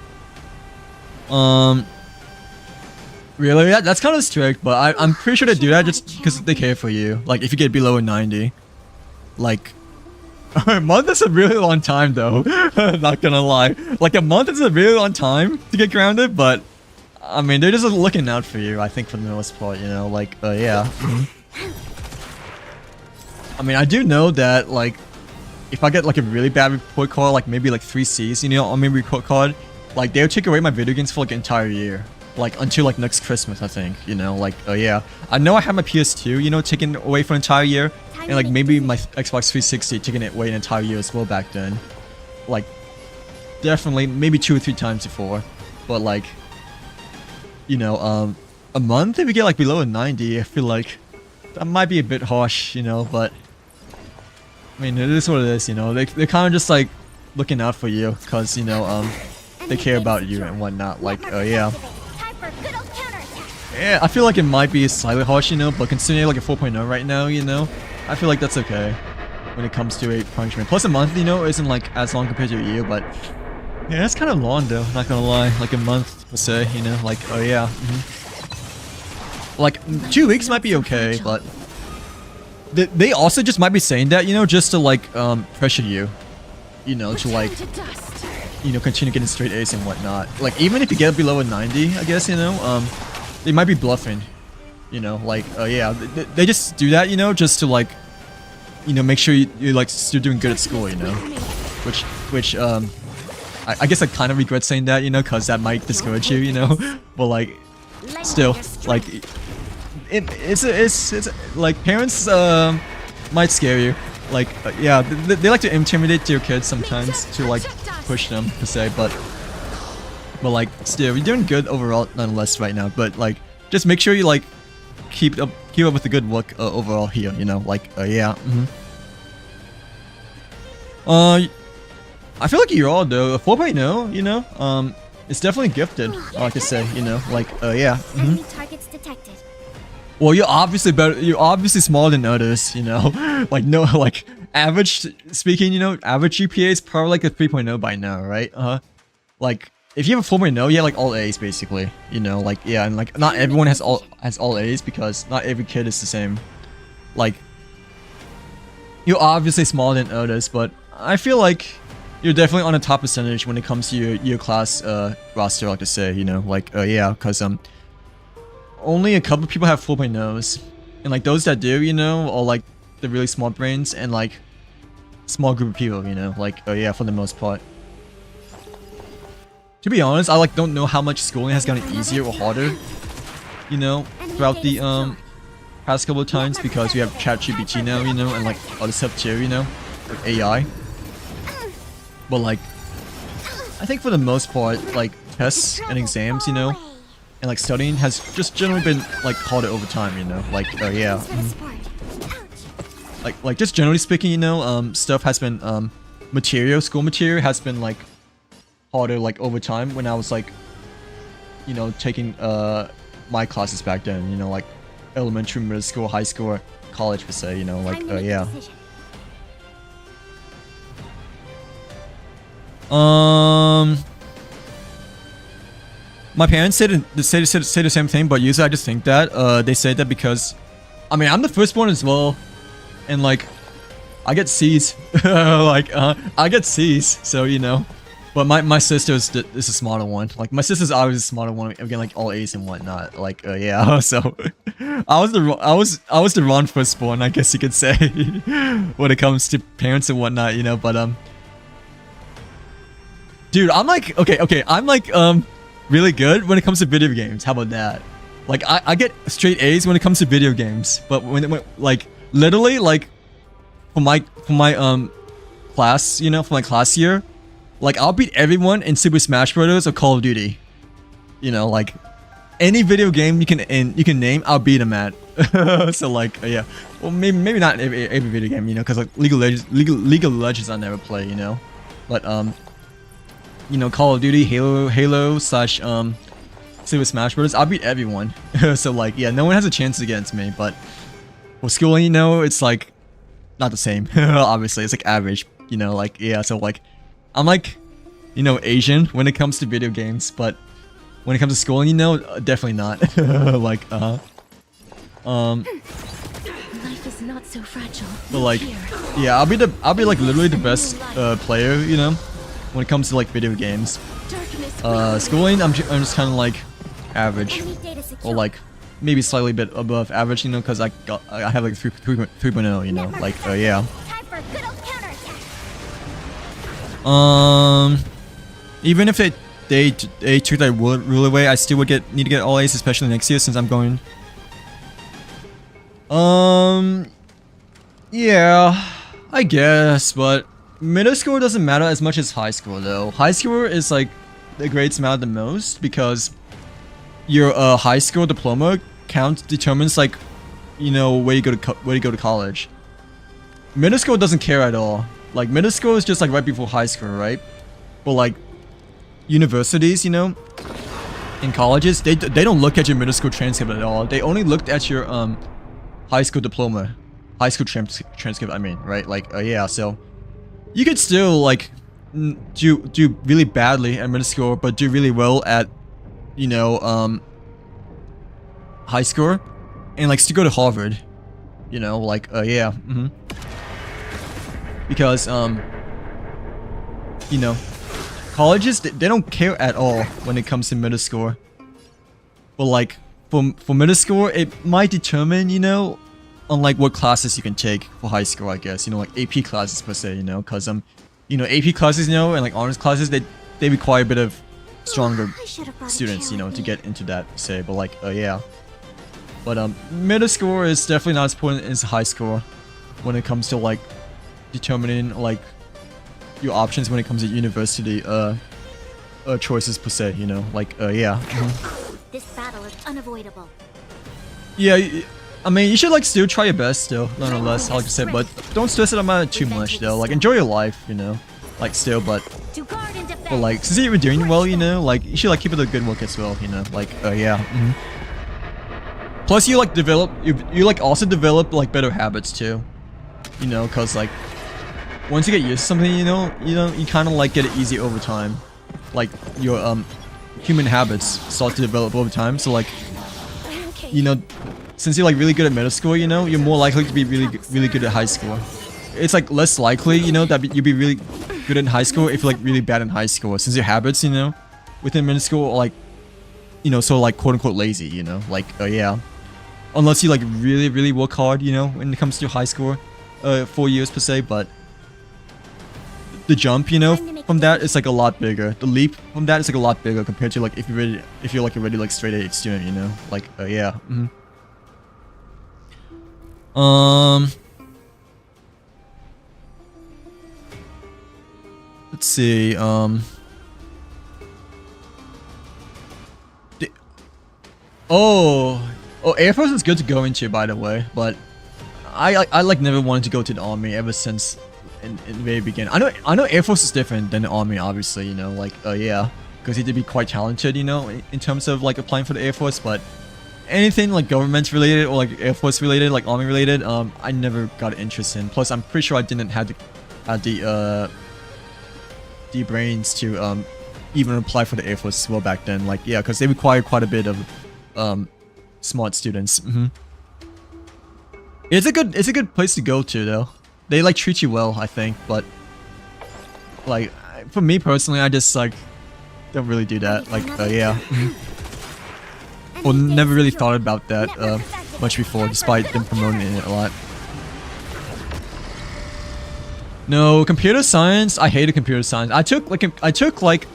Really? That's kind of strict, but I'm pretty sure they do that just because they care for you. Like, if you get below a 90. Like, a month is a really long time, though. Not gonna lie. Like, a month is a really long time to get grounded, but, I mean, they're just looking out for you, I think, for the most part, you know? Like, yeah. I mean, I do know that, like, if I get, like, a really bad report card, like, maybe, like, 3 Cs, you know, on my report card, like, they'll take away my video games for, like, an entire year. Like, until, like, next Christmas, I think, you know, like, yeah. I know I had my PS2, you know, taken away for an entire year, and, like, maybe my Xbox 360 taken it away an entire year as well back then. Like, definitely, maybe 2 or 3 times before. But, like, you know, a month, if you get, like, below a 90, I feel like that might be a bit harsh, you know, but, I mean, it is what it is, you know. They're kind of just, like, looking out for you, because, you know, they care about you and whatnot, like, yeah. Yeah, I feel like it might be slightly harsh, you know, but considering like a 4.0 right now, you know, I feel like that's okay when it comes to a punishment. Plus a month, you know, isn't like as long compared to a year, but yeah, that's kind of long though, not gonna lie. Like a month, per se, you know, like, oh yeah. Like 2 weeks might be okay, but they also just might be saying that, you know, just to like pressure you, you know, to like, you know, continue getting straight A's and whatnot. Like even if you get below a 90, I guess, you know, they might be bluffing, you know, like, yeah, they just do that, you know, just to like, you know, make sure you're like still doing good at school, you know, which I guess I kind of regret saying that, you know, because that might discourage you, you know, but like, still, like, it's like parents might scare you, like, yeah, they like to intimidate their kids sometimes to like push them per se, but like still you're doing good overall nonetheless right now, but like just make sure you like keep up with the good work overall here, you know, like yeah. I feel like you're all though a 4.0, you know, it's definitely gifted, like I say, you know, like yeah. Enemy targets detected. Well, you're obviously smaller than others, you know. Like no, like average speaking, you know, average GPA is probably like a 3.0 by now, right? Like if you have a 4.0, you have like all A's basically, you know, like yeah, and like not everyone has all A's because not every kid is the same. Like you're obviously smaller than others, but I feel like you're definitely on a top percentage when it comes to your class roster, like to say, you know, like yeah, because only a couple people have 4.0s, and like those that do, you know, are like the really small brains and like small group of people, you know, like yeah, for the most part. To be honest, I like don't know how much schooling has gotten easier or harder, you know, throughout the past couple of times because we have ChatGPT now, you know, and like other stuff too, you know, like AI. But like, I think for the most part, like tests and exams, you know, and like studying has just generally been like harder over time, you know, like yeah. Like just generally speaking, you know, stuff has been school material has been like harder like over time when I was like, you know, taking my classes back then, you know, like elementary, middle school, high school, or college per se, you know, like yeah. My parents say the same thing, but usually I just think that they say that because, I mean, I'm the firstborn as well, and like, I get C's, I get C's, so you know. But my sister is a smarter one. Like my sister's always a smarter one. I'm getting like all A's and whatnot. Like yeah, so I was the wrong firstborn, I guess you could say, when it comes to parents and whatnot, you know. But dude, I'm like okay, I'm like really good when it comes to video games. How about that? Like I get straight A's when it comes to video games, but when like literally like for my class, you know, for my class year. Like, I'll beat everyone in Super Smash Bros. Or Call of Duty. You know, like, any video game you can name, I'll beat them at. So, like, yeah. Well, maybe not every video game, you know, because, like, League of Legends I never play, you know. But, you know, Call of Duty, Halo / Super Smash Bros. I'll beat everyone. So, like, yeah, no one has a chance against me. But, for schooling, you know, it's, like, not the same. Obviously, it's, like, average, you know, like, yeah, so, like... I'm like, you know, Asian when it comes to video games, but when it comes to schooling, you know, definitely not. Like, Life is not so fragile. But like, yeah, I'll be like literally the best player, you know, when it comes to like video games. Schooling, I'm just kind of like average, or like maybe slightly bit above average, you know, because I have like 3.0, you know, like yeah. Even if they took that rule away, I still would need to get all A's, especially next year since I'm going. Yeah, I guess, but middle school doesn't matter as much as high school though. High school is like the grades matter the most because your high school diploma count determines like, you know, where you go to college. Middle school doesn't care at all. Like, middle school is just, like, right before high school, right? But, like, universities, you know, in colleges, they don't look at your middle school transcript at all. They only looked at your, high school diploma. High school transcript, I mean, right? Like, yeah, so... You could still, like, do really badly at middle school, but do really well at, you know, high school. And, like, still go to Harvard. You know, like, yeah, Because, you know, colleges, they don't care at all when it comes to middle school. But, like, for middle school, it might determine, you know, on, like, what classes you can take for high school, I guess. You know, like, AP classes, per se, you know, because, you know, AP classes, you know, and, like, honors classes, they require a bit of stronger students, you know, to get into that, say. But, like, yeah. But, middle school is definitely not as important as high school when it comes to, like, determining like your options when it comes to university choices per se, you know, like yeah. This battle is unavoidable. Yeah, I mean you should like still try your best still, nonetheless, like I said, but don't stress it about it too much though. Like enjoy your life, you know, like still, but like since you're doing well, you know, like you should like keep it a good work as well, you know, like yeah. Plus you like develop you like also develop like better habits too, you know, cause like once you get used to something, you kind of like get it easy over time. Like your human habits start to develop over time. So like, you know, since you're like really good at middle school, you know, you're more likely to be really good at high school. It's like less likely, you know, that you'd be really good in high school if you're like really bad in high school. Since your habits, you know, within middle school are like, you know, so like quote unquote lazy, you know, like yeah. Unless you like really work hard, you know, when it comes to high school, 4 years per se, but. The jump, you know, from that is like a lot bigger. The leap from that is like a lot bigger compared to like if you're like already like straight A student, you know, like yeah. Let's see. Air Force is good to go into, by the way, but I like never wanted to go to the army ever since. In the very beginning. I know Air Force is different than the Army, obviously, you know, like, yeah, because you have to be quite talented, you know, in terms of, like, applying for the Air Force, but anything, like, government related or, like, Air Force related, like, Army related, I never got an interest in. Plus, I'm pretty sure I didn't have the the brains to even apply for the Air Force as well back then. Like, yeah, because they required quite a bit of smart students. It's a good place to go to though. They like treat you well, I think, but like for me personally, I just like don't really do that. Like, yeah. Well, never really thought about that much before, despite them promoting it a lot. No, computer science. I hated computer science. I took like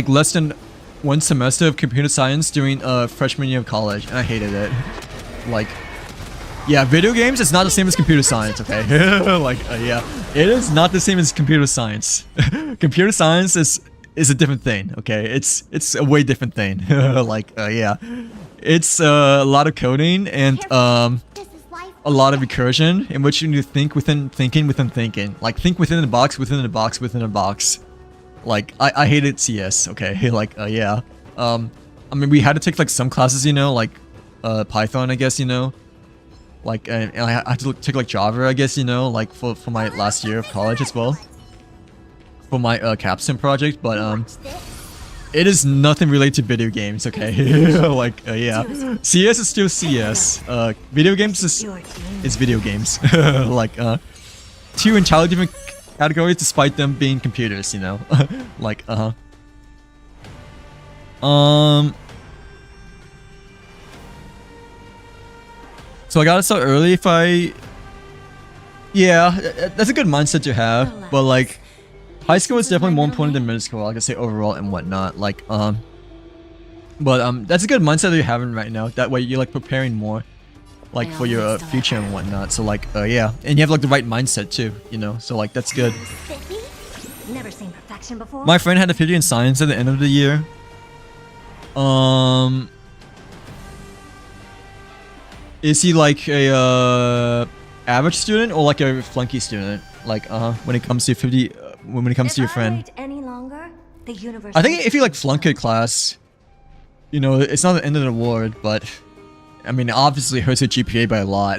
less than one semester of computer science during freshman year of college, and I hated it. Like, yeah, video games is not the same as computer science. Okay, like, yeah, it is not the same as computer science. Computer science is a different thing. Okay, it's a way different thing. Like, yeah, it's a lot of coding and a lot of recursion in which you need to think within thinking within thinking. Like, think within the box within the box within a box. Like, I hated CS, okay? Like, yeah. I mean, we had to take, like, some classes, you know, like, Python, I guess, you know? Like, and I had to take, like, Java, I guess, you know? Like, for my last year of college as well. For my, capstone project, but, it is nothing related to video games, okay? Like, yeah. CS is still CS. Video games is video games. Like, two entirely different categories despite them being computers, you know? Like, so I gotta start early if I... Yeah, that's a good mindset to have, but like... High school is definitely more important than middle school, like I say, overall and whatnot. Like, but that's a good mindset that you're having right now. That way you're like preparing more, like for your future and whatnot. So like, yeah, and you have like the right mindset too, you know. So like that's good. Never seen perfection before. My friend had a 50 in science at the end of the year. Is he like a average student or like a flunky student? Like, when it comes to 50. When it comes to your friend. Any longer, the universe I think if you like flunk a class, you know, it's not the end of the world, but I mean, obviously it hurts your GPA by a lot.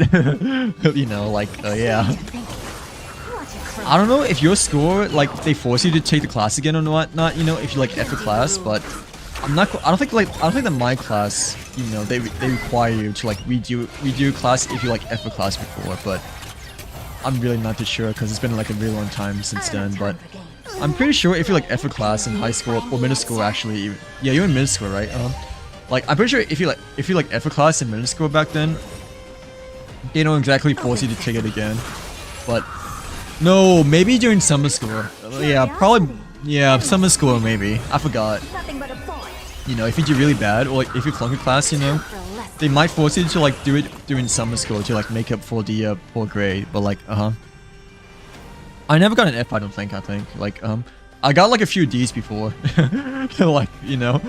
You know, like, yeah. I don't know if your score, like, they force you to take the class again or whatnot, you know, if you like F a class, but I don't think that my class, you know, they require you to like redo a class if you like F a class before, but I'm really not too sure because it's been like a really long time since then, but I'm pretty sure if you like F a class in high school or middle school actually, yeah, you're in middle school, right? Like I'm pretty sure if you like F a class in middle school back then, they don't exactly force you to take it again. But no, maybe during summer school. Yeah, probably. Yeah, summer school maybe. I forgot. You know, if you do really bad or like if you flunk a class, you know, they might force you to like do it during summer school to like make up for the poor grade. But like, I never got an F. I don't think. Like, I got like a few D's before. Like, you know,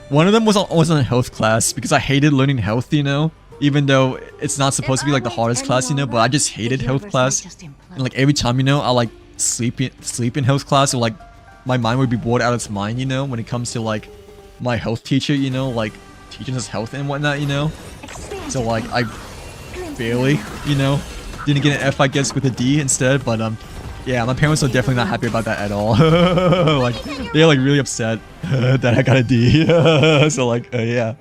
one of them was on a health class because I hated learning health. You know, even though it's not supposed to be like the hardest class, you know, but I just hated health class. And like every time, you know, I like sleep in health class, or like my mind would be bored out of its mind. You know, when it comes to like my health teacher, you know, like teaching us health and whatnot, you know. So like I barely, you know, didn't get an F, I guess, with a D instead. But yeah, my parents are definitely not happy about that at all. Like they're like really upset that I got a D. So like yeah.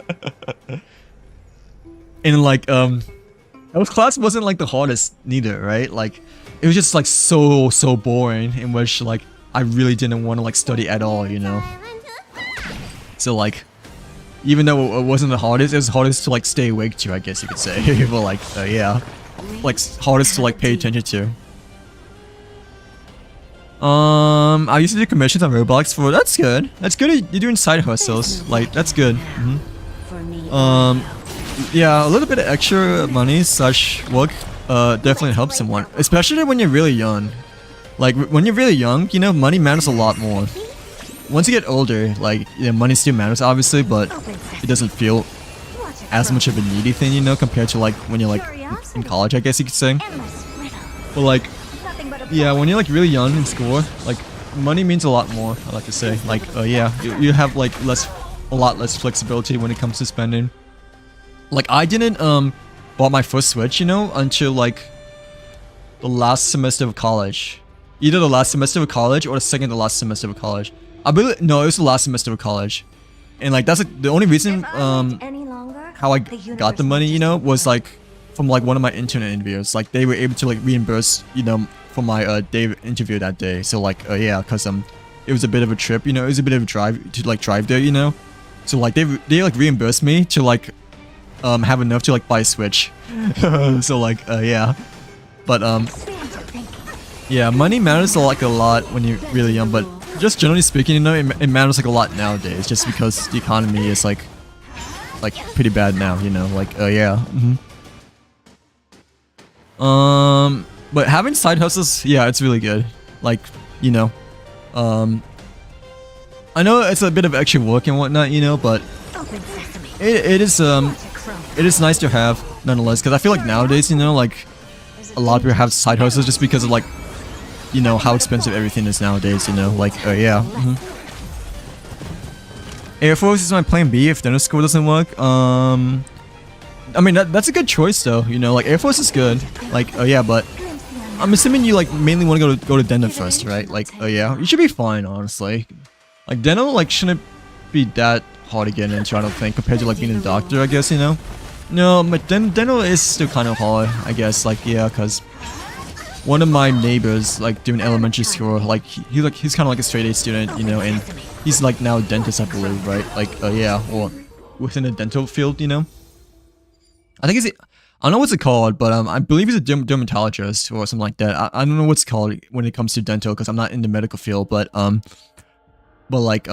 And like health class wasn't like the hardest neither, right? Like it was just like so boring, in which like I really didn't want to like study at all, you know. So like, even though it wasn't the hardest, it was hardest to like stay awake to, I guess you could say. But like, yeah, like hardest to like pay attention to. I used to do commissions on Roblox for. That's good. That's good. You're doing side hustles. Like that's good. Yeah, a little bit of extra money / work definitely helps someone, especially when you're really young. Like when you're really young, you know, money matters a lot more. Once you get older, like, yeah, money still matters, obviously, but it doesn't feel as much of a needy thing, you know, compared to, like, when you're, like, in college, I guess you could say. But, like, yeah, when you're, like, really young in school, like, money means a lot more, I like to say. Like, yeah, you have, like, a lot less flexibility when it comes to spending. Like, I didn't, bought my first Switch, you know, until, like, the last semester of college. either the last semester of college or the second to last semester of college. I believe no, it was the last semester of college, and like that's like the only reason Any longer, how I the got the universe money, you know, won't was like from like one of my internet interviews. Like they were able to like reimburse, you know, for my day interview that day. So like yeah, cause it was a bit of a trip, you know, it was a bit of a drive to like drive there, you know. So like they like reimbursed me to like have enough to like buy a Switch. So like yeah, but expand your thinking. yeah, money matters like a lot when you're really young, but just generally speaking, you know, it matters like a lot nowadays, just because the economy is like pretty bad now, you know, like yeah. But having side hustles, yeah, it's really good. Like, you know, I know it's a bit of extra work and whatnot, you know, but Open sesame. it is Watch it crumble. it is nice to have nonetheless, because I feel like nowadays, you know, like a lot of people have side hustles just because of like, you know, how expensive everything is nowadays, you know, like yeah. Air Force is my plan B if dental school doesn't work. I mean that's a good choice though, you know, like Air Force is good, like yeah, but I'm assuming you like mainly want to go to dental first, right? Like yeah, you should be fine, honestly. Like dental like shouldn't be that hard to get into, I don't think, compared to like being a doctor, I guess, you know. No, but dental is still kind of hard, I guess, like yeah, cause one of my neighbors like doing elementary school, like he's kind of like a straight A student, you know, and he's like now a dentist, I believe, right? Like yeah, or within the dental field, you know. I think I don't know what's it called, but I believe he's a dermatologist or something like that. I don't know what's called when it comes to dental because I'm not in the medical field, but like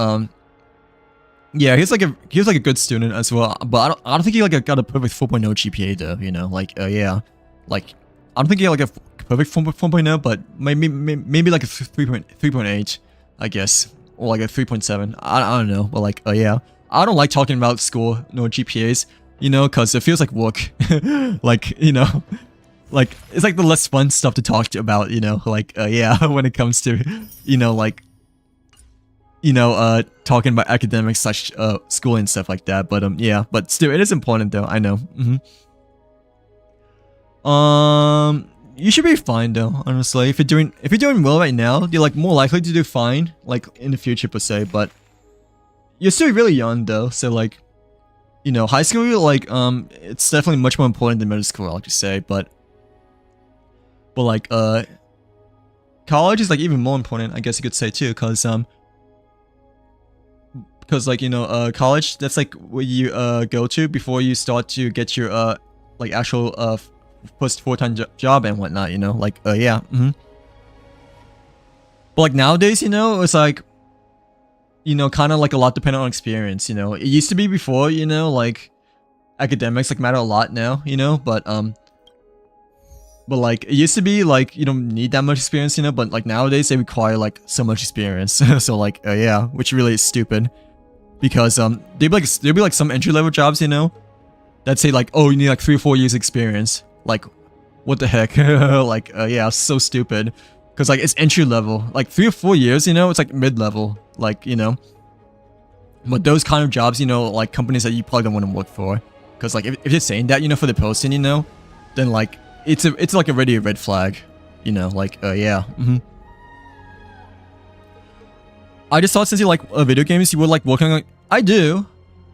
yeah, he's like a good student as well. But I don't think he like got a perfect 4.0 GPA though, you know, like yeah, like I don't think he had like a perfect 4.0, but maybe like a 3.8, I guess, or like a 3.7. I don't know, but like yeah, I don't like talking about school, no GPAs. You know, because it feels like work. Like, you know, like, it's like the less fun stuff to talk about, you know, like, yeah, when it comes to, you know, like, you know, talking about academics slash school and stuff like that. But, yeah, but still, it is important though, I know. You should be fine though, honestly. If you're doing well right now, you're like more likely to do fine, like, in the future per se, but you're still really young though, so like, you know, high school, like, it's definitely much more important than middle school, I like to say, but like, college is, like, even more important, I guess you could say, too, because, like, you know, college, that's, like, where you, go to before you start to get your, like, actual, first full-time job and whatnot, you know, like, yeah, But, like, nowadays, you know, it's, like, you know, kind of like a lot dependent on experience, you know. It used to be before, you know, like academics like matter a lot now, you know, but like it used to be like you don't need that much experience, you know, but like nowadays they require like so much experience. So like yeah, which really is stupid because there'd be like some entry level jobs, you know, that say like, oh, you need like 3 or 4 years experience. Like what the heck? Like yeah, so stupid. Because, like, it's entry level. Like, 3 or 4 years, you know? It's, like, mid-level. Like, you know? But those kind of jobs, you know, like, companies that you probably don't want to work for. Because, like, if you're saying that, you know, for the posting, you know? Then, like, it's like, already a red flag. You know? Like, yeah. I just thought since you like video games, you were, like, working on... I do.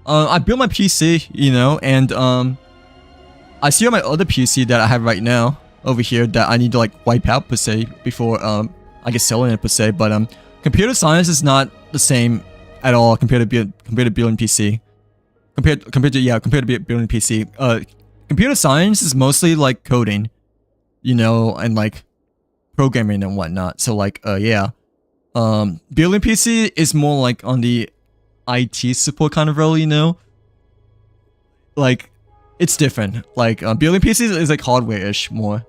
I built my PC, you know? And, I see on my other PC that I have right now over here that I need to like wipe out per se before I get selling it per se, but computer science is not the same at all compared to building PC. Compared to building PC. Computer science is mostly like coding, you know, and like programming and whatnot. So like yeah, building PC is more like on the IT support kind of role, you know, like. It's different. Like, building PCs is like hardware-ish more.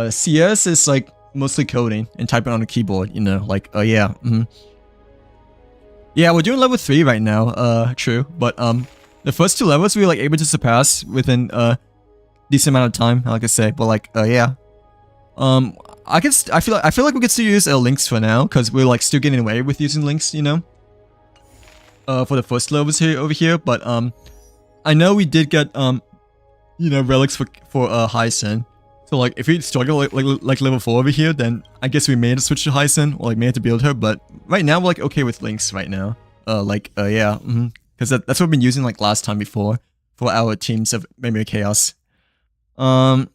CS is like mostly coding and typing on a keyboard, you know, like, yeah. Yeah, we're doing level 3 right now, true. But, the first 2 levels we were like able to surpass within a decent amount of time, like I say. But like, yeah. I feel like we could still use links for now, because we're like still getting away with using links, you know. For the first levels over here, but, I know we did get, you know, relics for Hyson. So like if we struggle like level 4 over here, then I guess we may have to switch to Hyson, or like may have to build her, but right now we're like okay with Lynx right now. Yeah, because that's what we've been using like last time before for our teams of Memory Chaos. Ooh,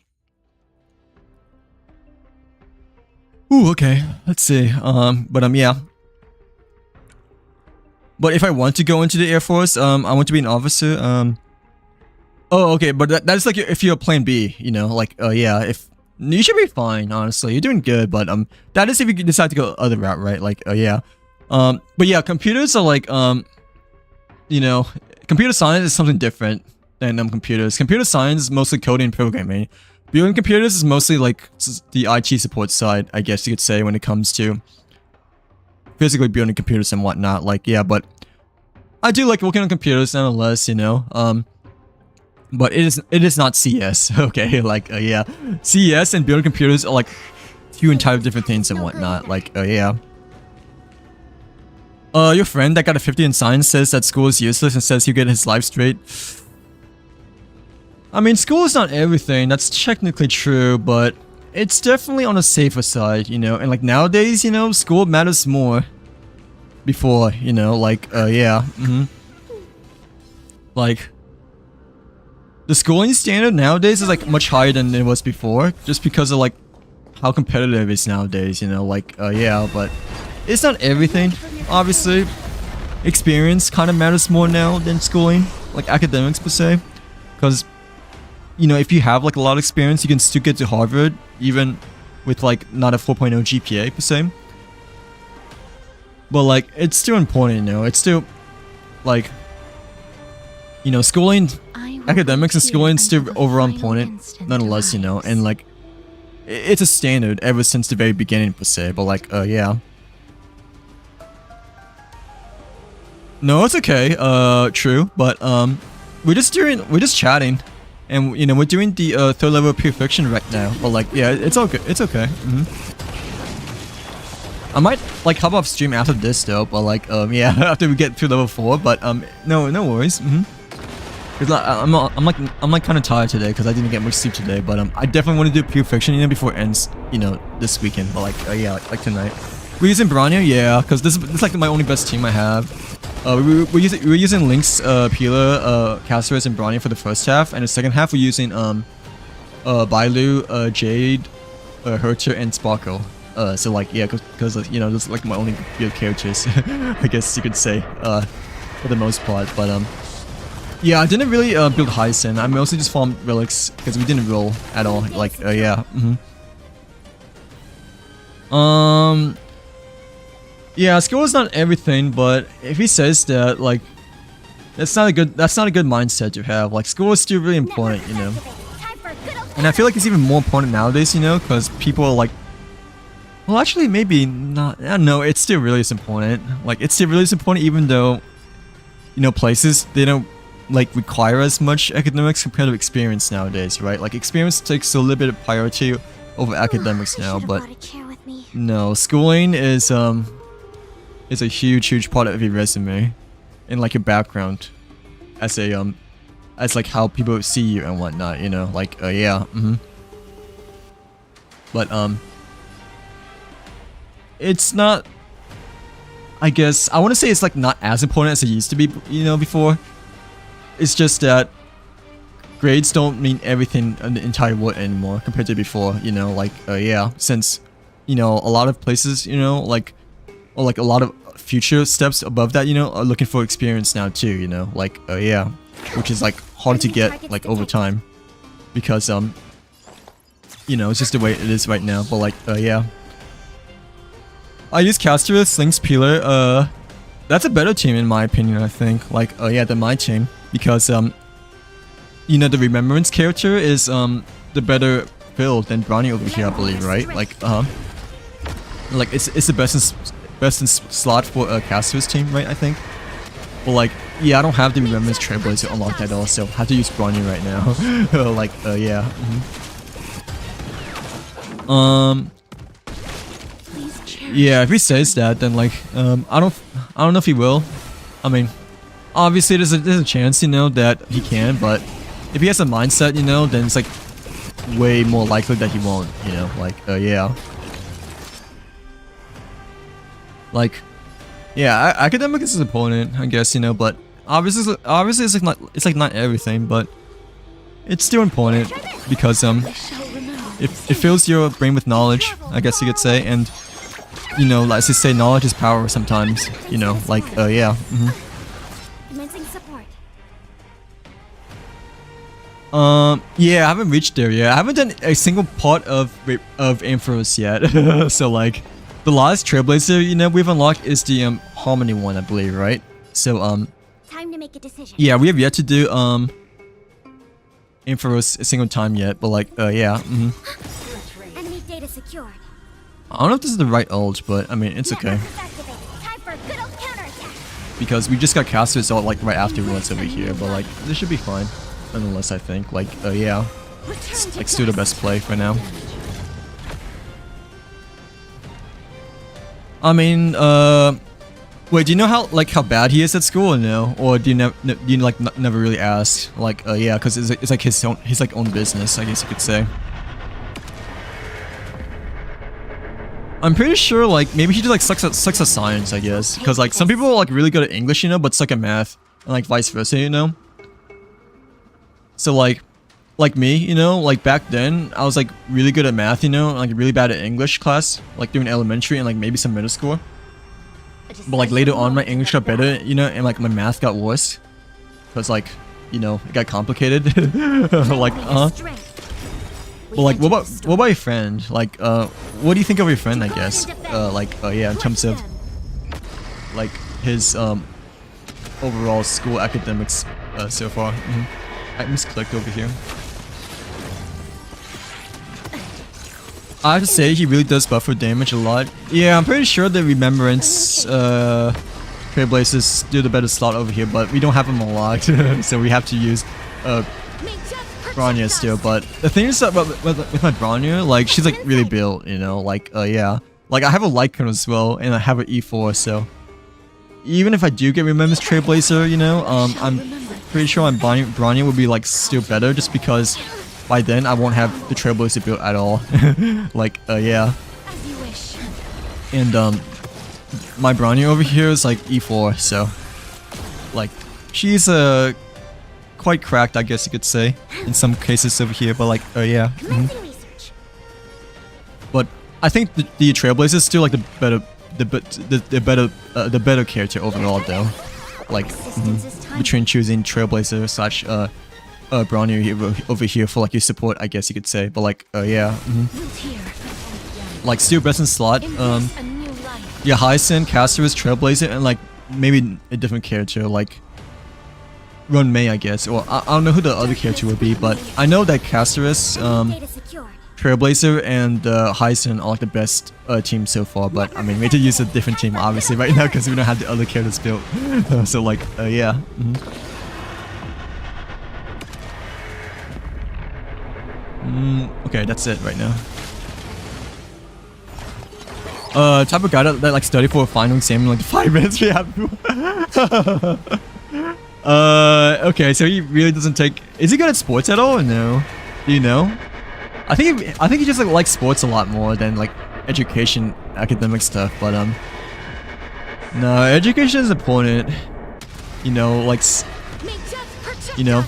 okay, let's see. Yeah. But if I want to go into the Air Force, I want to be an officer. Oh, okay, but that is like if you're plan B, you know, like, yeah, if you should be fine, honestly, you're doing good, but that is if you decide to go other route, right? Like, yeah, but yeah, computers are like, you know, computer science is something different than computers. Computer science is mostly coding and programming. Building computers is mostly like the IT support side, I guess you could say, when it comes to physically building computers and whatnot. Like, yeah, but I do like working on computers nonetheless, you know. But it is not CS, okay? Like, yeah, CS and building computers are like two entirely different things and whatnot. Like, yeah. Your friend that got a 50 in science says that school is useless and says he'll get his life straight. I mean, school is not everything. That's technically true, but it's definitely on the safer side, you know. And like nowadays, you know, school matters more. Before, you know, like, yeah, like. The schooling standard nowadays is like much higher than it was before, just because of like how competitive it is nowadays, you know, like, yeah, but it's not everything, obviously. Experience kind of matters more now than schooling, like academics per se, because, you know, if you have like a lot of experience, you can still get to Harvard, even with like not a 4.0 GPA per se. But like, it's still important, you know, it's still, like, you know, schooling... Academics and schooling is still overall important, nonetheless, you know, and like, it's a standard ever since the very beginning per se, but like, yeah. No, it's okay, true, but, we're just chatting, and, you know, we're doing the, 3rd level of pure fiction right now, but like, yeah, it's all good, it's okay, I might, like, hop off stream after this though, but like, yeah, after we get through level 4, but, no worries, I'm like kind of tired today because I didn't get much sleep today, but I definitely want to do pure fiction, you know, before it ends, you know, this weekend. But like, yeah, like tonight. We're using Branya, yeah, because this is like my only best team I have. We're using Lynx, Peeler, Casterus, and Branya for the first half, and the second half we're using Bailu, Jade, Herter, and Sparkle. So like, yeah, because you know, those are like my only good characters, I guess you could say, for the most part, but yeah, I didn't really build Hyson. I mostly just farmed relics because we didn't roll at all. Like, yeah. Yeah, skill is not everything, but if he says that, like, that's not a good mindset to have. Like, school is still really important, you know. And I feel like it's even more important nowadays, you know, because people are like, well, actually, maybe not. I don't know. It's still really important. Like, it's still really important, even though, you know, places they don't like require as much academics compared to experience nowadays, right? Like experience takes a little bit of priority over academics now, but no, schooling is a huge part of your resume and like your background as a as like how people see you and whatnot, you know, like yeah, but it's not, I guess I want to say it's like not as important as it used to be, you know, before. It's just that grades don't mean everything in the entire world anymore compared to before, you know, like, yeah, since, you know, a lot of places, you know, like, or like a lot of future steps above that, you know, are looking for experience now too, you know, like, yeah, which is like hard to get, like, over time, because, you know, it's just the way it is right now, but like, yeah. I use Casterus, Lynx, Peeler, that's a better team in my opinion, I think, like, yeah, than my team. Because, you know, the Remembrance character is, the better build than Brownie over here, I believe, right? Like, like, it's the best in slot for a Caster's team, right, I think? But, like, yeah, I don't have the Remembrance Trailblazer to unlock that also. I have to use Brownie right now. Like, yeah. Yeah, if he says that, then, like, I don't know if he will. I mean, obviously, there's a chance, you know, that he can, but if he has a mindset, you know, then it's like, way more likely that he won't, you know, like, yeah. Like, yeah, academic is his opponent, I guess, you know, but obviously it's like not everything, but it's still important because it fills your brain with knowledge, I guess you could say, and you know, like you say, knowledge is power sometimes, you know, like, yeah. Commencing support. Yeah, I haven't reached there yet. I haven't done a single part of Ampharos yet. So like, the last Trailblazer, you know, we've unlocked is the Harmony one, I believe, right? So Time to make a decision. yeah, we have yet to do Ampharos a single time yet, but like, yeah. Enemy data secured. I don't know if this is the right ult, but I mean, it's okay. Network is activated. Time for a good old counterattack. Because we just got casters out like right afterwards over here, but like, this should be fine. Nonetheless, I think, like, yeah. It's, like, still the best play for now. I mean, wait, do you know how bad he is at school or no? Or do you never really ask? Like, yeah, because it's like his own business, I guess you could say. I'm pretty sure, like, maybe he just like sucks at science, I guess, because like some people are like really good at English, you know, but suck at math, and like vice versa, you know. So like me, you know, like back then I was like really good at math, you know, and, like really bad at English class, like during elementary and like maybe some middle school. But like later on, my English got better, you know, and like my math got worse, because like, you know, it got complicated. Like, well, like, what about your friend? Like, what do you think of your friend? I guess, like, yeah, in terms of like his overall school academics so far. I misclicked over here. I have to say, he really does buffer damage a lot. Yeah, I'm pretty sure the Remembrance Trailblazers do the better slot over here, but we don't have them unlocked, so we have to use Bronya still. But the thing is that with my Bronya, like, she's like really built, you know, like, yeah. Like, I have a Lycan as well, and I have an E4, so even if I do get Remembrance Trailblazer, you know, I'm pretty sure my Bronya will be like still better, just because by then I won't have the Trailblazer built at all. Like, yeah. As you wish. And my Bronya over here is like E4, so like she's quite cracked, I guess you could say, in some cases over here. But like, yeah. Commencing research. But I think the Trailblazer is still like the better character overall, though. Like, between choosing Trailblazer slash Bronya over here for like your support, I guess you could say. But like, yeah. Like, still best in slot. Yeah, Hyacinth, Casterus, Trailblazer, and like maybe a different character like Run May, I guess. Or I don't know who the other character would be, but I know that Casterus, Trailblazer, and Hyacinth are like the best team so far. But I mean, we have to use a different team obviously right now because we don't have the other characters built. So like, yeah. Okay, that's it right now. Type of guy that like study for a final exam in like 5 minutes we have. Okay, so he really doesn't take. Is he good at sports at all or no? Do you know? I think he just like likes sports a lot more than like education, academic stuff. But no, education is important. You know, like, you know,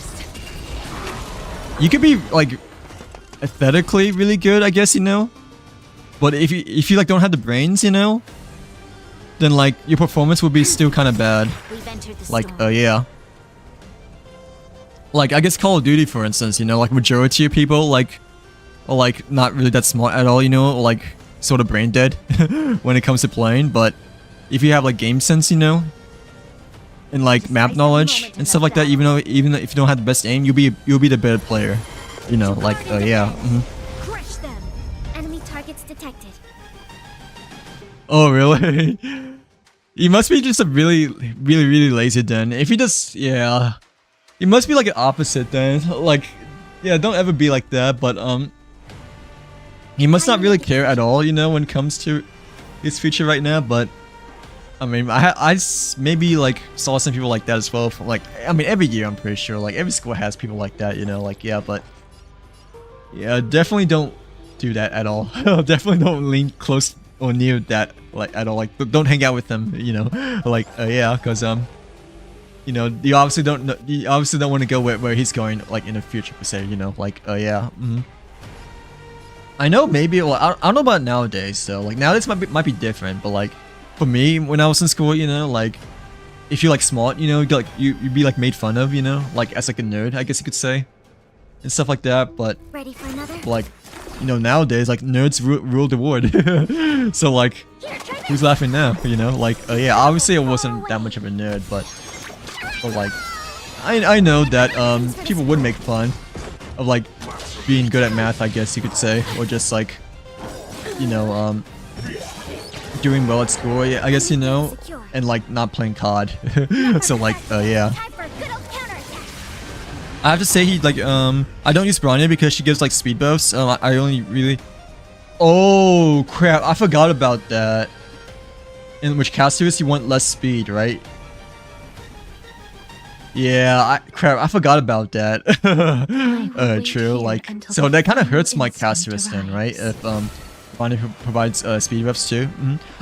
you could be like aesthetically really good, I guess, you know. But if you like don't have the brains, you know, then like your performance would be still kind of bad. Like, yeah. Like, I guess Call of Duty, for instance, you know, like majority of people like are like not really that smart at all, you know, like sort of brain dead when it comes to playing. But if you have like game sense, you know, and like map knowledge and stuff like that, even if you don't have the best aim, you'll be the better player, you know. Like, yeah. Crush them. Enemy targets detected. Oh really? He must be just a really lazy then. If he does, yeah, he must be like an opposite then. Like, yeah, don't ever be like that. But he must not really care at all, you know, when it comes to his future right now. But I mean, I maybe like saw some people like that as well. From, like, I mean, every year I'm pretty sure like every school has people like that, you know. Like, yeah, but Yeah, definitely don't do that at all. Definitely don't lean close or near that like at all. Like don't hang out with them, you know. Like yeah, because you know, you obviously don't want to go where he's going like in the future per se, you know. Like yeah. I know maybe well, I don't know about nowadays, so like nowadays might be different, but like for me when I was in school, you know, like if you're like smart, you know, you'd be like made fun of, you know, like as like a nerd, I guess you could say. And stuff like that, but Ready for another? like, you know, nowadays like nerds rule the world. So like, Here, try this. who's laughing now? You know, like yeah, obviously I wasn't that much of a nerd, but like, I know that people would make fun of like being good at math, I guess you could say, or just like, you know, doing well at school, I guess, you know, and like not playing COD. So like, yeah. Time for a good old counterattack. I have to say he like I don't use Bronya because she gives like speed buffs. I only really Oh crap, I forgot about that. In which casters you want less speed, right? Yeah, crap, I forgot about that. True, like so that kind of hurts my casters then, right? If Bronya provides speed buffs too.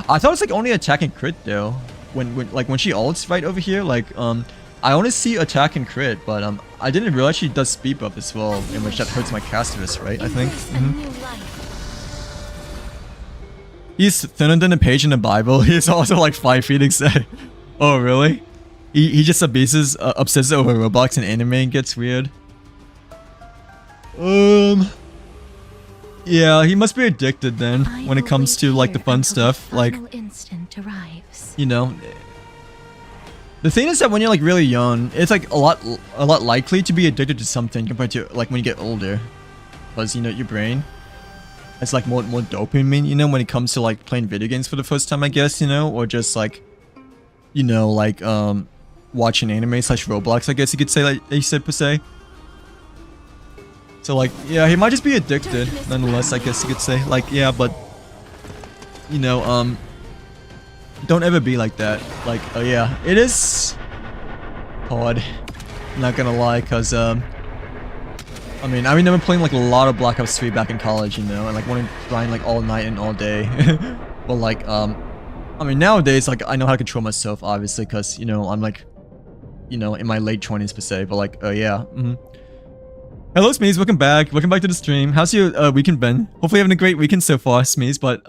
I thought it's like only attack and crit though. When she ults right over here, like I only see attack and crit, but I didn't realize she does speed buff as well, in which that hurts my casters, right? I think. Embrace a new life. He's thinner than a page in the Bible. He's also like 5 feet exact. Oh really? He just obsesses over Roblox and anime and gets weird. Yeah, he must be addicted then when it comes to like the fun stuff. Like, Instant arrives. you know. The thing is that when you're like really young, it's like a lot likely to be addicted to something compared to like when you get older, because you know your brain, it's like more dopamine, you know, when it comes to like playing video games for the first time, I guess, you know, or just like, you know, like watching anime / Roblox, I guess you could say, like you said per se. So like, yeah, he might just be addicted, nonetheless, I guess you could say. Like, yeah, but you know, don't ever be like that. Like, yeah, it is hard. Not gonna lie, cause I mean, I remember playing like a lot of Black Ops 3 back in college, you know, and like wanting to grind like all night and all day. But like, I mean, nowadays, like I know how to control myself, obviously, cause you know I'm like, you know, in my late 20s per se. But like, yeah. Hello, Smeeze. Welcome back. Welcome back to the stream. How's your weekend been? Hopefully having a great weekend so far, Smeeze. But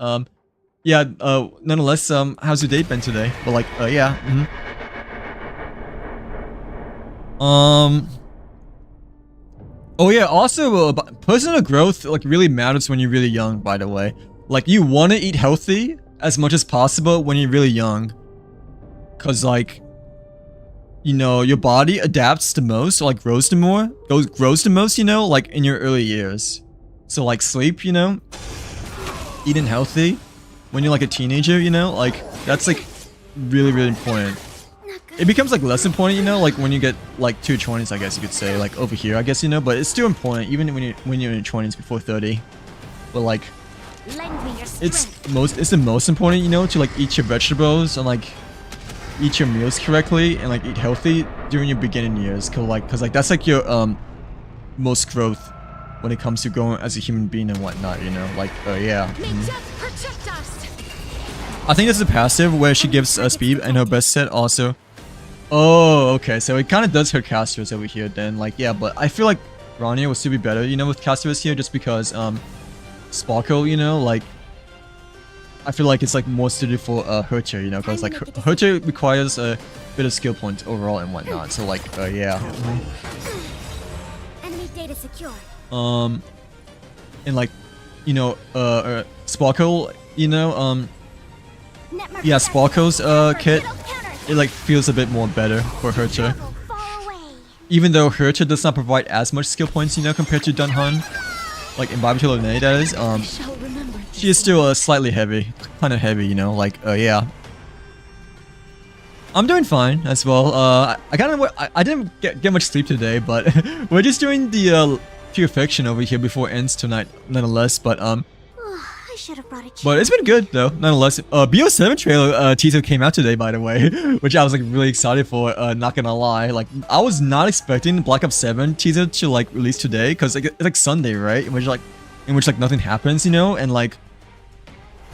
yeah, nonetheless, how's your date been today? But like, yeah. Oh yeah, also, personal growth like really matters when you're really young, by the way. Like, you want to eat healthy as much as possible when you're really young. Cause like, you know, your body adapts the most, or like grows the most, you know, like in your early years. So like sleep, you know, eating healthy when you're like a teenager, you know, like that's like really important. It becomes like less important, you know, like when you get like to your 20s, I guess you could say, like over here, I guess, you know, but it's still important even when you're in your 20s before 30. But like, Lend me your it's strength. the most important, you know, to like eat your vegetables and like eat your meals correctly and like eat healthy during your beginning years, cause like that's like your most growth when it comes to growing as a human being and whatnot, you know, like yeah. May death protect us. I think this is a passive where she gives speed and her best set also. Oh, okay, so it kind of does hurt casters over here then, like, yeah, but I feel like Bronya will still be better, you know, with casters here, just because Sparkle, you know, like I feel like it's like more suited for Hercher, you know, because like Hercher requires a bit of skill points overall and whatnot, so like yeah. Enemy data secure. And like, you know, Sparkle, you know, Netmark yeah, set. Sparkle's Time for a kit, good old counterattack. it like feels a bit more better for Hercher. Travel far away. Even though Hercher does not provide as much skill points, you know, compared to Dunhan, like in Barbitula Lene, that is, I shall remember she is still slightly heavy, kind of heavy, you know, like, yeah. I'm doing fine as well. I didn't get much sleep today, but we're just doing the pure fiction over here before it ends tonight, nonetheless. But I should have brought a chair. But it's been good though, nonetheless. BO7 trailer teaser came out today, by the way, which I was like really excited for. Not gonna lie, like I was not expecting the Black Ops 7 teaser to like release today, because like, it's like Sunday, right? In which like nothing happens, you know, and like,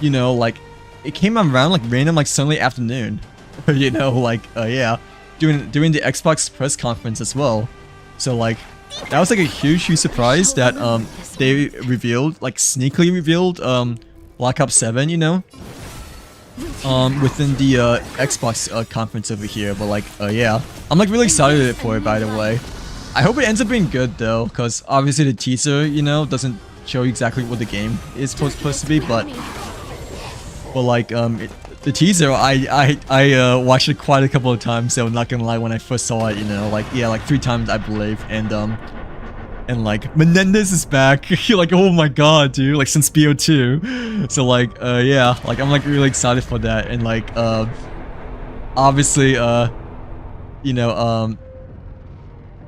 you know, like it came around like random like Sunday afternoon, you know, like yeah, during the Xbox press conference as well. So like that was like a huge surprise that they revealed, like sneakily revealed Black Ops 7, you know, within the Xbox conference over here. But like yeah, I'm like really excited for it, by the way. I hope it ends up being good though, because obviously the teaser, you know, doesn't show you exactly what the game is supposed to be, but like the teaser, I watched it quite a couple of times, so I'm not gonna lie, when I first saw it, you know, like yeah, like 3 times I believe, and like Menendez is back. You're like, oh my god, dude, like since BO2. So like yeah, like I'm like really excited for that, and like obviously you know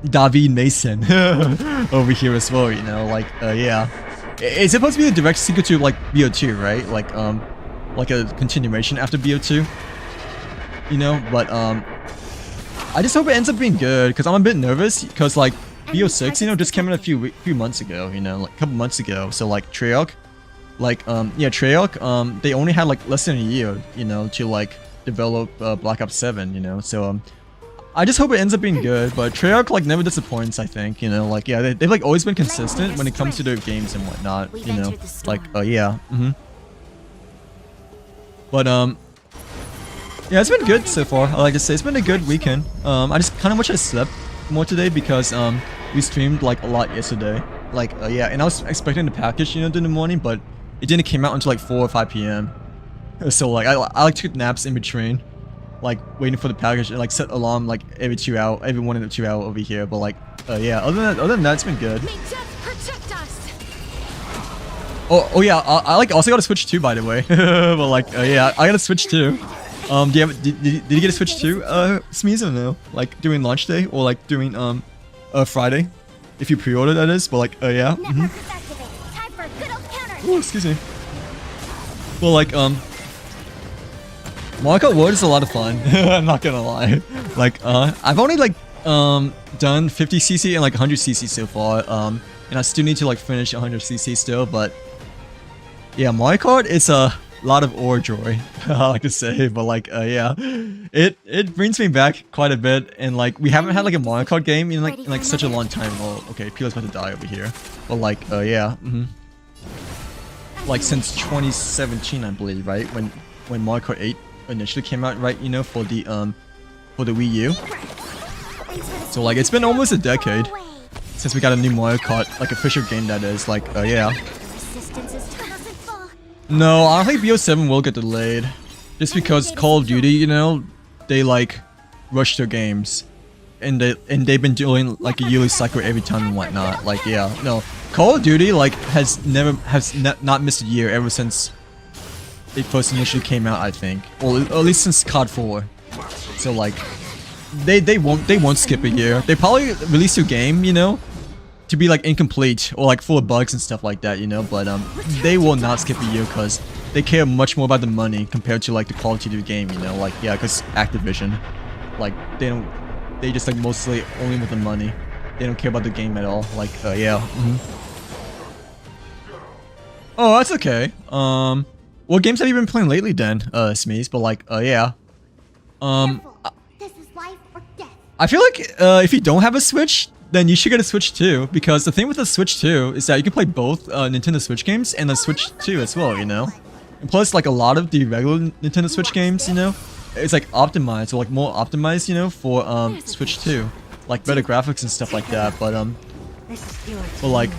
David Mason over here as well, you know, like yeah, it's supposed to be a direct sequel to like BO2, right? Like a continuation after BO2, you know, but I just hope it ends up being good, because I'm a bit nervous, because like BO6, you know, just came out a few months ago, you know, like a couple months ago. So like Treyarch, like yeah, Treyarch, they only had like less than a year, you know, to like develop Black Ops 7, you know. So I just hope it ends up being good. But Treyarch like never disappoints, I think, you know, like yeah, they've like always been consistent when it comes to their games and whatnot, you know, like yeah, But yeah, it's been good so far. I like to say it's been a good weekend. I just kind of wish I slept more today, because we streamed like a lot yesterday. Like yeah, and I was expecting the package, you know, in the morning, but it didn't come out until like 4 or 5 p.m. So like I like took naps in between, like waiting for the package, and like set alarm like every 1 and 2 hour over here. But like yeah, other than that, it's been good. May death protect us. Oh yeah, I like also got a Switch too, by the way. But like yeah, I got a Switch too. Did you get a Switch too, Smeeze, or no? Like during launch day, or like during Friday, if you pre-order, that is. But like yeah. Network is activated. Time for a good old counter. Oh, excuse me. Well, like Mario Kart World is a lot of fun. I'm not gonna lie. Like I've only like done 50cc and like 100cc so far. And I still need to like finish 100cc still, but yeah, Mario Kart, it's a lot of ore joy, I like to say. But like yeah, it brings me back quite a bit, and like we haven't had like a Mario Kart game in like such a long time. Oh, okay, Pila's about to die over here. But like yeah, like since 2017, I believe, right? When Mario Kart 8 initially came out, right? You know, for the Wii U. So like it's been almost a decade since we got a new Mario Kart, like official game, that is. Like yeah. No, I don't think BO7 will get delayed, just because Call of Duty, you know, they like rush their games, and they've been doing like a yearly cycle every time and whatnot. Like yeah, no, Call of Duty like has not missed a year ever since it first initially came out, I think, or at least since COD 4. So like they won't skip a year. They probably release a game, you know, to be like incomplete or like full of bugs and stuff like that, you know, but they will not skip a year, because they care much more about the money compared to like the quality of the game, you know. Like yeah, because Activision, like they just like mostly only with the money. They don't care about the game at all. Like yeah. Oh, that's okay. What games have you been playing lately then, Smeeze? But like yeah. This is life or death. I feel like if you don't have a Switch, then you should get a Switch 2, because the thing with the Switch 2 is that you can play both Nintendo Switch games and the Switch 2 as well, you know? And plus, like a lot of the regular Nintendo Switch games, you know, it's like optimized, or like more optimized, you know, for Switch 2. Like better graphics and stuff like that, but like,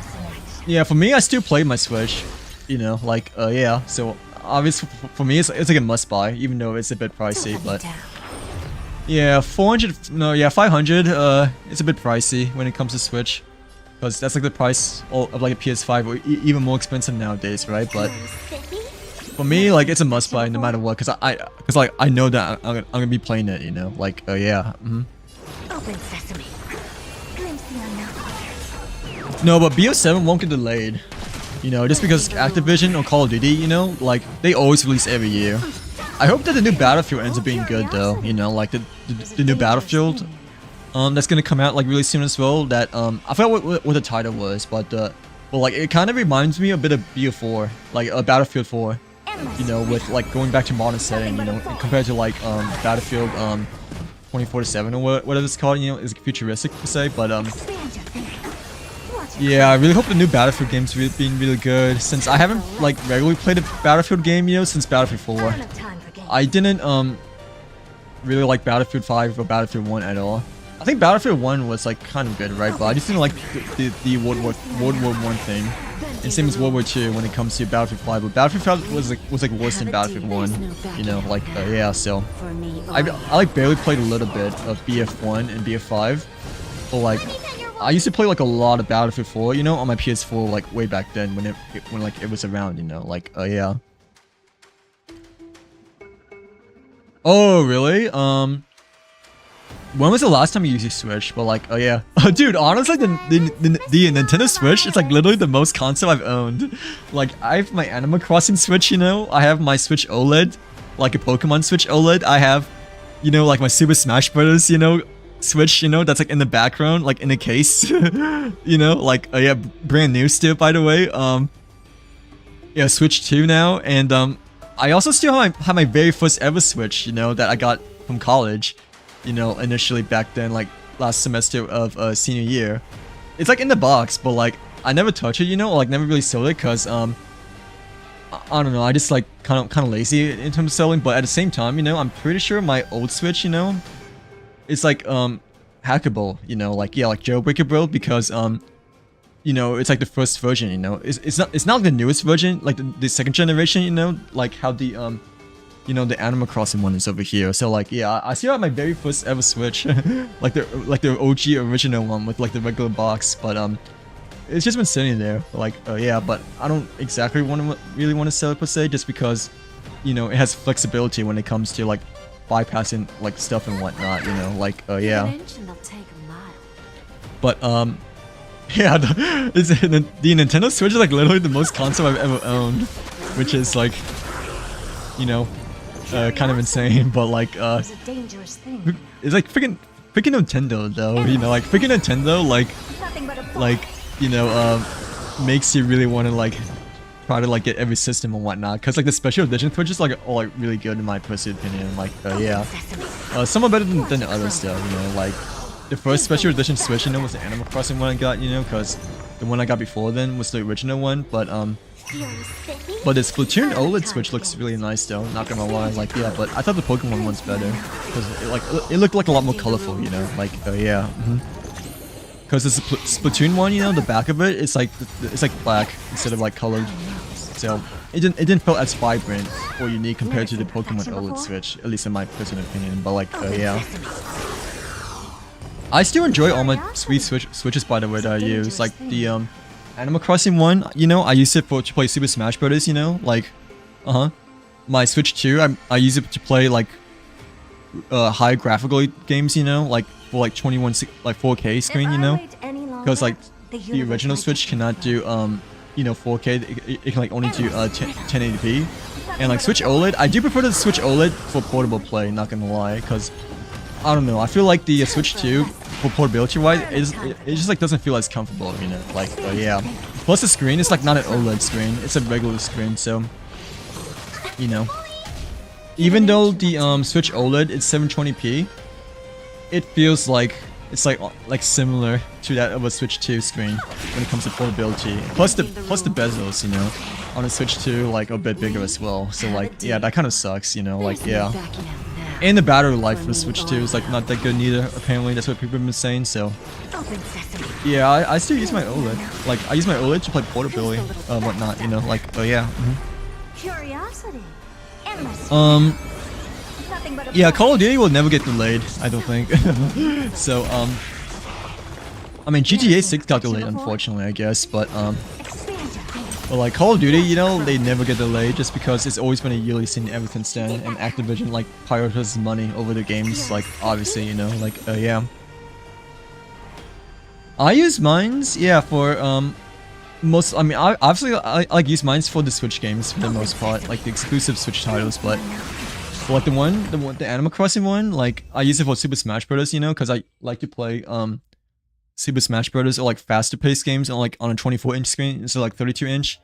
yeah, for me, I still play my Switch, you know, like, yeah, so obviously for me, it's like a must buy, even though it's a bit pricey, but yeah, 400, no, yeah, 500, it's a bit pricey when it comes to Switch, because that's like the price of like a PS5, or even more expensive nowadays, right? But for me, like, it's a must buy no matter what, because I know that I'm gonna be playing it, you know, like, yeah. Open sesame. Glimpse the unknown. No, but BO7 won't get delayed. You know, just because Activision or Call of Duty, you know, like they always release every year. I hope that the new Battlefield ends up being good though. You know, like the new Battlefield, that's gonna come out like really soon as well. That I forgot what the title was, but like it kind of reminds me a bit of BO4, like Battlefield 4. You know, with like going back to modern setting, you know, compared to like Battlefield 2047 or whatever it's called, you know, is futuristic per se, but yeah, I really hope the new Battlefield game's being really good, since I haven't like regularly played a Battlefield game, you know, since Battlefield 4. I didn't really like Battlefield 5 or Battlefield 1 at all. I think Battlefield 1 was like kind of good, right? But I just didn't like the World War I thing. And same as World War II when it comes to Battlefield 5, but Battlefield 5 was like worse than Battlefield 1, you know, like yeah. So I like barely played a little bit of BF1 and BF5, but like I used to play like a lot of Battlefield 4, you know, on my PS4 like way back then when like it was around, you know, like yeah. Oh really? When was the last time you used your Switch? But like, oh yeah. Dude, honestly, the Nintendo Switch is like literally the most console I've owned. Like, I have my Animal Crossing Switch, you know? I have my Switch OLED, like a Pokemon Switch OLED. I have, you know, like my Super Smash Bros., you know, Switch, you know, that's like in the background, like in a case. You know, like, oh yeah, brand new still, by the way. Yeah, Switch 2 now. And I also still have my very first ever Switch, you know, that I got from college. You know, initially back then, like last semester of senior year. It's like in the box, but like I never touch it, you know, or like never really sold it because I don't know, I just like kind of lazy in terms of selling. But at the same time, you know, I'm pretty sure my old Switch, you know, it's like hackable, you know, like yeah, like jailbreakable, because you know, it's like the first version, you know, it's not like the newest version, like the second generation, you know, like how the you know, the Animal Crossing one is over here. So like, yeah, I still have my very first ever Switch, like the OG original one with like the regular box. But it's just been sitting there. Like, yeah, but I don't exactly really want to sell it per se, just because, you know, it has flexibility when it comes to like bypassing like stuff and whatnot. You know, like, yeah. But yeah, the Nintendo Switch is like literally the most console I've ever owned, which is like, you know, kind of insane, but like it's like freaking Nintendo though, you know, like freaking Nintendo like you know makes you really want to like try to like get every system and whatnot, because like the special edition Switch is like all like really good in my personal opinion. Like yeah, somewhat better than the others though, you know, like the first special edition Switch, you know, was the Animal Crossing one I got, you know, because the one I got before then was the original one. But this Splatoon OLED Switch looks really nice though, not gonna lie. Like yeah, but I thought the Pokemon one's better because it looked like a lot more colorful, you know. Like yeah, because the Splatoon one, you know, the back of it's like black instead of like colored, so it didn't feel as vibrant or unique compared to the Pokemon OLED Switch, at least in my personal opinion. But like yeah, I still enjoy all my sweet Switches, by the way, that I use, like the Animal Crossing one, you know, I use it to play Super Smash Bros., you know, like, my Switch 2, I use it to play, like, high graphical games, you know, like, for, like, 4K screen, you know, because, like, the original Switch cannot do, you know, 4K, it can, like, only do, 1080p, and, like, Switch OLED, I do prefer the Switch OLED for portable play, not gonna lie, because, I don't know, I feel like the Switch 2, for portability wise, it just like doesn't feel as comfortable, you know, like yeah. Plus the screen is like not an OLED screen, it's a regular screen, so you know. Even though the Switch OLED is 720p, it feels like it's like similar to that of a Switch 2 screen when it comes to portability. Plus the bezels, you know, on a Switch 2 like a bit bigger as well. So like yeah, that kind of sucks, you know, like yeah. And the battery life for the Switch 2 is like not that good neither, apparently. That's what people have been saying, so yeah, I still use my OLED. Like I use my OLED to play portability, whatnot, you know, like yeah. Curiosity. Yeah, Call of Duty will never get delayed, I don't think. So I mean GTA 6 got delayed unfortunately, I guess, but like Call of Duty, you know, they never get delayed just because it's always been a yearly thing ever since then, and Activision like prioritizes money over the games, like obviously, you know, like yeah. I use mines, yeah, for I mean, obviously, I like use mine for the Switch games for the most part, like the exclusive Switch titles. But for like the Animal Crossing one, like I use it for Super Smash Brothers, you know, because I like to play Super Smash Brothers or like faster paced games on like on a 24-inch screen instead of like 32-inch.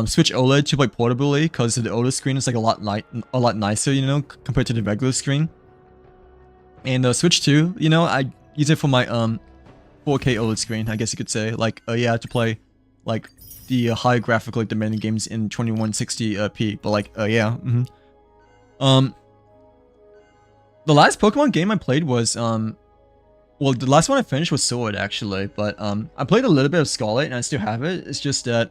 Switch OLED to play portably because the OLED screen is like a lot nicer, you know, compared to the regular screen. And Switch 2, you know, I use it for my 4K OLED screen, I guess you could say. Like, yeah, to play like the high graphically demanding games in 2160p. But like, yeah. The last Pokemon game I played was well, the last one I finished was Sword actually, but I played a little bit of Scarlet and I still have it. It's just that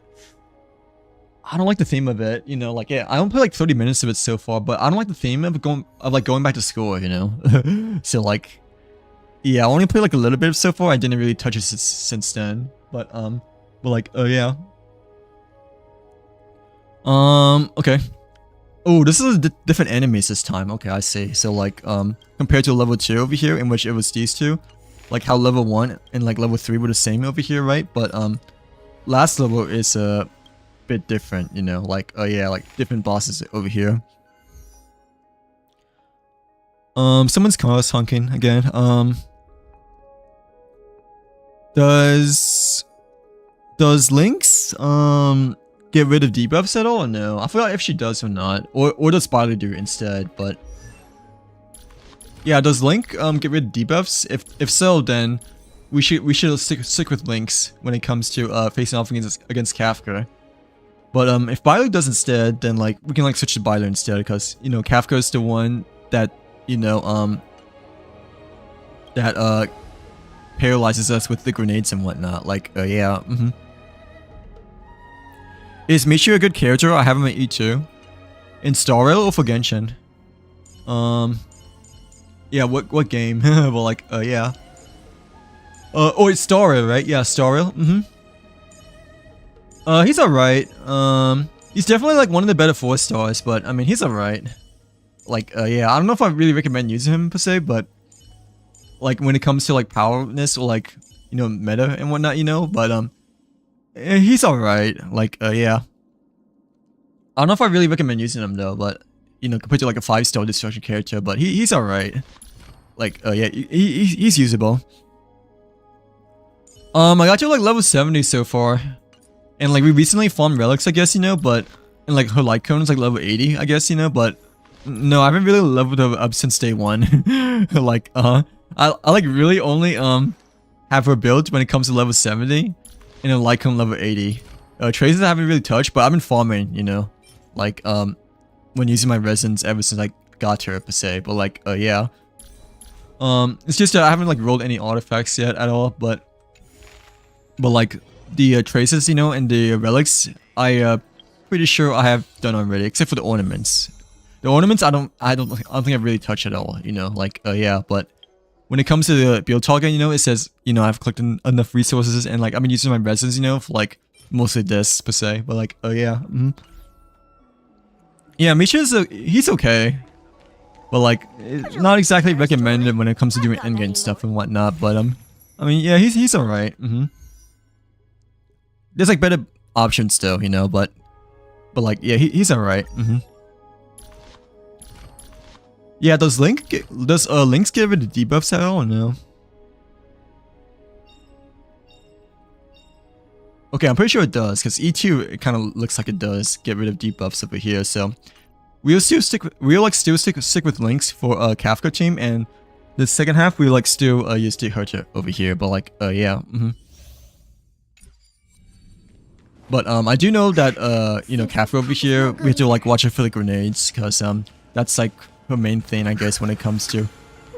I don't like the theme of it, you know. Like, yeah, I only played like 30 minutes of it so far, but I don't like the theme of going back to school, you know. So like, yeah, I only played like a little bit so far. I didn't really touch it since then, but like, yeah. Okay. Oh, this is different enemies this time. Okay, I see. So like, compared to level 2 over here, in which it was these two, like how level 1 and like level 3 were the same over here, right? But last level is a bit different, you know. Like, yeah, like different bosses over here. Someone's car is honking again. Does Lynx get rid of debuffs at all or no? I forgot if she does or not. Or does Barley do instead, but yeah, does Link get rid of debuffs? If so, then we should stick with Lynx when it comes to facing off against Kafka. But if Barley does instead, then like we can like switch to Barley instead, because you know Kafka is the one that, you know, that paralyzes us with the grenades and whatnot. Like, yeah. Is Michi a good character? I have him at E2. In Star Rail or for Genshin? Yeah, what game? Well, like, yeah. Oh, it's Star Rail, right? Yeah, Star Rail. He's alright. He's definitely like one of the better 4 stars, but I mean, he's alright. Like, yeah, I don't know if I really recommend using him per se, but like when it comes to like powerness or like, you know, meta and whatnot, you know, but he's alright. Like, yeah. I don't know if I really recommend using him though, but you know, compared to like a 5-star destruction character, but he's alright. Like, yeah, he's usable. I got to like level 70 so far. And like we recently farmed relics, I guess, you know, but and like her light cone is like level 80, I guess, you know, but no, I haven't really leveled up since day 1. Like, I like really only have her build when it comes to level 70 and a light cone level 80. Traces I haven't really touched, but I've been farming, you know, like when using my resins ever since I got her per se. But like, yeah, it's just I haven't like rolled any artifacts yet at all, but like the traces, you know, and the relics, I pretty sure I have done already, except for the ornaments. The ornaments I don't think I've really touched at all, you know, like, yeah, but when it comes to the build target, you know, it says, you know, I've collected enough resources and like I've been using my resins, you know, for like mostly this per se, but like, yeah. Yeah, Misha's he's okay, but like it's not exactly recommended when it comes to doing endgame stuff and whatnot. But I mean, yeah, he's alright. There's like better options still, you know, but like, yeah, he's alright. Yeah, does Lynx get rid of the debuffs at all or no? Okay, I'm pretty sure it does, because E2 it kind of looks like it does get rid of debuffs over here. So we'll stick with Lynx for Kafka team, and the second half we like still use the Herta over here. But like, yeah. But I do know that you know, Kafka over here we have to like watch out for the grenades, because that's like her main thing, I guess, when it comes to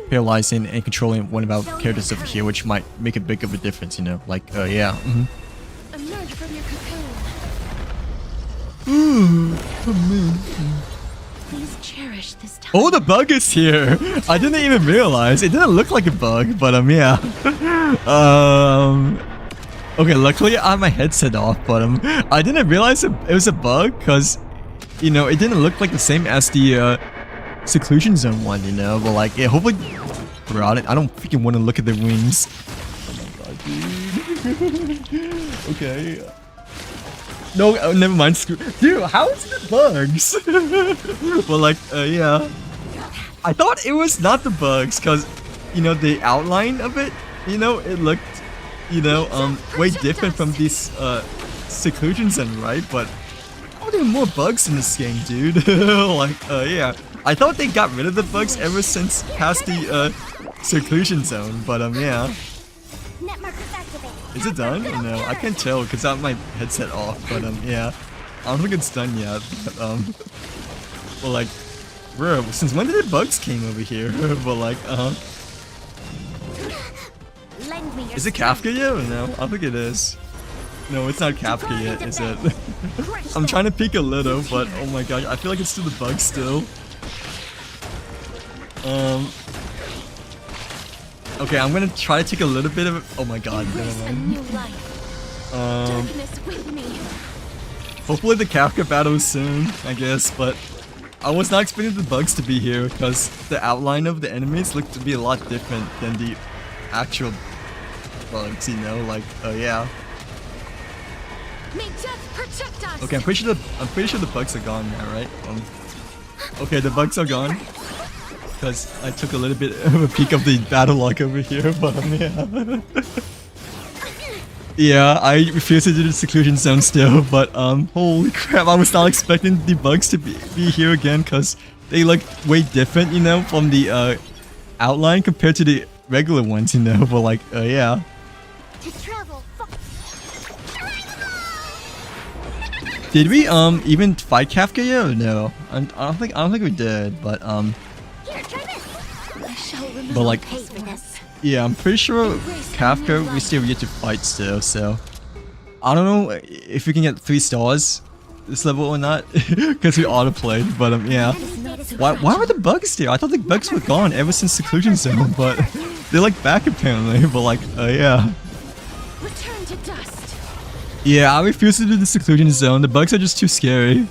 paralyzing and controlling one of our characters over here, which might make a big of a difference, you know. Like, yeah. Emerge from your Ooh, Please cherish this time. oh, the bug is here. I didn't even realize. It didn't look like a bug, but yeah. Okay, luckily I have my headset off, but I didn't realize it was a bug, because you know, it didn't look like the same as the seclusion zone one, you know. But like, yeah, hopefully throughout it, I don't freaking want to look at the wings. Oh my god, dude. Okay. No, never mind. Dude, how is it the bugs? Well, like, yeah. I thought it was not the bugs, cause, you know, the outline of it, you know, it looked, you know, way different from these, seclusion zone, right? But, oh, there are more bugs in this game, dude. Like, yeah. I thought they got rid of the bugs ever since past the, seclusion zone, but, yeah. Net markers activated. Is it done? Or no, I can't tell because I have my headset off, but, yeah. I don't think it's done yet, but, well, like, bro, since when did the bugs came over here? But, like, Lend me your is it Kafka yet or no? I don't think it is. No, it's not Kafka yet, is it? I'm trying to peek a little, but oh my gosh, I feel like it's still the bug still. Okay, I'm gonna try to take a little bit of it. Oh my god, never Embrace a mind. new life. Darkness with me. Hopefully the Kafka battle is soon, I guess, but I was not expecting the bugs to be here because the outline of the enemies looked to be a lot different than the actual bugs, you know, like, yeah. May death protect us. Okay, I'm pretty sure the bugs are gone now, right? Okay, the bugs are gone. Because I took a little bit of a peek of the battle log over here, but yeah. Yeah, I refuse to do the seclusion zone still, but holy crap, I was not expecting the bugs to be here again because they look way different, you know, from the outline compared to the regular ones, you know, but like, yeah. To travel. Did we even fight Kafka yet or no? I don't think we did, but Here, try this. I shall remember. but like, Pay for this. yeah, I'm pretty sure Kafka we still get to fight still, so I don't know if we can get 3 stars this level or not because we auto-played, but yeah. Why were the bugs there? I thought the bugs were gone ever since seclusion zone, but they're like back apparently, but like, yeah. Return to dust. Yeah, I refuse to do the seclusion zone. The bugs are just too scary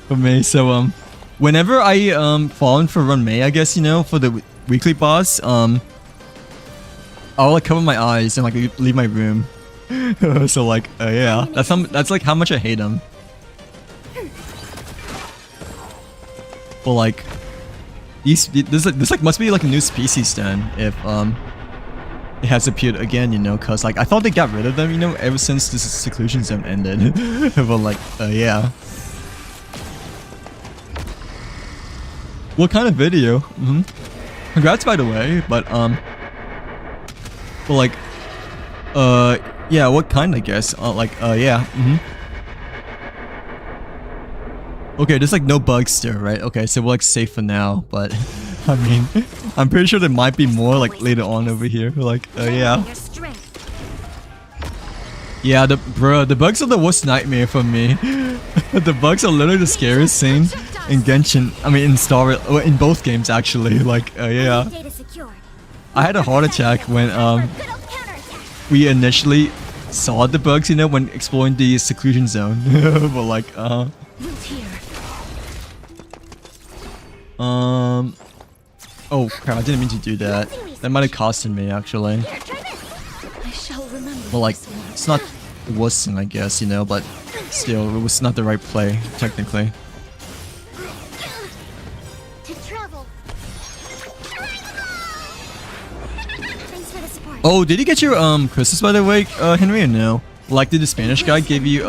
for me. So whenever I fall in for run May, I guess, you know, for the weekly boss, I'll like cover my eyes and like leave my room. So like, yeah, that's like how much I hate him. But like, this like must be like a new species then if it has appeared again, you know, cause like I thought they got rid of them, you know, ever since this seclusion zone ended. But like, yeah. What kind of video? Congrats by the way, but like, yeah, what kind I guess? Like, yeah. Okay, there's like no bugs still, right? Okay, so we're like safe for now, but I mean, I'm pretty sure there might be more like later on over here. Like, yeah. Your strength. Yeah, the bugs are the worst nightmare for me. The bugs are literally the scariest thing in Genshin. I mean, in in both games actually. Like, yeah. Data secured. I had a heart attack when Good old counterattack. we initially saw the bugs, you know, when exploring the seclusion zone. But like, Move here. oh crap, I didn't mean to do that. That might have costed me actually. Here, try this. I shall remember. But like, this one. it's not the worst thing, I guess, you know, but still, it was not the right play, technically. To travel. Thanks for the support. Oh, did you get your crystals by the way, Henry, or no? Like, did the Spanish guy give you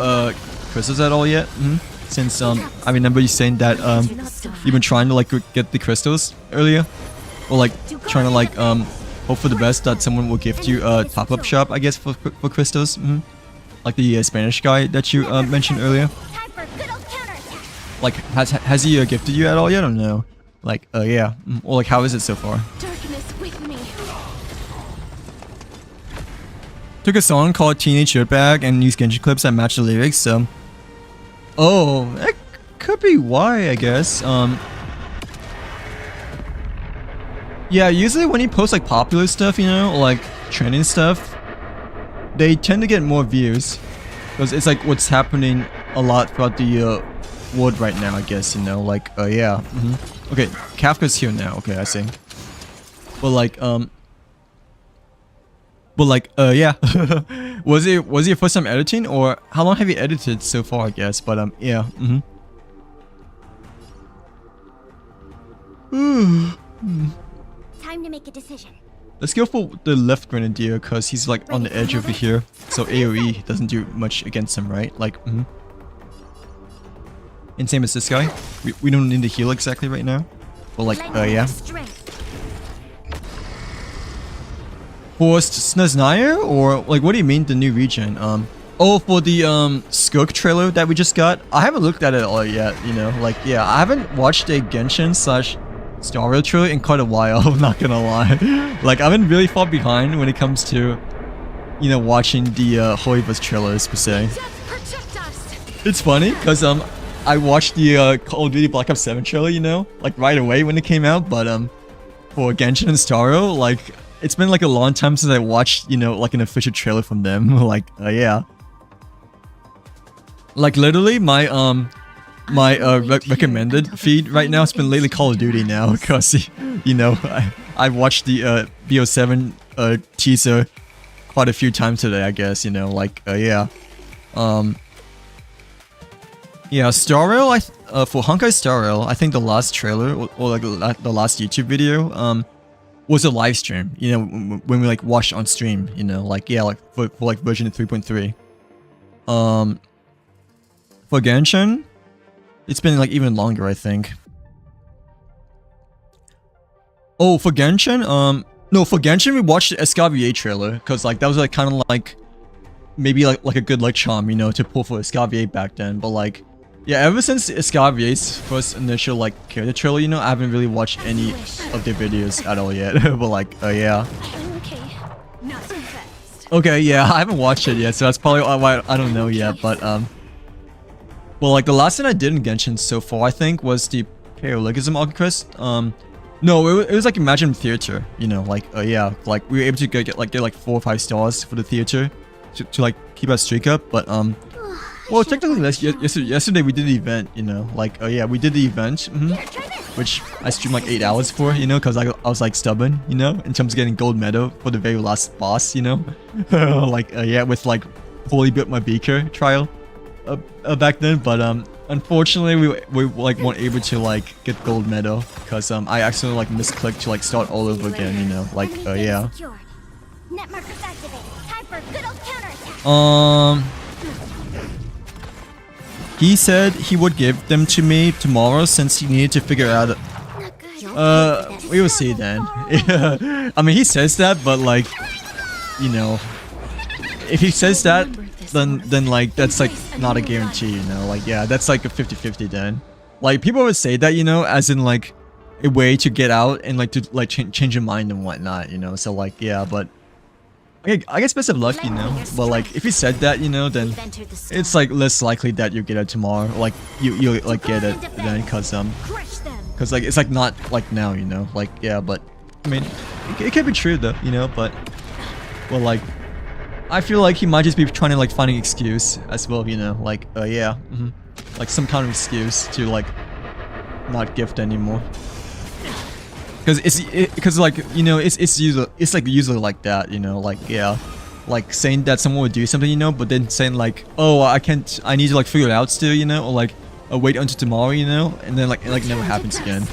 crystals at all yet? Since I remember you saying that you've been trying to like get the crystals earlier, or like trying to like hope for the best that someone will gift you a top-up shop, I guess, for crystals. Like the Spanish guy that you mentioned earlier. Time for good old counterattack. Like, has he gifted you at all yet or no? Like, yeah. Or like, how is it so far? Darkness with me. Took a song called Teenage Dirtbag and used Genshin clips that match the lyrics, so... Oh, that could be why, I guess. Yeah, usually when you post like popular stuff, you know, or like trending stuff, they tend to get more views. Because it's like what's happening a lot throughout the world right now, I guess, you know, like, yeah. Okay, Kafka's here now, okay, I see. But like, yeah. Was it your first time editing, or how long have you edited so far? I guess, but yeah. Time to make a decision. Let's go for the left grenadier because he's like on the edge over here, so AOE doesn't do much against him, right? Like, and same as this guy. We don't need to heal exactly right now, but like, yeah. For Snaznaya, or like, what do you mean the new region? Oh, for the Skirk trailer that we just got. I haven't looked at it all yet. You know, like, yeah, I haven't watched a Genshin / Star Rail trailer in quite a while. I'm not gonna lie. Like, I've been really far behind when it comes to, you know, watching the Hoivas trailers per se. It's funny because I watched the Call of Duty Black Ops 7 trailer, you know, like right away when it came out. But for Genshin and Star Rail, like, it's been like a long time since I watched, you know, like an official trailer from them. Like, yeah. Like literally, my recommended feed right now has been lately Call of Duty now, because you know I watched the BO7 teaser quite a few times today, I guess, you know, like, yeah. Yeah, Star Rail, for Honkai Star Rail, I think the last trailer, or like the last YouTube video, was a live stream, you know, when we like watched on stream, you know, like, yeah, like for like version 3.3. For Genshin, it's been like even longer, I think. Oh, for Genshin, no, for Genshin we watched the Escavier trailer, because like that was like kind of like maybe like a good like charm, you know, to pull for Escavier back then. But like, yeah, ever since Escavier's first initial like character trailer, you know, I haven't really watched any of their videos at all yet. But like, yeah. Okay, yeah, I haven't watched it yet, so that's probably why I don't know yet. But well, like the last thing I did in Genshin so far, I think, was the Paralegism Archquest. No, it was like Imagine Theater, you know, like, yeah, like we were able to get like 4 or 5 stars for the theater to like keep our streak up. But well, technically yesterday we did the event, you know, like, yeah, we did the event, which I streamed like 8 hours for, you know, because I was like stubborn, you know, in terms of getting gold medal for the very last boss, you know. Like, yeah, with like fully built my beaker trial back then. But unfortunately we like weren't able to like get gold medal because I accidentally like misclicked to like start all over again, you know, like, yeah. He said he would give them to me tomorrow since he needed to figure out. We will see then. Yeah. I mean, he says that, but like, you know, if he says that, then like that's like not a guarantee, you know. Like, yeah, that's like a 50-50 then. Like, people would say that, you know, as in like a way to get out and like to like change your mind and whatnot, you know. So like, yeah, but I guess best of luck, you know. But like, if he said that, you know, then it's like less likely that you get it tomorrow. Like you like get it then, cause like it's like not like now, you know. Like, yeah, but I mean, it could be true though, you know. But well, like, I feel like he might just be trying to like find an excuse as well, you know. Like, yeah, like some kind of excuse to like not gift anymore. Because like, you know, it's usually like that, you know, like, yeah, like saying that someone would do something, you know, but then saying like, oh, I need to like figure it out still, you know, or like wait until tomorrow, you know, and then like it like never happens again.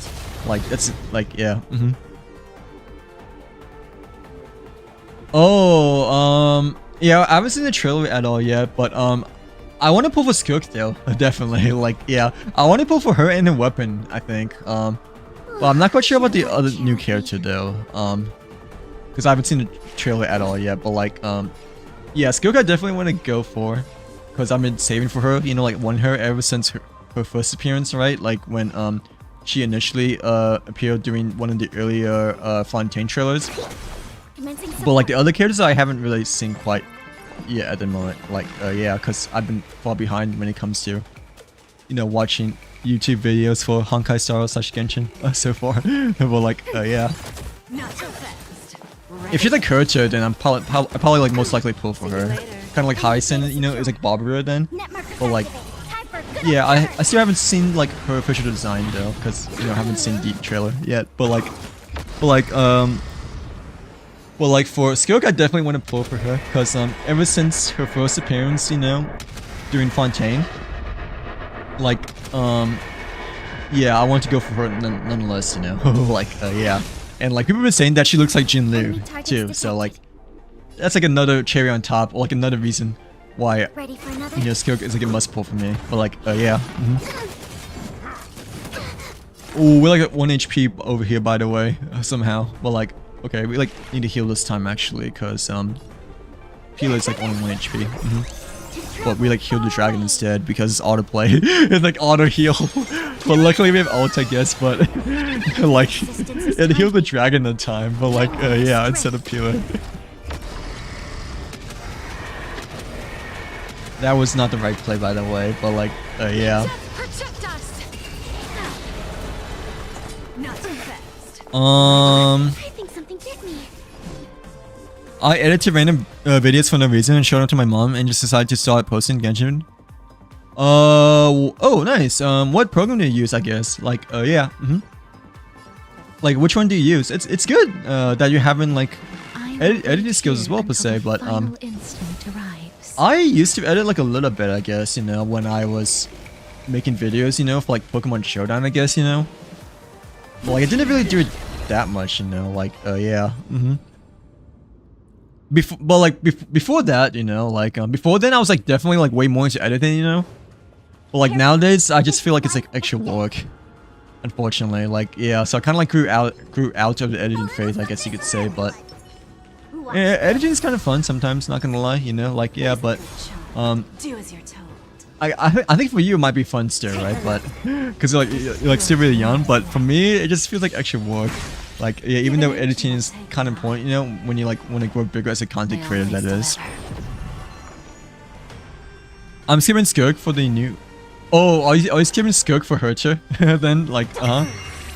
Like, that's like, yeah. Oh, yeah, I haven't seen the trailer at all yet, but I want to pull for Skirk though, definitely. Like, yeah, I want to pull for her and a weapon, I think. Well, I'm not quite sure about the other new character though, because I haven't seen the trailer at all yet. But like, yeah, Skirk I definitely want to go for, because I've been saving for her, you know, like wanting her ever since her first appearance, right? Like when she initially appeared during one of the earlier Fontaine trailers. But like the other characters I haven't really seen quite yet at the moment. Like, yeah, because I've been far behind when it comes to, you know, watching YouTube videos for Honkai Star Rail / Genshin so far. But like, yeah. If she's like Kurcha, then I probably like most likely pull for her. Kind of like Hyacin, you know, it's like Barbara then. But like, yeah, I still haven't seen like her official design though, because, you know, I haven't seen the trailer yet. But like, Well, like for Skilk, I definitely want to pull for her because ever since her first appearance, you know, during Fontaine, like yeah, I want to go for her nonetheless, you know. Like yeah, and like people have been saying that she looks like Jin Liu too, so like that's like another cherry on top, or like another reason why Ready for another? you know Skilk is like a must pull for me. But like yeah. Oh, we're like at 1 HP over here, by the way, somehow. But like, okay, we like need to heal this time actually, cause Pila is like only 1 HP. But we like healed the dragon instead because it's auto play. It's like auto heal. But luckily we have ult, I guess. But like it healed the dragon in time. But like yeah, instead of Pila. That was not the right play, by the way. But like yeah. Protect us. Not too fast. I I think something bit me. edited random videos for no reason and showed them to my mom and just decided to start posting Genshin. Oh, nice. What program do you use, I guess? Like, yeah. Like, which one do you use? It's good that you're having, like, editing skills as well, per se, but, I used to edit, like, a little bit, I guess, you know, when I was making videos, you know, for, like, Pokemon Showdown, I guess, you know? But, like, I didn't really do it that much, you know, like, yeah. Before that, you know, like before then I was like definitely like way more into editing, you know. But like nowadays I just feel like it's like extra work, unfortunately. Like yeah, so I kind of like grew out of the editing phase, I guess you could say. But yeah, editing is kind of fun sometimes, not gonna lie, you know. Like yeah, but Do as you're told. I think for you it might be fun still, right? But because you're like still really young. But for me it just feels like extra work. Like, yeah, even though editing is kind of important, you know, when you like want to grow bigger as a content creator, that is. I'm skipping Skirk for the new... Oh, are you skipping Skirk for Hercher? Then, like,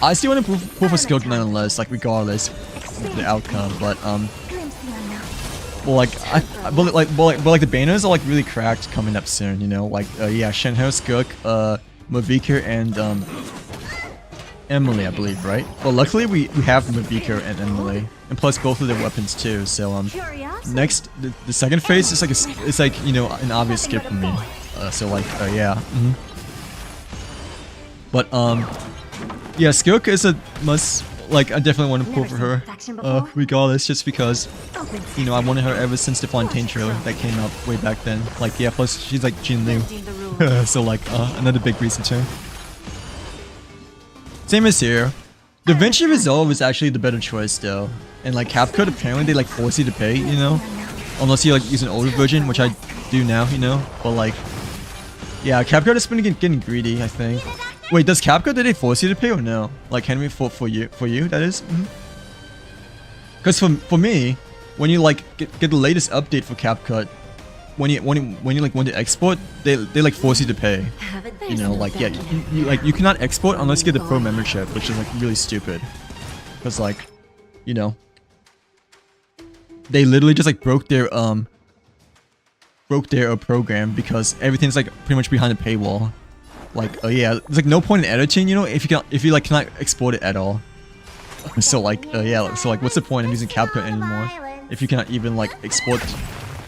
I still want to pull for Skirk nonetheless, like, regardless of the outcome, but, well, like, but like, the banners are, like, really cracked coming up soon, you know? Like, yeah, Shenhe, Skirk, Maviker, and, Emily, I believe, right? Well, luckily we have Mavika and Emily, and plus both of their weapons too. So next the second phase is like it's like you know an obvious skip for me. So like yeah. But yeah, Skilk is a must. Like I definitely want to pull for her, regardless, just because you know I wanted her ever since the Fontaine trailer that came out way back then. Like yeah, plus she's like Jin Liu, so like another big reason too. Same as here. Da Vinci Resolve is actually the better choice though. And like CapCut, apparently they like force you to pay, you know? Unless you like use an older version, which I do now, you know? But like, yeah, CapCut has been getting greedy, I think. Wait, does CapCut, did they force you to pay or no? Like Henry, for you, that is? Because for me, when you like get the latest update for CapCut, when you like want to export, they like force you to pay. You know, like yeah, you cannot export unless you get the pro membership, which is like really stupid. Because like, you know, they literally just like broke their program because everything's like pretty much behind a paywall. Like yeah, there's like no point in editing, you know, if you like cannot export it at all. So like yeah, so like what's the point of using CapCut anymore if you cannot even like export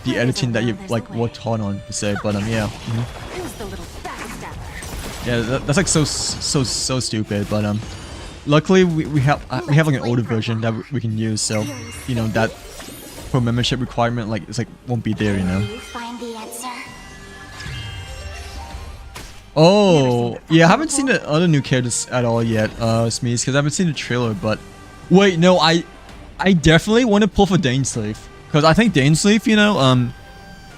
the editing that you've like worked hard on to say? But yeah. Yeah, that's like so stupid, but luckily we have like an older version that we can use, so you know that pro membership requirement like it's like won't be there, you know. Oh yeah, I haven't seen the other new characters at all yet, Smeeze, because I haven't seen the trailer. But wait, no, I definitely want to pull for Dainsleif because I think Dainsleif, you know,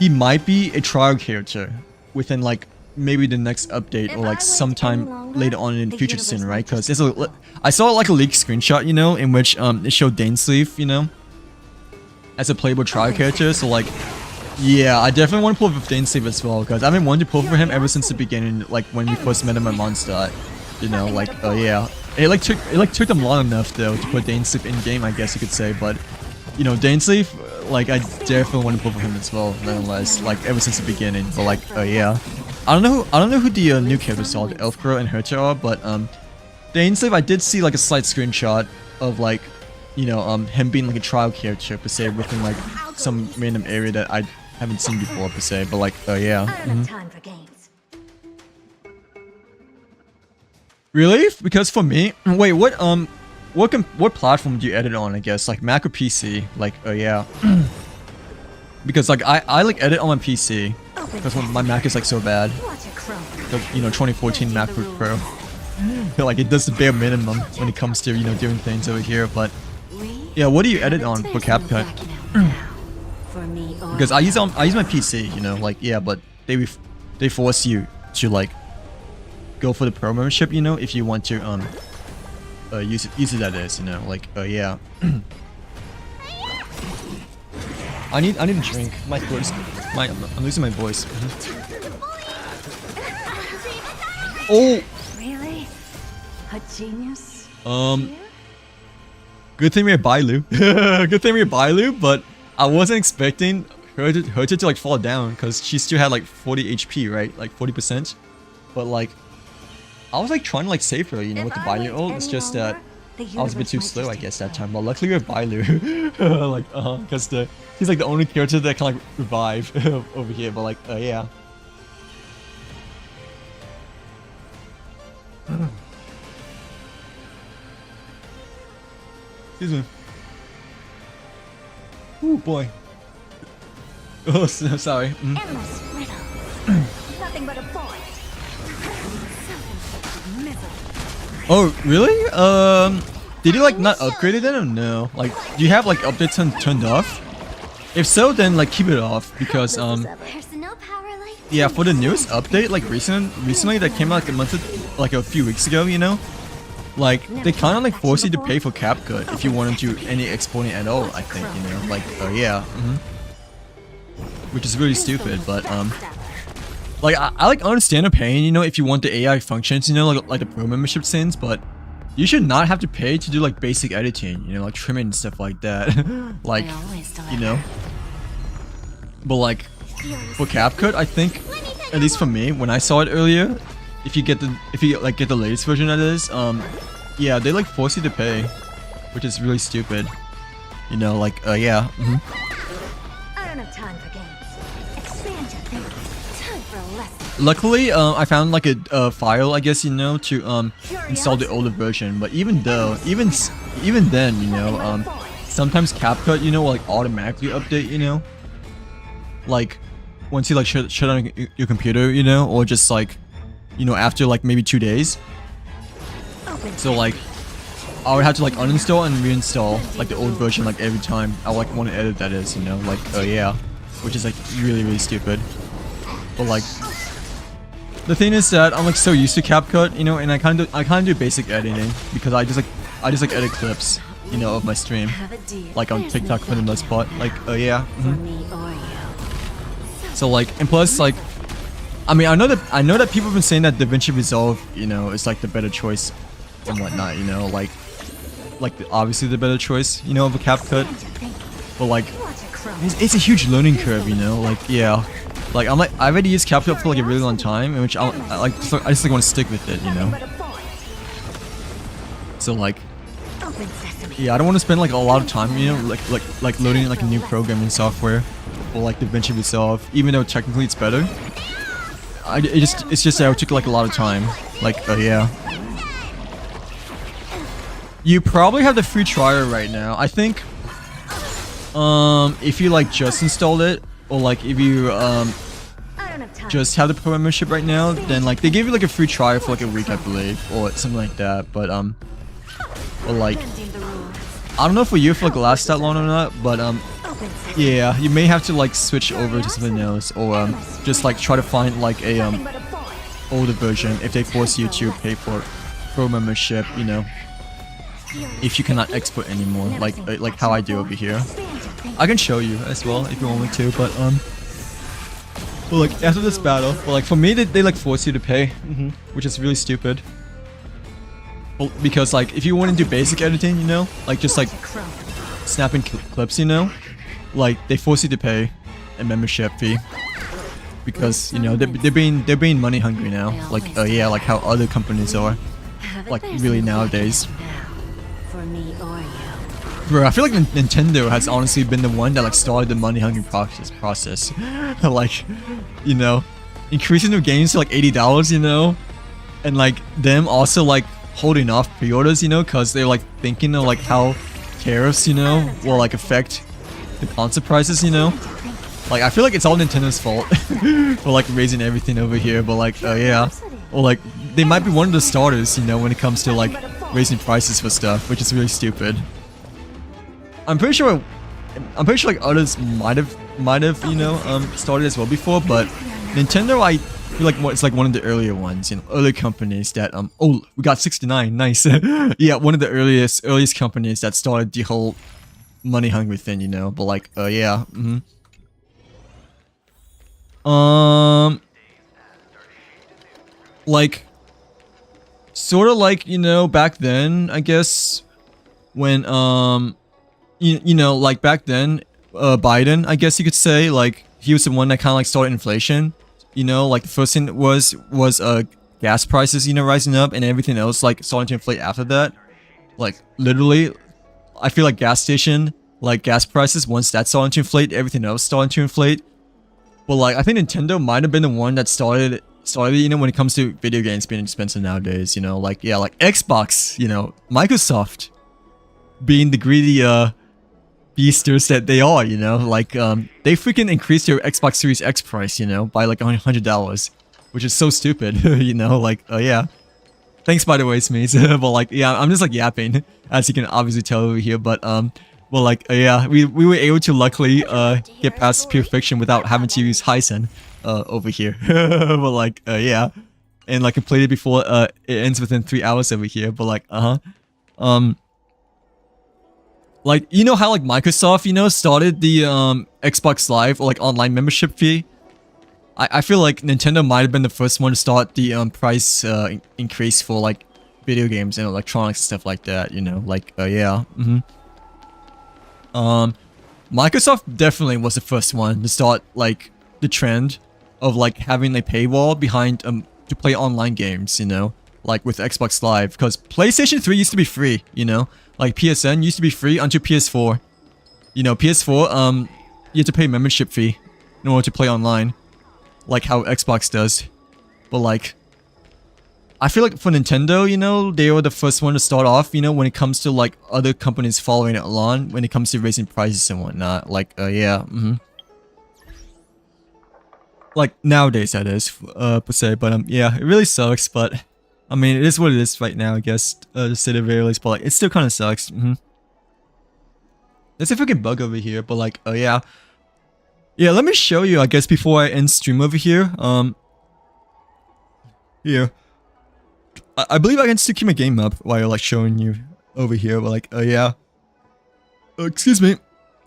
he might be a trial character within like maybe the next update or like sometime later on in the future soon, right? Because I saw like a leaked screenshot, you know, in which it showed Dainsleif, you know, as a playable trial character. So like, yeah, I definitely want to pull for Dainsleif as well because I've been wanting to pull for him ever since the beginning, like when we first met him at Mondstadt, you know, like yeah, it took them long enough though to put Dainsleif in game, I guess you could say, but you know, Dainsleif, like I definitely want to pull for him as well, nonetheless, like ever since the beginning. But like yeah, I don't know who the new characters are, the Elf Girl and Herta are, but Dainsleif, I did see like a slight screenshot of like you know, him being like a trial character per se within like some random area that I haven't seen before per se, but like, yeah. I don't have time for games. Really? Because for me, wait, what platform do you edit on? I guess like Mac or PC? Like, yeah. Because like I like edit on my PC because my Mac is like so bad. Watch it chrome. The, you know, 2014 MacBook Pro. Like it does the bare minimum when it comes to, you know, doing things over here. But yeah, what do you edit on for CapCut? For me or Because I use my PC, you know, like yeah, but they force you to like go for the pro membership, you know, if you want to use it that is, you know, like yeah. I need a drink. My voice, I'm losing my voice. Oh. really? A genius? Good thing we have Bailu. Good thing we have Bailu, but I wasn't expecting her to like fall down because she still had like 40 HP, right? Like 40%. But like, I was like trying to like save her, you know, with the Bailu ult. It's just that I was a bit too slow, I guess, that time. But luckily we have Bailu. Like, because he's like the only character that can like revive over here. But like, yeah. Excuse me. Oh boy. Oh, sorry. Endless riddle. Nothing but a void. Oh, really? Did you like not upgrade it then or no? Like, do you have like updates turned off? If so, then like keep it off because There's no power like yeah, for the newest update, like recently that came out like a few weeks ago, you know, like they kind of like force you to pay for CapCut if you want to do any exporting at all. I think, you know, like yeah, which is really stupid, but like I like understand the pain, you know, if you want the AI functions, you know, like the pro membership things, but you should not have to pay to do like basic editing, you know, like trimming and stuff like that. Like, you know. But like for CapCut, I think, at least for me, when I saw it earlier, if you get the latest version that is, yeah, they like force you to pay, which is really stupid. You know, like yeah. I don't have time for games. Expand your thinking. Time for a lesson. Luckily, I found like a file, I guess, you know, to install the older version. But even then, you know, sometimes CapCut, you know, will like automatically update, you know, like once you like shut down your computer, you know, or just like, you know, after like maybe 2 days. So like, I would have to like uninstall and reinstall like the old version like every time I like want to edit, that is, you know, like yeah, which is like really stupid. But like, the thing is that I'm like so used to CapCut, you know, and I kind of do basic editing because I just like edit clips, you know, of my stream, Have a deal. like on TikTok for the most part, like yeah. For me or you. So like, and plus like, I mean, I know that people have been saying that DaVinci Resolve, you know, is like the better choice and whatnot, you know, like obviously the better choice, you know, of a CapCut, but like, Watch it chrome. it's a huge learning curve, you know, like yeah, like I already used CapCut for like a really long time, in which I just like want to stick with it, you know. But a void. So like, Open sesame. yeah, I don't want to spend like a lot of time, you know, like loading like a new programming software or like DaVinci Resolve, even though technically it's better. It's just that it took like a lot of time, like yeah. You probably have the free trial right now. I think if you like just installed it, or like if you I don't have time. just have the pro membership right now, then like they give you like a free trial for like a week, I believe, or something like that. But or like, Bending the rules. I don't know for you if like lasts that long or not, but Open sesame. yeah, you may have to like switch over to something else, or just like try to find like a Nothing but a void. older version if they force you to pay for pro membership, you know, if you cannot export anymore, like how I do over here. Expand your thinking. I can show you as well if you want me to, but well, like after this battle, well, like for me they like force you to pay, which is really stupid. Well, because like if you want to do basic editing, you know, like just like Watch it chrome. snapping clips, you know, like they force you to pay a membership fee because, you know, they're being money hungry now, like yeah, like how other companies are, Have it like there's really no nowadays. now. For me or you. Bro, I feel like Nintendo has honestly been the one that like started the money hungry process. Like, you know, increasing their games to like $80, you know, and like them also like holding off pre-orders, you know, because they're like thinking of like how tariffs, you know, will like affect the console prices, you know. Like, I feel like it's all Nintendo's fault for like raising everything over here, but like, yeah, or like they might be one of the starters, you know, when it comes to like raising prices for stuff, which is really stupid. I'm pretty sure like others might have you know started as well before, but Nintendo, I feel like it's like one of the earlier ones, you know, early companies that oh, we got 69, nice. Yeah, one of the earliest companies that started the whole money hungry thing, you know. But like yeah, like sort of like, you know, back then, I guess, when you know, like back then, Biden, I guess you could say, like he was the one that kind of like started inflation, you know. Like the first thing was gas prices, you know, rising up, and everything else like starting to inflate after that. Like literally, I feel like gas prices, once that started to inflate, everything else started to inflate. But like, I think Nintendo might have been the one that started, you know, when it comes to video games being expensive nowadays, you know. Like, yeah, like Xbox, you know, Microsoft being the greedy beasters that they are, you know. Like, they freaking increased their Xbox Series X price, you know, by like $100, which is so stupid. You know, like, yeah, thanks by the way, Smeeze. But like, yeah, I'm just like yapping, as you can obviously tell over here. But well, like, yeah, we were able to luckily get past Pure Fiction without having to use Hysen over here. But like, yeah, and like complete it before it ends within 3 hours over here. But like, like, you know how like Microsoft, you know, started the Xbox Live or like online membership fee. I feel like Nintendo might have been the first one to start the price increase for like video games and electronics and stuff like that, you know. Like, yeah, Microsoft definitely was the first one to start like the trend of like having a paywall behind to play online games, you know, like with Xbox Live, because PlayStation 3 used to be free, you know, like PSN used to be free until PS4. You know, PS4 you had to pay a membership fee in order to play online, like how Xbox does. But like, I feel like for Nintendo, you know, they were the first one to start off, you know, when it comes to like other companies following it along when it comes to raising prices and whatnot. Like, yeah, like nowadays that is, per se. But yeah, it really sucks. But I mean, it is what it is right now, I guess, to say the very least. But like, it still kind of sucks. There's a freaking bug over here. But like, yeah, yeah. Let me show you, I guess, before I end stream over here. Here. I believe I can still keep my game up while like showing you over here, but like, yeah. Excuse me.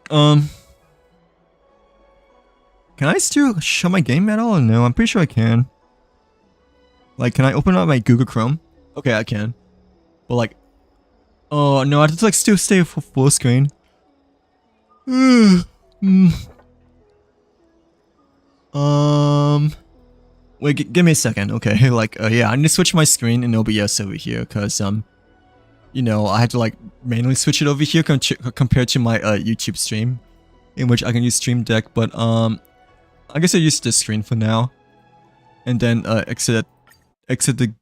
Can I still show my game at all? No, I'm pretty sure I can. Like, can I open up my Google Chrome? Okay, I can. But like, oh no, I have to like still stay full screen. Wait, give me a second, okay? Like, yeah, I need to switch my screen in OBS over here, because, you know, I had to, like, manually switch it over here compared to my, YouTube stream, in which I can use Stream Deck, but, I guess I'll use this screen for now, and then, exit the,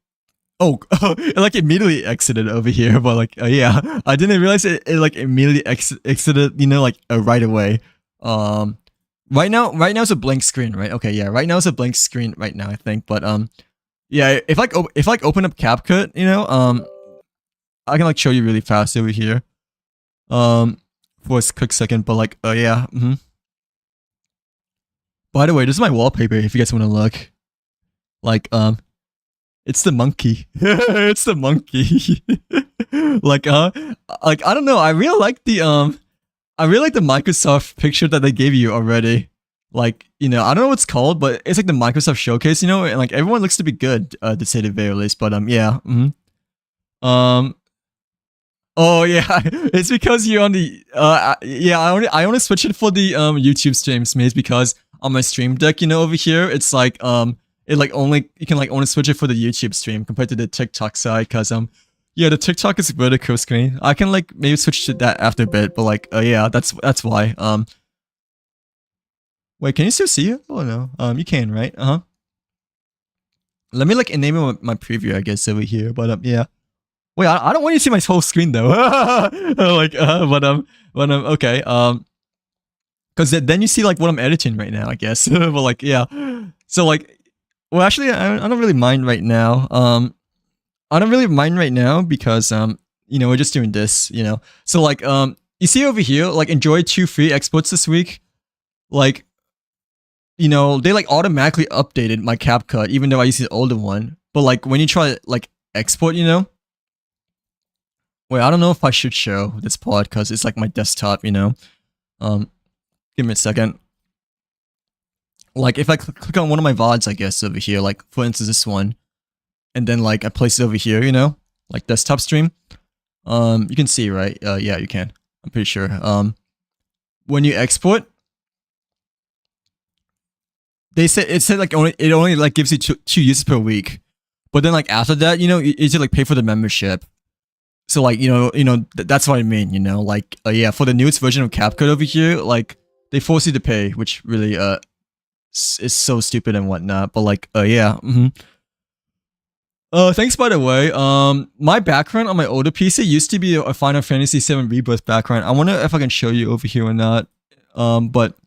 oh, it, like, immediately exited over here, but, like, yeah, I didn't realize it like, immediately exited, you know, like, right away, Right now it's a blank screen, right? Okay, yeah, right now it's a blank screen right now, I think. But yeah, if like open up CapCut, you know, I can like show you really fast over here, for a quick second. But like, yeah, By the way, this is my wallpaper. If you guys want to look, like, it's the monkey. It's the monkey. Like, I don't know. I really like the Microsoft picture that they gave you already. Like, you know, I don't know what it's called, but it's like the Microsoft showcase, you know, and like everyone looks to be good, to say the very least. But yeah, oh yeah, it's because you're on the yeah, I only switch it for the YouTube streams, mates, because on my Stream Deck, you know, over here, it's like it like only you can like only switch it for the YouTube stream compared to the TikTok side, because Yeah, the TikTok is vertical screen. I can like maybe switch to that after a bit, but like yeah, that's why. Wait, can you still see it? Oh no. You can, right? Uh-huh. Let me like enable my preview, I guess, over here. But yeah. Wait, I don't want you to see my whole screen though. Like okay. Because then you see like what I'm editing right now, I guess. But like yeah. So like, well, actually, I don't really mind right now. I don't really mind right now because you know, we're just doing this, you know. So like you see over here, like enjoy 2 free exports this week. Like, you know, they like automatically updated my CapCut, even though I use the older one. But like when you try to like export, you know. Wait, I don't know if I should show this part because it's like my desktop, you know. Give me a second. Like if I click on one of my VODs, I guess over here, like for instance this one, and then like I place it over here, you know, like desktop stream. You can see, right? Yeah, you can. I'm pretty sure. When you export, it said like it only like gives you two uses per week, but then like after that, you know, you just like pay for the membership. So like you know that's what I mean, you know, like yeah, for the newest version of CapCut over here, like they force you to pay, which really is so stupid and whatnot. But like yeah. Thanks by the way. My background on my older PC used to be a Final Fantasy VII Rebirth background. I wonder if I can show you over here or not. But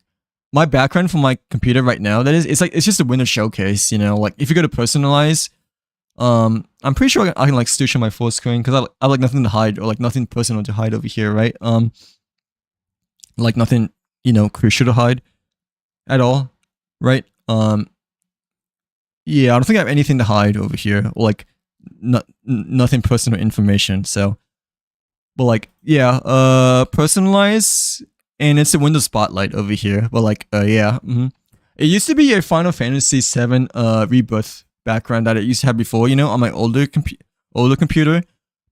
my background for my computer right now, that is, it's just a Windows Showcase. You know, like if you go to personalize, I'm pretty sure I can like still show my full screen because I have like nothing to hide or like nothing personal to hide over here, right? Like nothing, you know, crucial to hide at all, right? Yeah, I don't think I have anything to hide over here, or like nothing personal information. So, but like, yeah, personalize, and it's a Windows Spotlight over here. But like, yeah, it used to be a Final Fantasy VII Rebirth background that I used to have before, you know, on my older computer.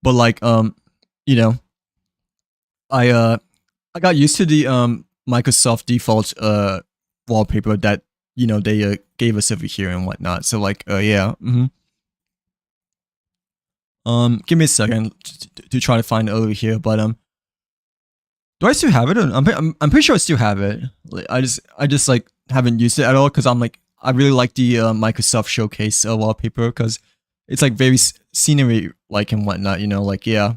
But like, you know, I got used to the Microsoft default wallpaper that, you know, they gave us over here and whatnot. So like, yeah. Give me a second to try to find it over here. But do I still have it? I'm pretty sure I still have it. Like, I just like haven't used it at all because I'm like I really like the Microsoft Showcase wallpaper because it's like very scenery like and whatnot. You know, like yeah.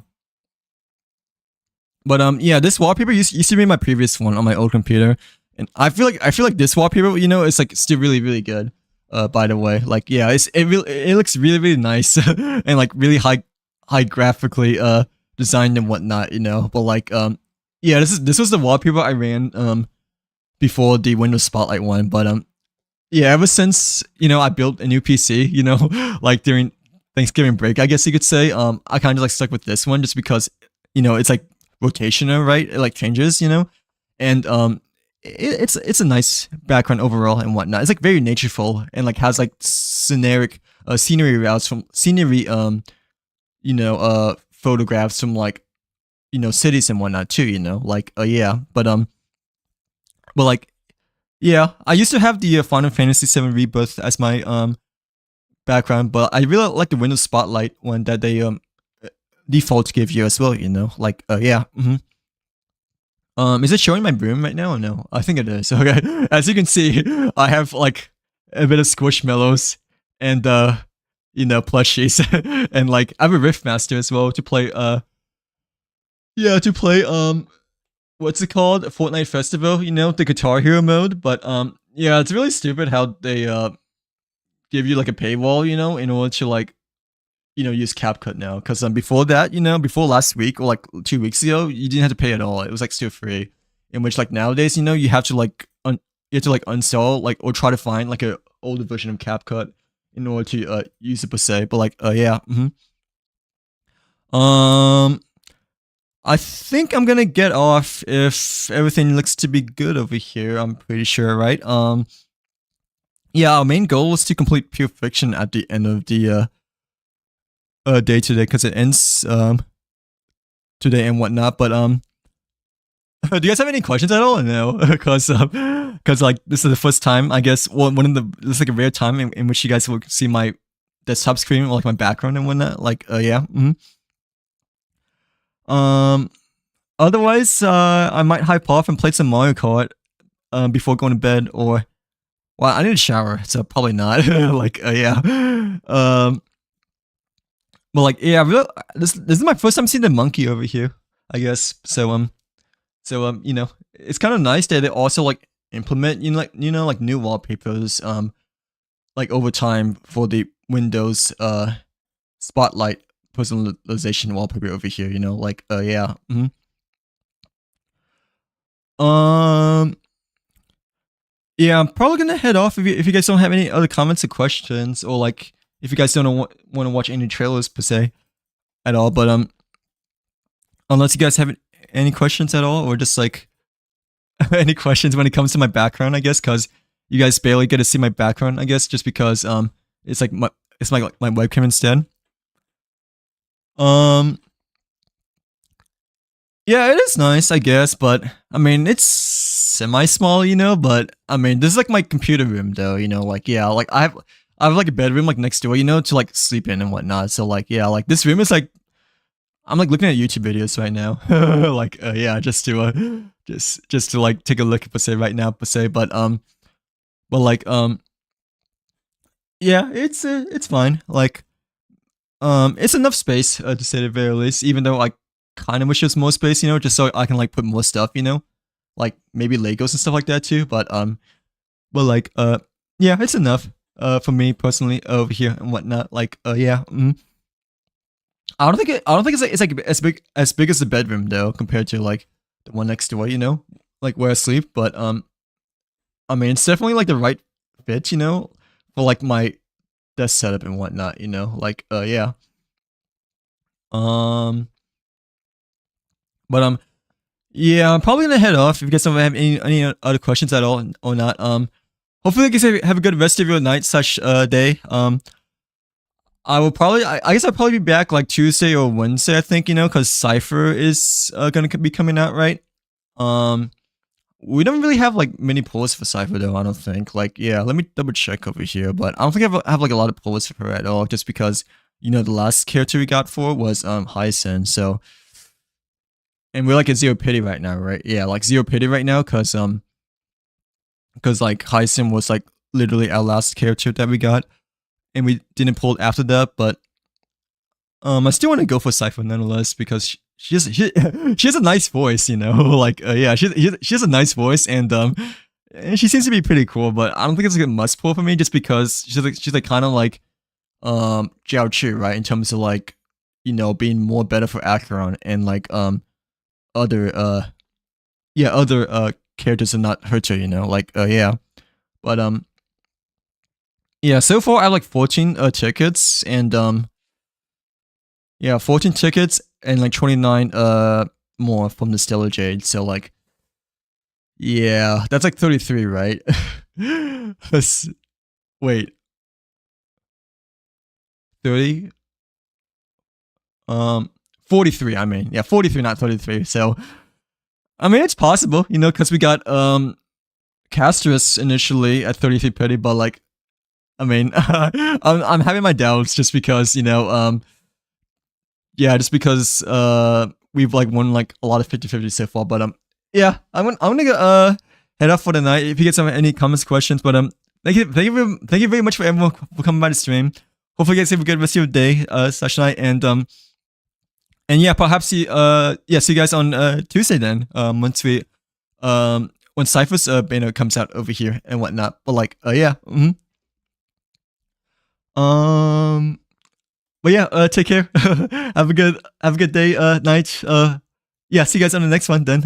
But yeah, this wallpaper used to be my previous one on my old computer. And I feel like this wallpaper, you know, is like still really good. By the way, like yeah, it looks really nice and like really high graphically designed and whatnot, you know. But like yeah, this was the wallpaper I ran before the Windows Spotlight one. But yeah, ever since, you know, I built a new PC, you know, like during Thanksgiving break, I guess you could say, I kind of like stuck with this one just because, you know, it's like rotational, right? It like changes, you know, and it's a nice background overall and whatnot. It's like very natureful and like has like scenery routes from scenery you know photographs from like, you know, cities and whatnot too, you know, like yeah. But like yeah, I used to have the Final Fantasy VII Rebirth as my background, but I really like the Windows Spotlight one that they default give you as well, you know, like yeah. Is it showing my room right now or no? I think it is. Okay. As you can see, I have like a bit of Squishmallows and you know, plushies and like I have a Riftmaster as well to play yeah, to play what's it called? Fortnite Festival, you know, the Guitar Hero mode. But yeah, it's really stupid how they give you like a paywall, you know, in order to like, you know, use CapCut now. Because before that, you know, before last week or like 2 weeks ago, you didn't have to pay at all. It was like still free. In which like nowadays, you know, you have to like you have to like uninstall like or try to find like a older version of CapCut in order to use it per se. But like yeah. I think I'm gonna get off if everything looks to be good over here. I'm pretty sure, right? Yeah, our main goal was to complete Pure Fiction at the end of the day today because it ends today and whatnot. But do you guys have any questions at all? No, because like this is the first time, I guess. Well, this is like a rare time in which you guys will see my desktop screen or like my background and whatnot. Like yeah. Um, otherwise, I might hype off and play some Mario Kart before going to bed, or well, I need a shower, so probably not. Like, yeah. But like, yeah, this is my first time seeing the monkey over here, I guess. So you know, it's kind of nice that they also like implement like new wallpapers like over time for the Windows Spotlight personalization wallpaper over here. You know, like yeah. Um. Yeah, I'm probably gonna head off if you guys don't have any other comments or questions, or like if you guys don't want to watch any trailers per se at all. But unless you guys have any questions at all, or just like any questions when it comes to my background, I guess, because you guys barely get to see my background, I guess, just because it's like my webcam instead. Yeah, it is nice, I guess, but I mean, it's semi-small, you know. But I mean, this is like my computer room, though, you know. Like, yeah, like I have like a bedroom like next door, you know, to like sleep in and whatnot. So like, yeah, like this room is like I'm like looking at YouTube videos right now, like yeah, just to like take a look per se right now per se. But like yeah, it's fine. Like it's enough space to say the very least. Even though I kind of wish there's more space, you know, just so I can like put more stuff, you know, like maybe Legos and stuff like that too. But like yeah, it's enough for me personally over here and whatnot. Like yeah. I don't think it's like as big as the bedroom though compared to like the one next door, you know, like where I sleep. But I mean, it's definitely like the right fit, you know, for like my desk setup and whatnot, you know, like yeah. Um, but yeah, I'm probably gonna head off. If you guys don't have any other questions at all or not, hopefully you guys have a good rest of your night slash day. I will probably, I guess I'll probably be back like Tuesday or Wednesday, I think, you know, because Cypher is gonna be coming out, right? Um, we don't really have like many polls for Cypher though, I don't think. Like, yeah, let me double check over here, but I don't think I have like a lot of polls for her at all, just because, you know, the last character we got for was Hyacin, so. And we're like at Zero Pity right now, right? Yeah, like Zero Pity right now, because like Hyacin was like literally our last character that we got. And we didn't pull it after that, but I still want to go for Cypher nonetheless because she has a nice voice, you know. Like yeah, she has a nice voice, and she seems to be pretty cool. But I don't think it's like a must pull for me just because she's like kind of like Jiao Chi, right? In terms of like, you know, being more better for Acheron and like other characters and not Herta, you know. Like yeah, but yeah, so far I have like 14 tickets, and yeah, 14 tickets and like 29 more from the Stellar Jade. So like yeah, that's like 33, right? Wait. 30 43, I mean. Yeah, 43 not 33. So I mean, it's possible, you know, cuz we got Castris initially at 33 pity, but like I mean, I'm having my doubts just because, you know, yeah, just because we've like won like a lot of 50-50 so far. But yeah, I'm gonna go, head off for the night. If you guys have any comments, questions, but thank you very much for everyone for coming by the stream. Hopefully, you guys have a good rest of your day, slash night, and yeah, perhaps see you guys on Tuesday then. Once we when Cypher's banner comes out over here and whatnot. But like yeah. But yeah, take care. Have a good day, night. Yeah, see you guys on the next one then.